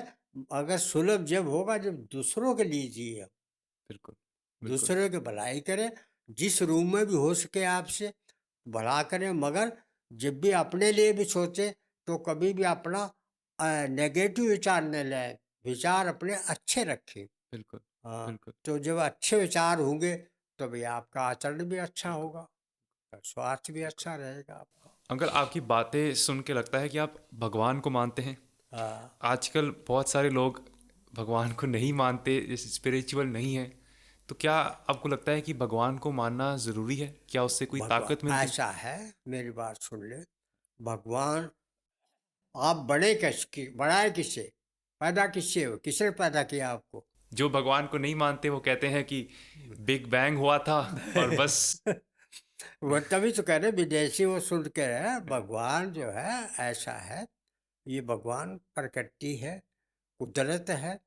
अगर सुलभ जब होगा जब दूसरों के लिए जिए, बिल्कुल, बिल्कुल, दूसरों की भलाई करें, जिस रूम में भी हो सके आपसे भला करें, मगर जब भी अपने लिए भी सोचे तो कभी भी अपना नेगेटिव विचार न लाए, विचार अपने अच्छे रखें। बिल्कुल, हाँ, बिल्कुल, तो जब अच्छे विचार होंगे तभी आपका आचरण भी अच्छा बिल्कुल, होगा, स्वास्थ्य भी बिल्कुल। अच्छा रहेगा आपका। अंकल आपकी बातें सुन के लगता है कि आप भगवान को मानते हैं। हाँ, आजकल बहुत सारे लोग भगवान को नहीं मानते, जैसे स्पिरिचुअल नहीं है। तो क्या आपको लगता है कि भगवान को मानना ज़रूरी है? क्या उससे कोई ताकत भगवान मिलती है? ऐसा है, मेरी बात सुन ले। भगवान, आप बनाए किससे, पैदा किससे हो, किसने पैदा किया आपको? जो भगवान को नहीं मानते वो कहते हैं कि बिग बैंग हुआ था और बस। वो तभी तो कह रहे विदेशी वो सुन के रहे, भगवान जो है ऐसा है, ये भगवान प्रकृति है, कुदरत है।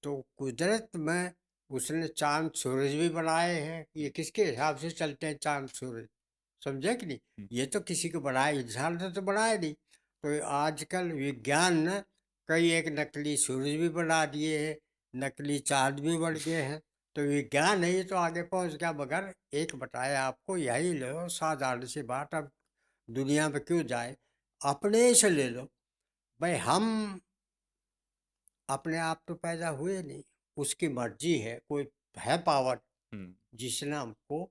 तो कुदरत में उसने चांद सूरज भी बनाए हैं, ये किसके हिसाब से चलते हैं चांद सूरज, समझे कि नहीं? हुँ, ये तो किसी को बनाए, इंसान ने तो बनाया नहीं। तो आजकल विज्ञान ने कई एक नकली सूरज भी बना दिए हैं, नकली चांद भी बन गए हैं। तो विज्ञान है, ये तो आगे पहुंच गया। मगर एक बताया आपको, यही लो साधारण सी बात, अब दुनिया में क्यों जाए, अपने से ले लो। भाई हम अपने आप तो पैदा हुए नहीं, उसकी मर्जी है, कोई है पावर हुँ, जिसने हमको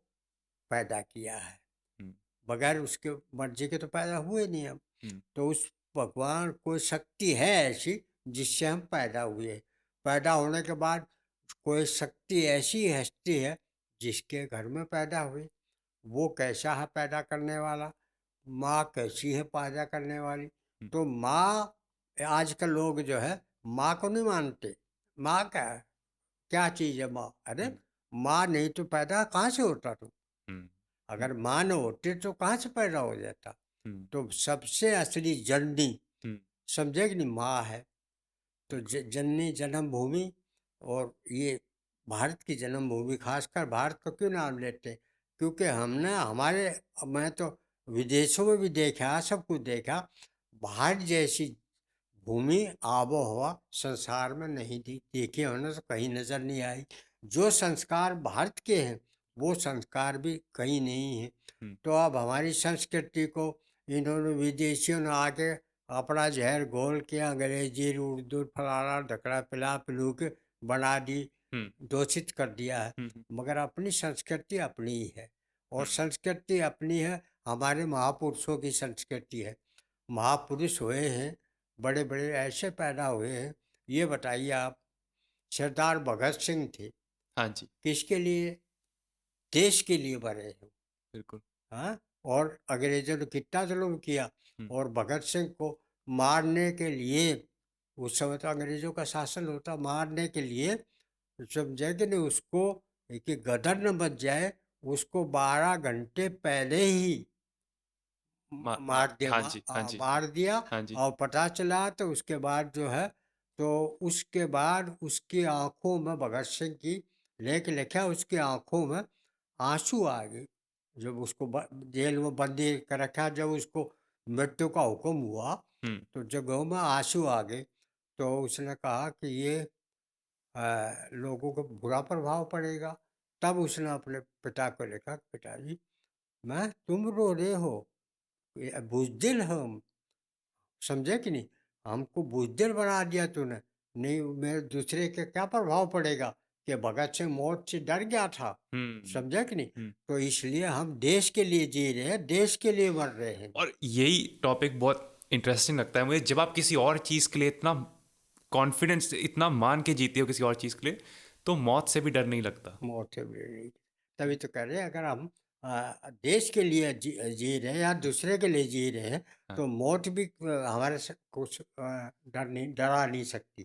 पैदा किया है। हुँ, बगैर उसके मर्जी के तो पैदा हुए नहीं हम। हुँ, तो उस भगवान कोई शक्ति है ऐसी जिससे हम पैदा हुए। पैदा होने के बाद कोई शक्ति ऐसी हस्ती है जिसके घर में पैदा हुई, वो कैसा है पैदा करने वाला, माँ कैसी है पैदा करने वाली। हुँ, तो माँ, आजकल लोग जो है माँ को नहीं मानते। माँ क्या है, क्या चीज़ है माँ? अरे हुँ, माँ नहीं तो पैदा कहाँ से होता तू? हुँ, हुँ, अगर माँ न होती तो कहाँ से पैदा हो जाता? हुँ, तो सबसे असली जननी, हुँ, समझे कि नहीं, माँ है। तो बिल्कुल। जननी जन्मभूमि, और ये भारत की जन्मभूमि, खासकर भारत को क्यों नाम लेते हैं? क्योंकि हमने हमारे, मैं तो विदेशों में भी देखा, सब कुछ देखा, भारत जैसी भूमि, आबो हवा संसार में नहीं थी, देखी होने तो कहीं नजर नहीं आई। जो संस्कार भारत के हैं वो संस्कार भी कहीं नहीं है। हुँ, तो अब हमारी संस्कृति को इन्होंने, विदेशियों ने आके अपना जहर घोल के अंग्रेजी उर्दू फलाना ढकड़ा पिला पिलू के बना दी, हुँ, दूषित कर दिया है। हुँ, हुँ, मगर अपनी संस्कृति अपनी ही है, और हुँ, संस्कृति अपनी है, हमारे महापुरुषों की संस्कृति है। महापुरुष हुए हैं, बड़े बड़े ऐसे पैदा हुए हैं। ये बताइए आप, सरदार भगत सिंह थे, हाँ जी, किसके लिए? देश के लिए बने हैं। बिल्कुल। हाँ, और अंग्रेजों ने कितना जुल्म किया। हुँ, और भगत सिंह को मारने के लिए, उस समय तो अंग्रेजों का शासन होता, मारने के लिए समझे कि नहीं, उसको कि गदर न बच जाए, उसको 12 घंटे पहले ही हाँ जी, हाँ जी, मार दिया। हाँ जी, और पता चला तो उसके बाद जो है, तो उसके बाद उसकी आंखों में, भगत सिंह की लेख लिखा, उसकी आंखों में आंसू आ गए। जब उसको जेल में बंदी कर रखा, जब उसको मृत्यु का हुक्म हुआ, हुँ, तो जगहों में आंसू आ गए। तो उसने कहा कि ये लोगों को बुरा प्रभाव पड़ेगा। तब उसने अपने पिता को लिखा, पिताजी मैं, तुम रो रहे हो, ये बुज़दिल हम, समझे कि नहीं? हमको बुज़दिल बना दिया तूने। नहीं, मेरे दूसरे के क्या प्रभाव पड़ेगा, कि भगत सिंह मौत से डर गया था, हुँ, समझे कि नहीं? हुँ। तो इसलिए हम देश के लिए जी रहे हैं, देश के लिए मर रहे हैं। और यही टॉपिक बहुत इंटरेस्टिंग लगता है मुझे जब आप किसी और चीज़ के लिए इतना कॉन्फिडेंस इतना मान के जीते हो किसी और चीज़ के लिए, तो मौत से भी डर नहीं लगता। मौत से भी नहीं। तभी तो कह रहे हैं, अगर हम देश के लिए जी रहे हैं या दूसरे के लिए जी रहे हैं, हाँ। तो मौत भी हमारे से कुछ डरा नहीं सकती।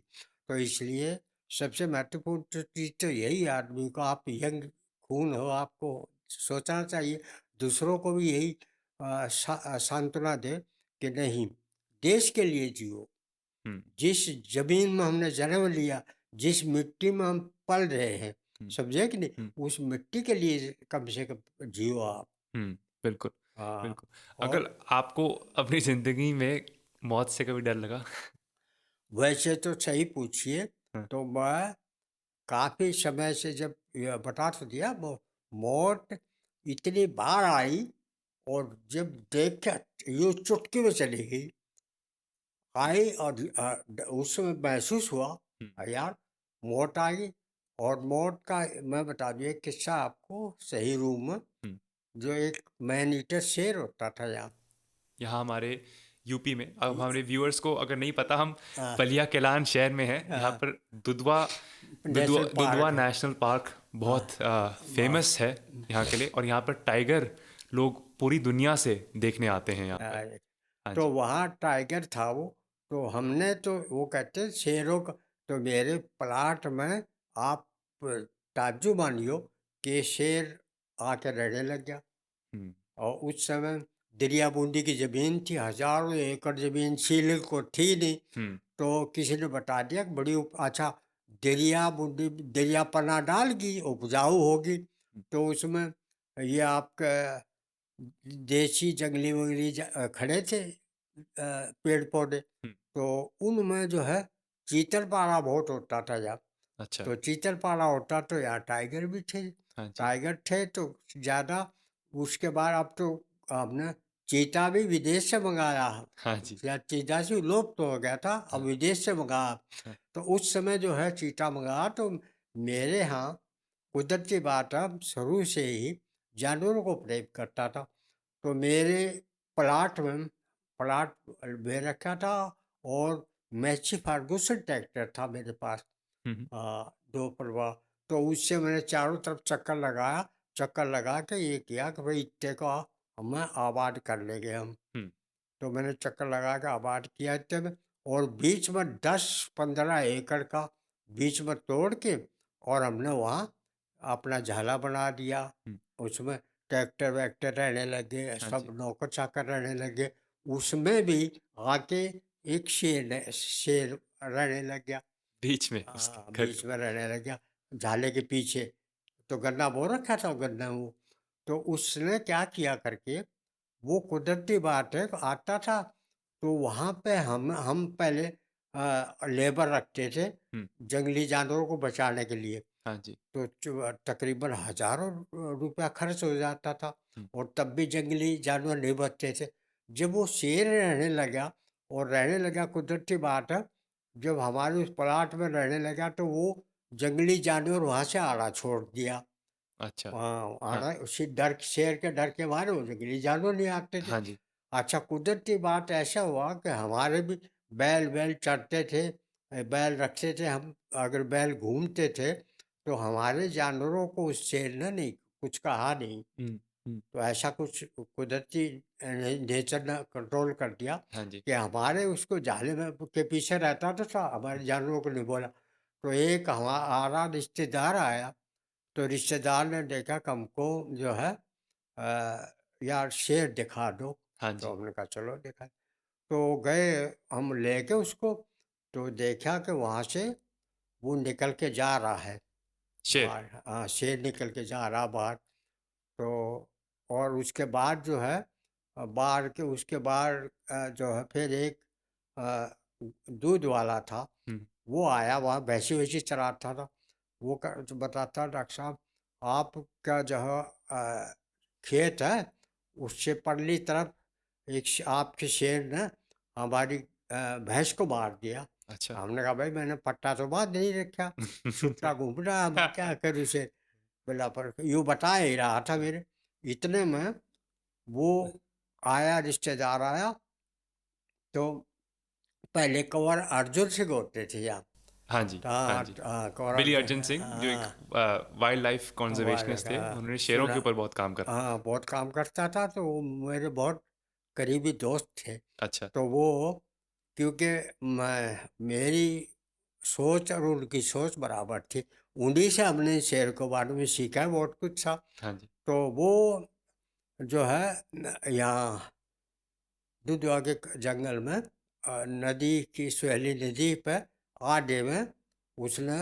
तो इसलिए सबसे महत्वपूर्ण तो चीज़ तो यही है, आदमी को, आप यंग खून हो, आपको सोचना चाहिए, दूसरों को भी यही सांत्वना दे कि नहीं, देश के लिए जियो। हुँ, जिस ज़मीन में हमने जन्म लिया, जिस मिट्टी में हम पल रहे हैं, हुँ, समझे कि नहीं? हुँ, उस मिट्टी के लिए कम से कम जियो आप। हुँ, बिल्कुल, हाँ, बिल्कुल। और अगर आपको अपनी ज़िंदगी में मौत से कभी डर लगा? वैसे तो सही पूछिए, हाँ, तो मैं काफ़ी समय से, जब ये बता तो दिया, मौत इतनी बार आई, और जब देखा यूँ चुटकी में चली गई, आई, और उस समय महसूस हुआ, हुँ, यार मौत आ गई। और मौत का मैं बता दूं एक किस्सा आपको, सही रूम में, हुँ। जो एक मैन ईटर शेर होता था यहाँ। यहाँ हमारे यूपी में, अब ये- हमारे व्यूअर्स को अगर नहीं पता, हम आ, बलिया केलान शहर में हैं। यहाँ आ, पर दुधवा दुधवा नेशनल दुधवा पार्क है। नेशनल पार्क हाँ, बहुत हाँ, फेमस है यहाँ के लिए, और यहाँ पर टाइगर लोग पूरी दुनिया से देखने आते हैं यहाँ पर। आ, हाँ तो जी। वहाँ टाइगर था वो। तो हमने तो, वो कहते हैं शेरों का, तो मेरे प्लाट में आप ताज्जुब मानियो कि शेर आके रहने लग गया। हुँ, और उस समय दरिया बूंदी की ज़मीन थी, हज़ारों एकड़ ज़मीन सील को थी नहीं। हुँ, तो किसी ने बता दिया कि बड़ी अच्छा, दरिया बूंदी, दरिया पना डालगी, उपजाऊ होगी। हुँ, तो उसमें ये आपका देसी जंगली वंगली खड़े थे, पेड़ पौधे। हुँ। तो उनमें जो है चीतल पारा बहुत होता था यहाँ। अच्छा, तो चीतल पाला होता तो यहाँ टाइगर भी थे। हाँ जी। टाइगर थे तो ज़्यादा। उसके बाद अब तो हमने चीता भी विदेश से मंगाया। हाँ जी। या चीता से लोप तो हो गया था, अब हाँ, विदेश से मंगाया। हाँ। तो उस समय जो है चीता मंगाया, तो मेरे यहाँ कुदरती बात है, शुरू से ही जानवरों को प्रेम करता था। तो मेरे प्लाट में, प्लाट ले रखा था, और मैची फर्गुसन ट्रैक्टर था मेरे पास। हुँ, हुँ, दो प्रवाह। तो उससे मैंने चारों तरफ चक्कर लगाया, चक्कर लगा के ये किया कि भाई इतने को हमें आबाद कर लेंगे हम। हुँ। तो मैंने चक्कर लगा के आबाद किया इतने में, और बीच में 10-15 एकड़ का बीच में तोड़ के, और हमने वहाँ अपना झाला बना दिया। हुँ। उसमें ट्रैक्टर वैक्टर रहने लगे, हाँ सब जी। नौकर चाकर रहने लगे। उसमें भी आके एक शेर रहने लग गया। बीच में उसके हाँ, घर बीच में रहने लग गया, झाले के पीछे। तो गन्ना बो रखा था गन्ना वो। तो उसने क्या किया करके, वो कुदरती बात है, आता था। तो वहाँ पे हम पहले लेबर रखते थे, हुँ, जंगली जानवरों को बचाने के लिए। हाँ जी। तो तकरीबन हज़ारों रुपया खर्च हो जाता था, हुँ, और तब भी जंगली जानवर नहीं बचते थे। जब वो शेर रहने लगा, और रहने लगा, कुदरती बात है, जब हमारे उस प्लाट में रहने लगा, तो वो जंगली जानवर वहाँ से आना छोड़ दिया। अच्छा। हाँ, हाँ, आना उसी डर, शेर के डर के मारे वो जंगली जानवर नहीं आते थे। हाँ जी। अच्छा, कुदरती बात ऐसा हुआ कि हमारे भी बैल वैल चरते थे, बैल रखते थे हम। अगर बैल घूमते थे, तो हमारे जानवरों को उस शेर ने नहीं कुछ कहा नहीं। हुँ, हुँ। तो ऐसा कुछ कुदरती नेचर ने कंट्रोल कर दिया, हाँ जी। कि हमारे उसको जाले में के पीछे रहता तो था, हमारे जानवरों को नहीं बोला। तो एक हमारा रिश्तेदार आया। तो रिश्तेदार ने देखा कि हमको जो है यार शेर दिखा दो। हाँ तो जी। हमने कहा चलो दिखा। तो गए हम लेके उसको। तो देखा कि वहाँ से वो निकल के जा रहा है शेर। बाहर। हाँ, शेर निकल के जा रहा बाहर। तो और उसके बाद जो है, बाहर के उसके बाद जो है, फिर एक अ, दूध वाला था। हुँ, वो आया, वहाँ भैंसी वैसी चराता था। वो जो बताता, डॉक्टर साहब आपका जो है खेत है, उससे परली तरफ एक आपके शेर ने हमारी भैंस को मार दिया। अच्छा। हमने कहा भाई मैंने पट्टा तो बांध नहीं रखा, छुट्टा घूम रहा है, मैं क्या करूँ उसे। बोला पर यूँ बता ही रहा था मेरे। इतने में वो आया, रिश्तेदार आया। तो पहले कंवर अर्जुन सिंह होते थे यहाँ। हाँ जी, हाँ जी। कंवर बिली अर्जुन, अर्जन सिंह जो एक हाँ, वाइल्ड लाइफ वाह, कंजर्वेशनिस्ट थे, उन्होंने शेरों सुना, के ऊपर बहुत काम करा। हाँ, बहुत काम करता था, तो वो मेरे बहुत करीबी दोस्त थे। अच्छा, तो वो, क्योंकि मेरी सोच और उनकी सोच बराबर थी, उन्हीं से हमने शेर के बारे में सीखा है बहुत कुछ था। हाँ जी, तो वो जो है यहाँ दुधवा के जंगल में नदी की सहेली नदी पे आधे में उसने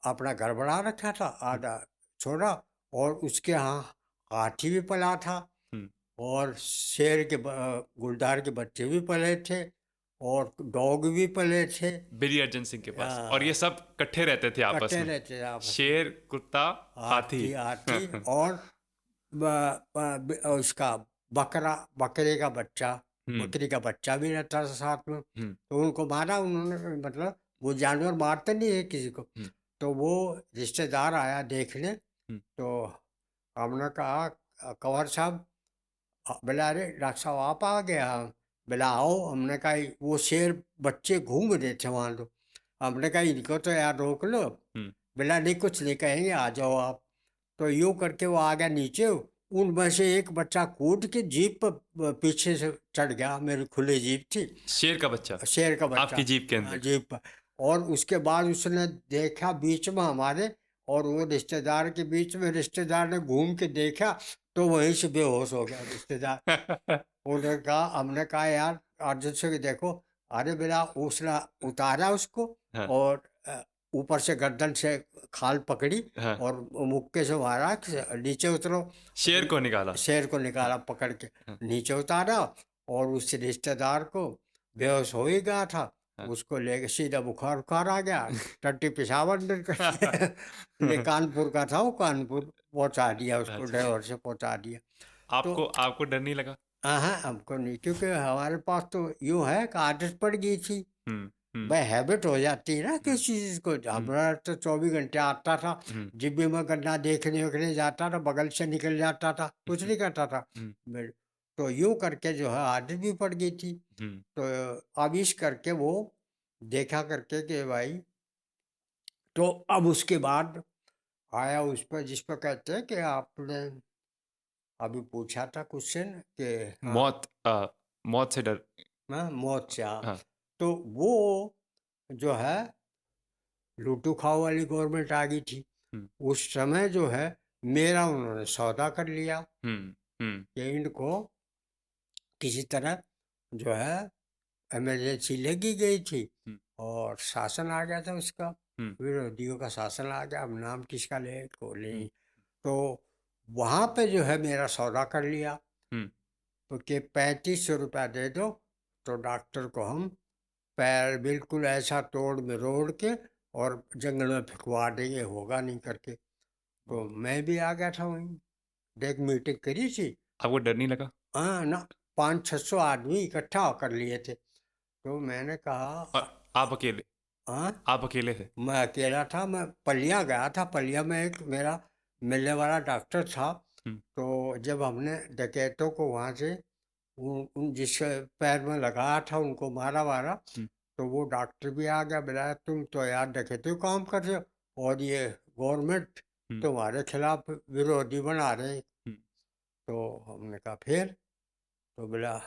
अपना घर बना रखा था, हुँ, आधा छोड़ा। और उसके यहाँ हाथी भी पला था, हुँ। और शेर के गुलदार के बच्चे भी पले थे, और डॉग भी पले थे। बिली अर्जन सिंह के पास, और ये आ, सब इकट्ठे रहते थे आपस कटे में। रहते थे आपस में, शेर, कुत्ता, हाथी। हाथी हाथी, और उसका बकरा, बकरे का बच्चा, हुँ, बकरी का बच्चा भी रहता था साथ में। हुँ, तो उनको मारा उन्होंने, मतलब वो जानवर मारते नहीं है किसी को। हुँ, तो वो रिश्तेदार आया देखने, हुँ। तो हमने कहा, कंवर साहब, बोला, अरे डॉक्टर साहब आप आ गया। बोला आओ। हमने कहा, वो शेर बच्चे घूम रहे थे वहाँ, तो हमने कहा इनको तो यार रोक लो। हुँ। बोला नहीं, कुछ नहीं कहेंगे, आ जाओ आप। तो यूं करके वो आ गया नीचे। उनमें से एक बच्चा कूद के जीप पर पीछे से चढ़ गया, मेरी खुली जीप थी, शेर का बच्चा, शेर का आपकी बच्चा, जीप के अंदर। जीप पर। और उसके बाद उसने देखा बीच में हमारे, और वो रिश्तेदार के बीच में, रिश्तेदार ने घूम के देखा, तो वहीं से बेहोश हो गया रिश्तेदार। उन्होंने कहा, हमने कहा यार अर्जुन से देखो, अरे बेटा उसने उतारा उसको, हाँ, और ऊपर से गर्दन से खाल पकड़ी, हाँ। और मुक्के से मारा कि नीचे उतरो। शेर को निकाला। शेर को निकाला पकड़ के, हाँ, नीचे उतारा, और उस रिश्तेदार को, बेहोश हो ही गया था, हाँ। उसको लेके सीधा बुखार बुखार आ गया, टट्टी पेशाब अंदर कर ले, कानपुर का था वो, कानपुर पहुंचा दिया उसको, अच्छा। ड्राइवर से पहुंचा दिया। तो आपको आपको डर नहीं लगा? हाँ, हमको नहीं, क्योंकि हमारे पास तो यूं है कि आदत पड़ गई थी, हुँ, हुँ, भाई हैबिट हो जाती है ना हुँ, किसी चीज़ को। हुँ, हमारा तो 24 घंटे आता था, हुँ, जब भी मैं गन्ना देखने उखने जाता था, बगल से निकल जाता था, कुछ हुँ, नहीं करता था। हुँ, मेरे- तो यूं करके जो है आदत भी पड़ गई थी। हुँ। तो अब इस करके वो देखा करके कि भाई, तो अब उसके बाद आया उस पर, जिस पर कहते हैं कि आपने अभी पूछा था क्वेश्चन, कि हाँ, मौत से डर। हाँ, मौत से, हाँ। हाँ। तो वो जो है लूटू खाओ वाली गवर्नमेंट आ गई थी। हुँ, उस समय जो है मेरा उन्होंने सौदा कर लिया हुँ, हुँ, कि इनको किसी तरह जो है इमरजेंसी लगी गई थी, हुँ, और शासन आ गया था उसका, हुँ, विरोधियों का शासन आ गया, अब नाम किसका ले को हुँ, नहीं। तो वहाँ पे जो है मेरा सौदा कर लिया, हुँ। तो कि 3500 रुपया दे दो, तो डॉक्टर को हम पैर बिल्कुल ऐसा तोड़ में रोड़ के और जंगल में फेंकवा देंगे, होगा नहीं करके। तो मैं भी आ गया था वहीं, देख मीटिंग करी थी। आपको डर नहीं लगा? हाँ ना, 500-600 आदमी इकट्ठा कर लिए थे। तो मैंने और कहा, आप अकेले? हाँ, आप अकेले थे? मैं अकेला था, मैं पलिया गया था, पलिया में एक मेरा मिलने वाला डॉक्टर था। हुँ, तो जब हमने डकैतों को वहाँ से, उन जिस पैर में लगाया था उनको मारा वारा, हुँ, तो वो डॉक्टर भी आ गया, बोला तुम तो यार डकैती काम कर रहे हो, और ये गवर्नमेंट हुँ, तुम्हारे खिलाफ विरोधी बना रहे हैं। हुँ, तो हमने कहा फिर, तो बोला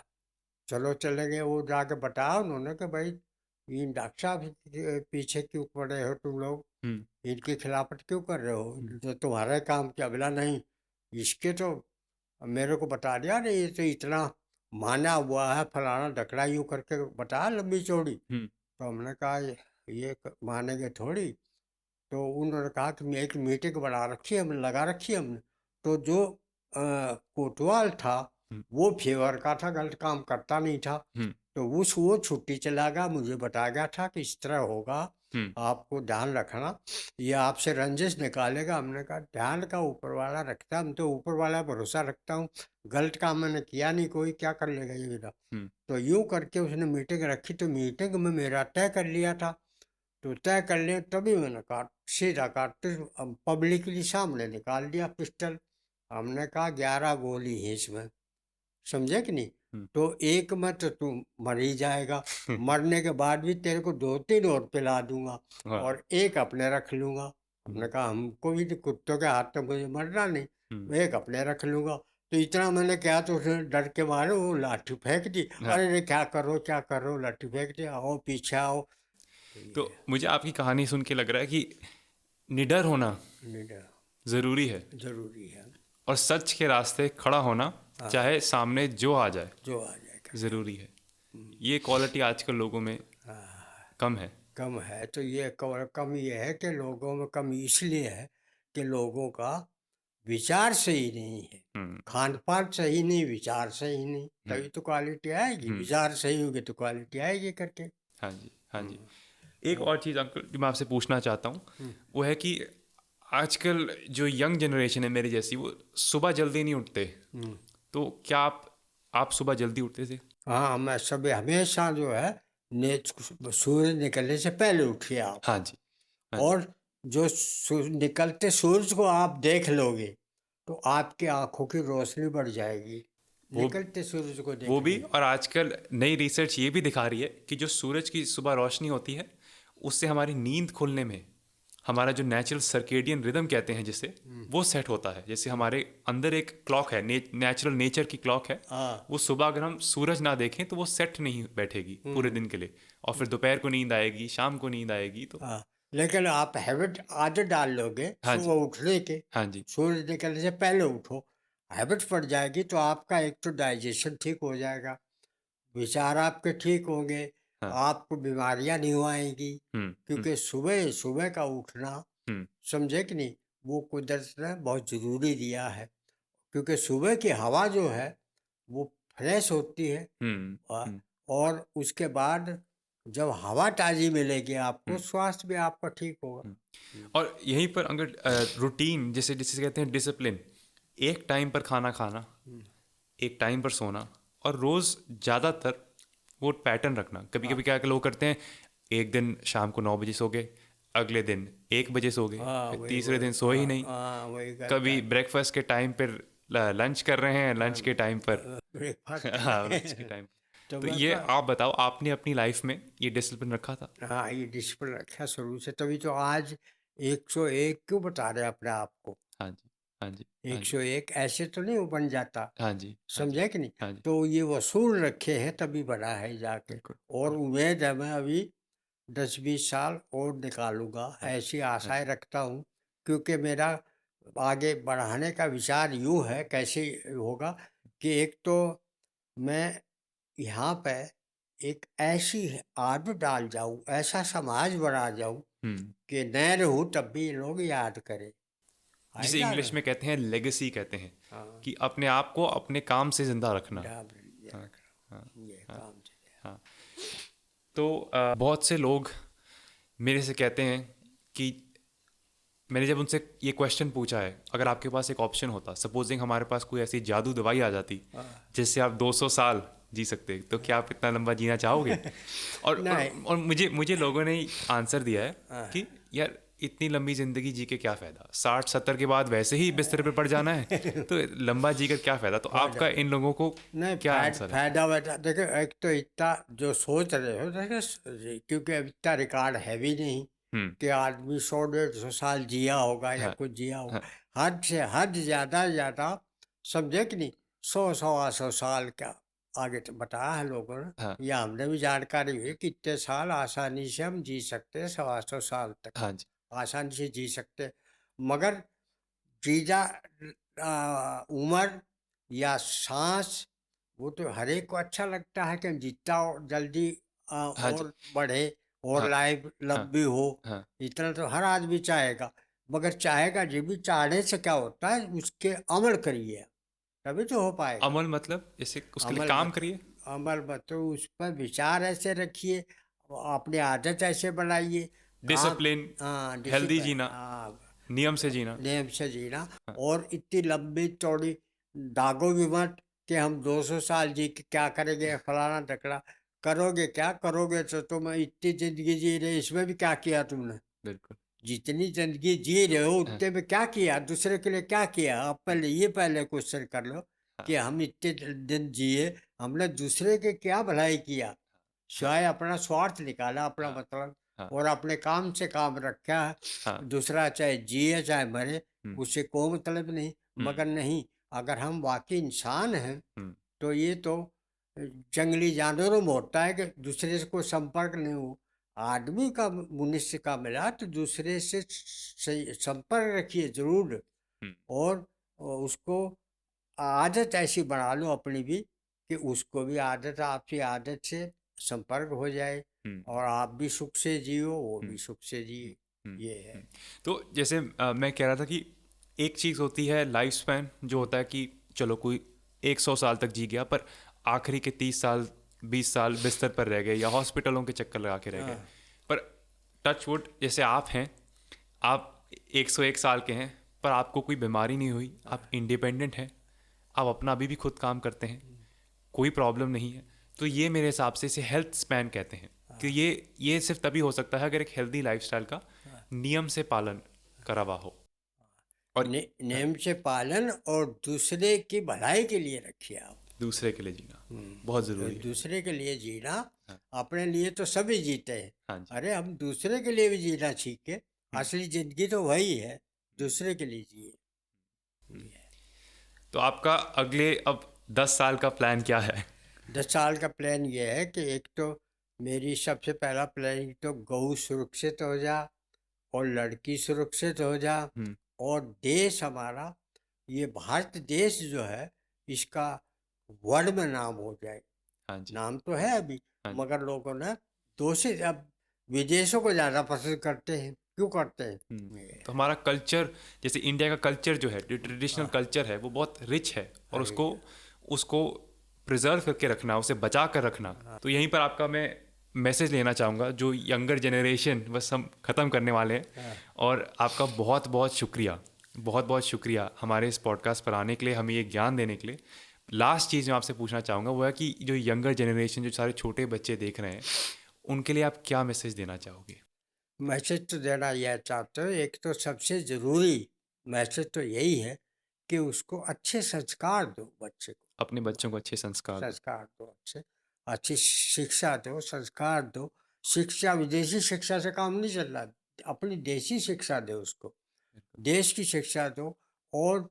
चलो चले गए। वो जाके बताया उन्होंने कि भाई इन डॉक्टर साहब के पीछे क्यों पड़े हो तुम लोग, हुँ, इनकी खिलाफत क्यों कर रहे हो, हुँ, जो तुम्हारा काम किया। बोला नहीं, इसके तो मेरे को बता दिया, अरे ये तो इतना माना हुआ है, फलाना ढकड़ा, यूँ करके बताया लंबी चौड़ी। हुँ, तो हमने कहा ये मानेंगे थोड़ी। तो उन्होंने कहा कि एक मीटिंग बना रखी है, हमने लगा रखी है हमने। तो जो कोतवाल था हुँ, वो फेवर का था, गलत काम करता नहीं था। हुँ, तो उस वो छुट्टी चला गया, मुझे बताया गया था कि इस तरह होगा, हुँ, आपको ध्यान रखना, ये आपसे रंजिश निकालेगा। हमने कहा ध्यान का ऊपर वाला रखता है, हम तो ऊपर वाला भरोसा रखता हूँ, गलत काम मैंने किया नहीं, कोई क्या कर लेगा ये मेरा। हुँ, तो यूं करके उसने मीटिंग रखी, तो मीटिंग में मेरा तय कर लिया था। तो तय कर लिया, तभी मैंने काट सीधा काटते पब्लिकली सामने निकाल दिया पिस्टल। हमने कहा 11 गोली है इसमें, समझे कि नहीं। तो एक में तो तू मर ही जाएगा, मरने के बाद भी तेरे को 2-3 और पिला दूंगा हाँ। और एक अपने रख लूंगा। हमने कहा हमको भी तो कुत्तों के हाथ में मुझे मरना नहीं, मैं एक अपने रख लूंगा। तो इतना मैंने क्या, तो उसने डर के मारे वो लाठी फेंक दी। हाँ। अरे रे क्या करो, लाठी फेंक दी, आओ पीछे आओ। तो तो ये मुझे आपकी कहानी सुन के लग रहा है कि निडर होना निडर ज़रूरी है जरूरी है। और सच के रास्ते खड़ा होना, हाँ, चाहे सामने जो आ जाए, जो आ जाए करके। ज़रूरी है। ये क्वालिटी आजकल लोगों में कम है। कम है, तो ये कम ये है कि लोगों में कम इसलिए है कि लोगों का विचार सही नहीं है, हम्म। खान पान सही नहीं, विचार सही नहीं, हम्म। तभी तो क्वालिटी आएगी। हम्म। विचार सही होगी तो क्वालिटी आएगी करके। हाँ जी, हाँ जी। हम्म, एक और चीज़ अंकल जो मैं आपसे पूछना चाहता हूँ, हम्म, वो है कि आजकल जो यंग जनरेशन है मेरी जैसी, वो सुबह जल्दी नहीं उठते। हम्म। तो क्या आप सुबह जल्दी उठते थे? हाँ, मैं सब हमेशा जो है ने सूर्य निकलने से पहले उठिए आप। हाँ जी, हाँ जी। और जो निकलते सूरज को आप देख लोगे तो आपकी आंखों की रोशनी बढ़ जाएगी, वो निकलते सूरज को वो भी, देखने में। और आजकल नई रिसर्च ये भी दिखा रही है कि जो सूरज की सुबह रोशनी होती है, उससे हमारी नींद खुलने में, हमारा जो नेचुरल सर्केडियन रिदम कहते हैं जिसे, वो सेट होता है। जैसे हमारे अंदर एक क्लॉक है, नेचुरल नेचर की क्लॉक है, हाँ। वो सुबह अगर हम सूरज ना देखें तो वो सेट नहीं बैठेगी पूरे दिन के लिए, और फिर दोपहर को नींद आएगी, शाम को नींद आएगी। तो हाँ, लेकिन आप हैबिट आदत डाल लोगे हाँ जी, सुबह उठने के, हाँ जी। सूरज निकलने से पहले उठो, हैबिट पड़ जाएगी तो आपका एक तो डाइजेशन ठीक हो जाएगा, विचार आपके ठीक होंगे, हाँ। आपको बीमारियां नहीं हो आएंगी। हम्म। हम्म। क्योंकि सुबह सुबह का उठना, हम्म। समझे कि नहीं, वो कुदरत ने बहुत ज़रूरी दिया है। क्योंकि सुबह की हवा जो है वो फ्रेश होती है। हम्म। आ- हम्म। और उसके बाद जब हवा ताज़ी मिलेगी आपको, हम्म। स्वास्थ्य भी आपका ठीक होगा। हम्म। और यहीं पर अगर रूटीन, जिसे जिसे कहते हैं डिसिप्लिन, एक टाइम पर खाना खाना, हम्म, एक टाइम पर सोना, और रोज़ ज़्यादातर वो पैटर्न रखना। कभी हाँ, कभी क्या लोग करते हैं, एक दिन शाम को 9 बजे सो गए, अगले दिन 1 बजे सो गए, हाँ, फिर वही तीसरे वही, दिन सोए ही हाँ नहीं। हाँ, वही करता कभी है। ब्रेकफास्ट के टाइम पर लंच कर रहे हैं, लंच के टाइम पर ब्रेकफास्ट कर हाँ, रहे लंच के हैं। टाइम। तो तो मैं ये कहा, आप बताओ, आपने अपनी लाइफ में ये डिसिप्लिन रखा था? हाँ, ये डिसिप्लिन रखा शुरू से, तभी तो आज 101 क्यों बता रहे अपने आप को। हाँ जी, हाँ जी, हाँ जी, 101 ऐसे तो नहीं वो बन जाता, हाँ जी, हाँ जी, समझे कि नहीं। हाँ जी। तो ये वसूल रखे हैं तभी बना है जाके। बिल्कुल, और बिल्कुल। उम्मीद है मैं अभी 10-20 साल और निकालूंगा, हाँ, ऐसी हाँ आशाएं जी। रखता हूँ। क्योंकि मेरा आगे बढ़ाने का विचार यूँ है, कैसे होगा कि एक तो मैं यहाँ पे एक ऐसी आदत डाल जाऊँ, ऐसा समाज बना जाऊँ हुँ। कि न रहूँ तब भी लोग याद करें। जिसे आएगा इंग्लिश ना। में कहते हैं लेगेसी कहते हैं, हाँ, कि अपने आप को अपने काम से ज़िंदा रखना। डाल ये हाँ, हाँ, रखना, ये हाँ, काम चले। हाँ। तो बहुत से लोग मेरे से कहते हैं कि मैंने जब उनसे ये क्वेश्चन पूछा है, अगर आपके पास एक ऑप्शन होता, सपोजिंग हमारे पास कोई ऐसी जादू दवाई आ जाती हाँ। जिससे आप 200 साल जी सकते, तो क्या आप इतना लंबा जीना चाहोगे? और और, नहीं। और मुझे मुझे लोगों ने आंसर दिया है हाँ। कि यार इतनी लंबी ज़िंदगी जी के क्या फ़ायदा, 60-70 के बाद वैसे ही बिस्तर पे पड़ जाना है, तो लंबा जी कर क्या फ़ायदा। तो हो आपका जाओ। इन लोगों को नहीं, क्या आंसर है? फायदा बेटा देखो, एक तो इतना जो सोच रहे हो देखो, क्योंकि अब इतना रिकॉर्ड है भी नहीं हुँ। कि आदमी 100-150 साल जिया होगा या हाँ, कुछ जिया होगा। हाँ, हद से हद ज्यादा ज्यादा, समझे कि नहीं, 100-125 साल का आगे तो बताया है लोगों ने, हाँ, या हमने भी जानकारी हुई कि इतने साल आसानी से हम जी सकते हैं, 125 साल तक हाँ जी, आसानी से जी सकते हैं। मगर जीजा उम्र या सांस, वो तो हर एक को अच्छा लगता है कि जितना और जल्दी हाँ जी, और बढ़े और हाँ, लाइफ हाँ, लंबी हो। हाँ। इतना तो हर आदमी चाहेगा। मगर चाहेगा जी भी, चाहने से क्या होता है, उसके अमल करिए तभी तो हो पाएगा। अमल मतलब जैसे उसके लिए अमल काम मत करिए? अमल मत तो उस पर विचार ऐसे रखिए, अपनी आदत ऐसे बनाइए, काम। डिसिप्लिन, हाँ, हेल्दी डिसिप्लिन, जीना, हाँ, नियम से जीना। नियम से जीना। हाँ, और इतनी लंबी चौड़ी दागो भी मत कि हम 200 साल जी के क्या करेंगे, फलाना ढकना। करोगे क्या करोगे, तो तुम इतनी जिंदगी जी रहे, इसमें भी क्या किया तुमने। बिल्कुल। जितनी जिंदगी जी रहे हो हाँ, उतने में क्या किया, दूसरे के लिए क्या किया, आप हाँ, पहले ये पहले क्वेश्चन कर लो। कि हम इतने दिन जिए, हमने दूसरे के क्या भलाई किया, सिवाय अपना स्वार्थ निकाला, अपना हाँ, मतलब, हाँ, और अपने काम से काम रखा है। हाँ, दूसरा चाहे जिए चाहे मरे, हुँ, उससे कोई मतलब नहीं। हुँ, मगर नहीं, अगर हम वाकई इंसान हैं, हुँ, तो ये तो जंगली जानवरों में होता है कि दूसरे से कोई संपर्क नहीं हो। आदमी का मनुष्य का मिला तो दूसरे से सही संपर्क रखिए जरूर। हुँ, और उसको आदत ऐसी बना लो अपनी भी, कि उसको भी आदत, आपकी आदत से संपर्क हो जाए, हुँ, और आप भी सुख से जियो, वो हुँ, भी सुख से हुँ, जिए। हुँ, ये है। हुँ। तो जैसे मैं कह रहा था कि एक चीज़ होती है लाइफ स्पैन, जो होता है कि चलो कोई 100 साल तक जी गया, पर आखिरी के 30 साल 20 साल बिस्तर पर रह गए या हॉस्पिटलों के चक्कर लगा के रह गए। हाँ, पर टच वुड, जैसे आप हैं, आप 101 साल के हैं, पर आपको कोई बीमारी नहीं हुई, आप इंडिपेंडेंट हैं, आप अपना अभी भी खुद काम करते हैं, कोई प्रॉब्लम नहीं है। तो ये मेरे हिसाब से इसे हेल्थ स्पैन कहते हैं, कि हाँ, ये सिर्फ तभी हो सकता है अगर एक हेल्दी लाइफस्टाइल का हाँ। नियम से पालन करा हुआ हो। और नियम से पालन, और दूसरे की भलाई के लिए रखिए आप। दूसरे के लिए जीना बहुत ज़रूरी है। दूसरे के लिए जीना। हाँ, अपने लिए तो सभी जीते हैं। हाँ जी। अरे हम दूसरे के लिए भी जीना सीखे। हुँ, असली जिंदगी तो वही है, हुँ, दूसरे के लिए जिए। हुँ। ये है। तो आपका अगले अब 10 साल का प्लान क्या है? 10 साल का प्लान ये है कि एक तो मेरी सबसे पहला प्लान तो गऊ सुरक्षित हो जा, और लड़की सुरक्षित हो जा, हुँ, और देश हमारा, ये भारत देश जो है, इसका वर्ल्ड में नाम हो जाए। हाँ जी, नाम तो है अभी, हाँ जी। मगर लोगों ने दोषी अब विदेशों को ज़्यादा पसंद करते हैं। क्यों करते हैं? हुँ, ये तो हमारा कल्चर, जैसे इंडिया का कल्चर जो है, जो ट्रेडिशनल हाँ, कल्चर है, वो बहुत रिच है, और अरे, उसको उसको प्रिज़र्व करके रखना, उसे बचा कर रखना। हाँ, तो यहीं पर आपका मैं मैसेज लेना चाहूँगा, जो यंगर जनरेशन, बस हम ख़त्म करने वाले हैं। हाँ। और आपका बहुत-बहुत शुक्रिया, बहुत-बहुत शुक्रिया हमारे इस पॉडकास्ट पर आने के लिए, हमें ये ज्ञान देने के लिए। लास्ट चीज़ मैं आपसे पूछना चाहूँगा, वो है कि जो यंगर जनरेशन, जो सारे छोटे बच्चे देख रहे हैं, उनके लिए आप क्या मैसेज देना चाहोगे? मैसेज तो देना यह चाहते हो, एक तो सबसे ज़रूरी मैसेज तो यही है कि उसको अच्छे संस्कार दो बच्चे को। अपने बच्चों को अच्छे संस्कार दो। संस्कार दो अच्छे, अच्छी शिक्षा दो, संस्कार दो। शिक्षा, विदेशी शिक्षा से काम नहीं चल रहा, अपनी देसी शिक्षा दो उसको। देश की शिक्षा दो, और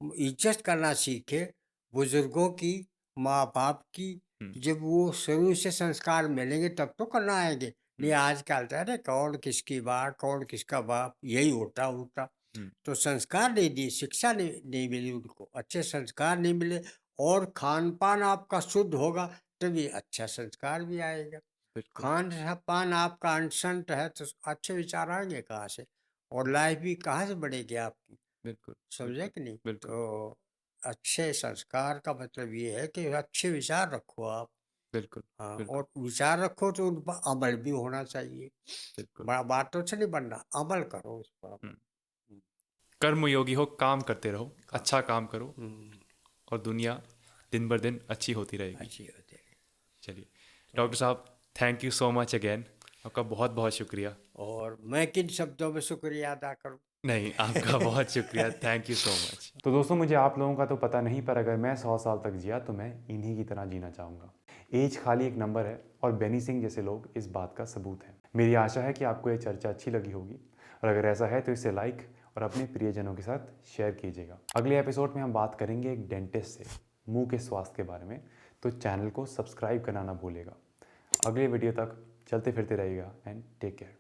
इज्जत करना सीखे बुजुर्गों की, माँ बाप की। हुँ, जब वो शुरू से संस्कार मिलेंगे तब तो करना आएंगे। नहीं हुँ, आजकल तो अरे कौन किसकी माँ, कौन किसका बाप, यही होता उल्टा। हुँ। तो संस्कार नहीं दिए, शिक्षा नहीं मिली उनको, अच्छे संस्कार नहीं मिले, और खान पान आपका शुद्ध होगा, तभी अच्छा संस्कार भी आएगा। बिल्कुल, खान पान आपका अनसंत है तो अच्छे विचार आएंगे कहाँ से, और लाइफ भी कहाँ से बढ़ेगी आपकी। बिल्कुल, समझे बिल्कुल, कि नहीं? बिल्कुल, तो अच्छे संस्कार का मतलब ये है कि अच्छे विचार रखो आप। बिल्कुल, हाँ, बिल्कुल, और विचार रखो तो उन पर अमल भी होना चाहिए। बिल्कुल। बड़ा बातों से नहीं बनना, अमल करो उस पर हुँ। अमल। हम्म, कर्मयोगी हो, काम करते रहो, का अच्छा काम करो, हम्म, और दुनिया दिन ब दिन अच्छी होती रहेगी। अच्छी होती है। चलिए, तो डॉक्टर साहब, thank you so much again. आपका बहुत-बहुत शुक्रिया। और मैं किन शब्दों में शुक्रिया अदा करूं? नहीं, आपका बहुत शुक्रिया, थैंक यू सो मच। तो दोस्तों, मुझे आप लोगों का तो पता नहीं, पर अगर मैं 100 साल तक जिया तो मैं इन्हीं की तरह जीना चाहूँगा। एज खाली एक नंबर है, और बेनी सिंह जैसे लोग इस बात का सबूत हैं। मेरी आशा है कि आपको ये चर्चा अच्छी लगी होगी, और अगर ऐसा है तो इसे लाइक और अपने प्रियजनों के साथ शेयर कीजिएगा। अगले एपिसोड में हम बात करेंगे एक डेंटिस्ट से, मुंह के स्वास्थ्य के बारे में, तो चैनल को सब्सक्राइब करना ना भूलेगा। अगले वीडियो तक चलते फिरते रहिएगा, एंड टेक केयर।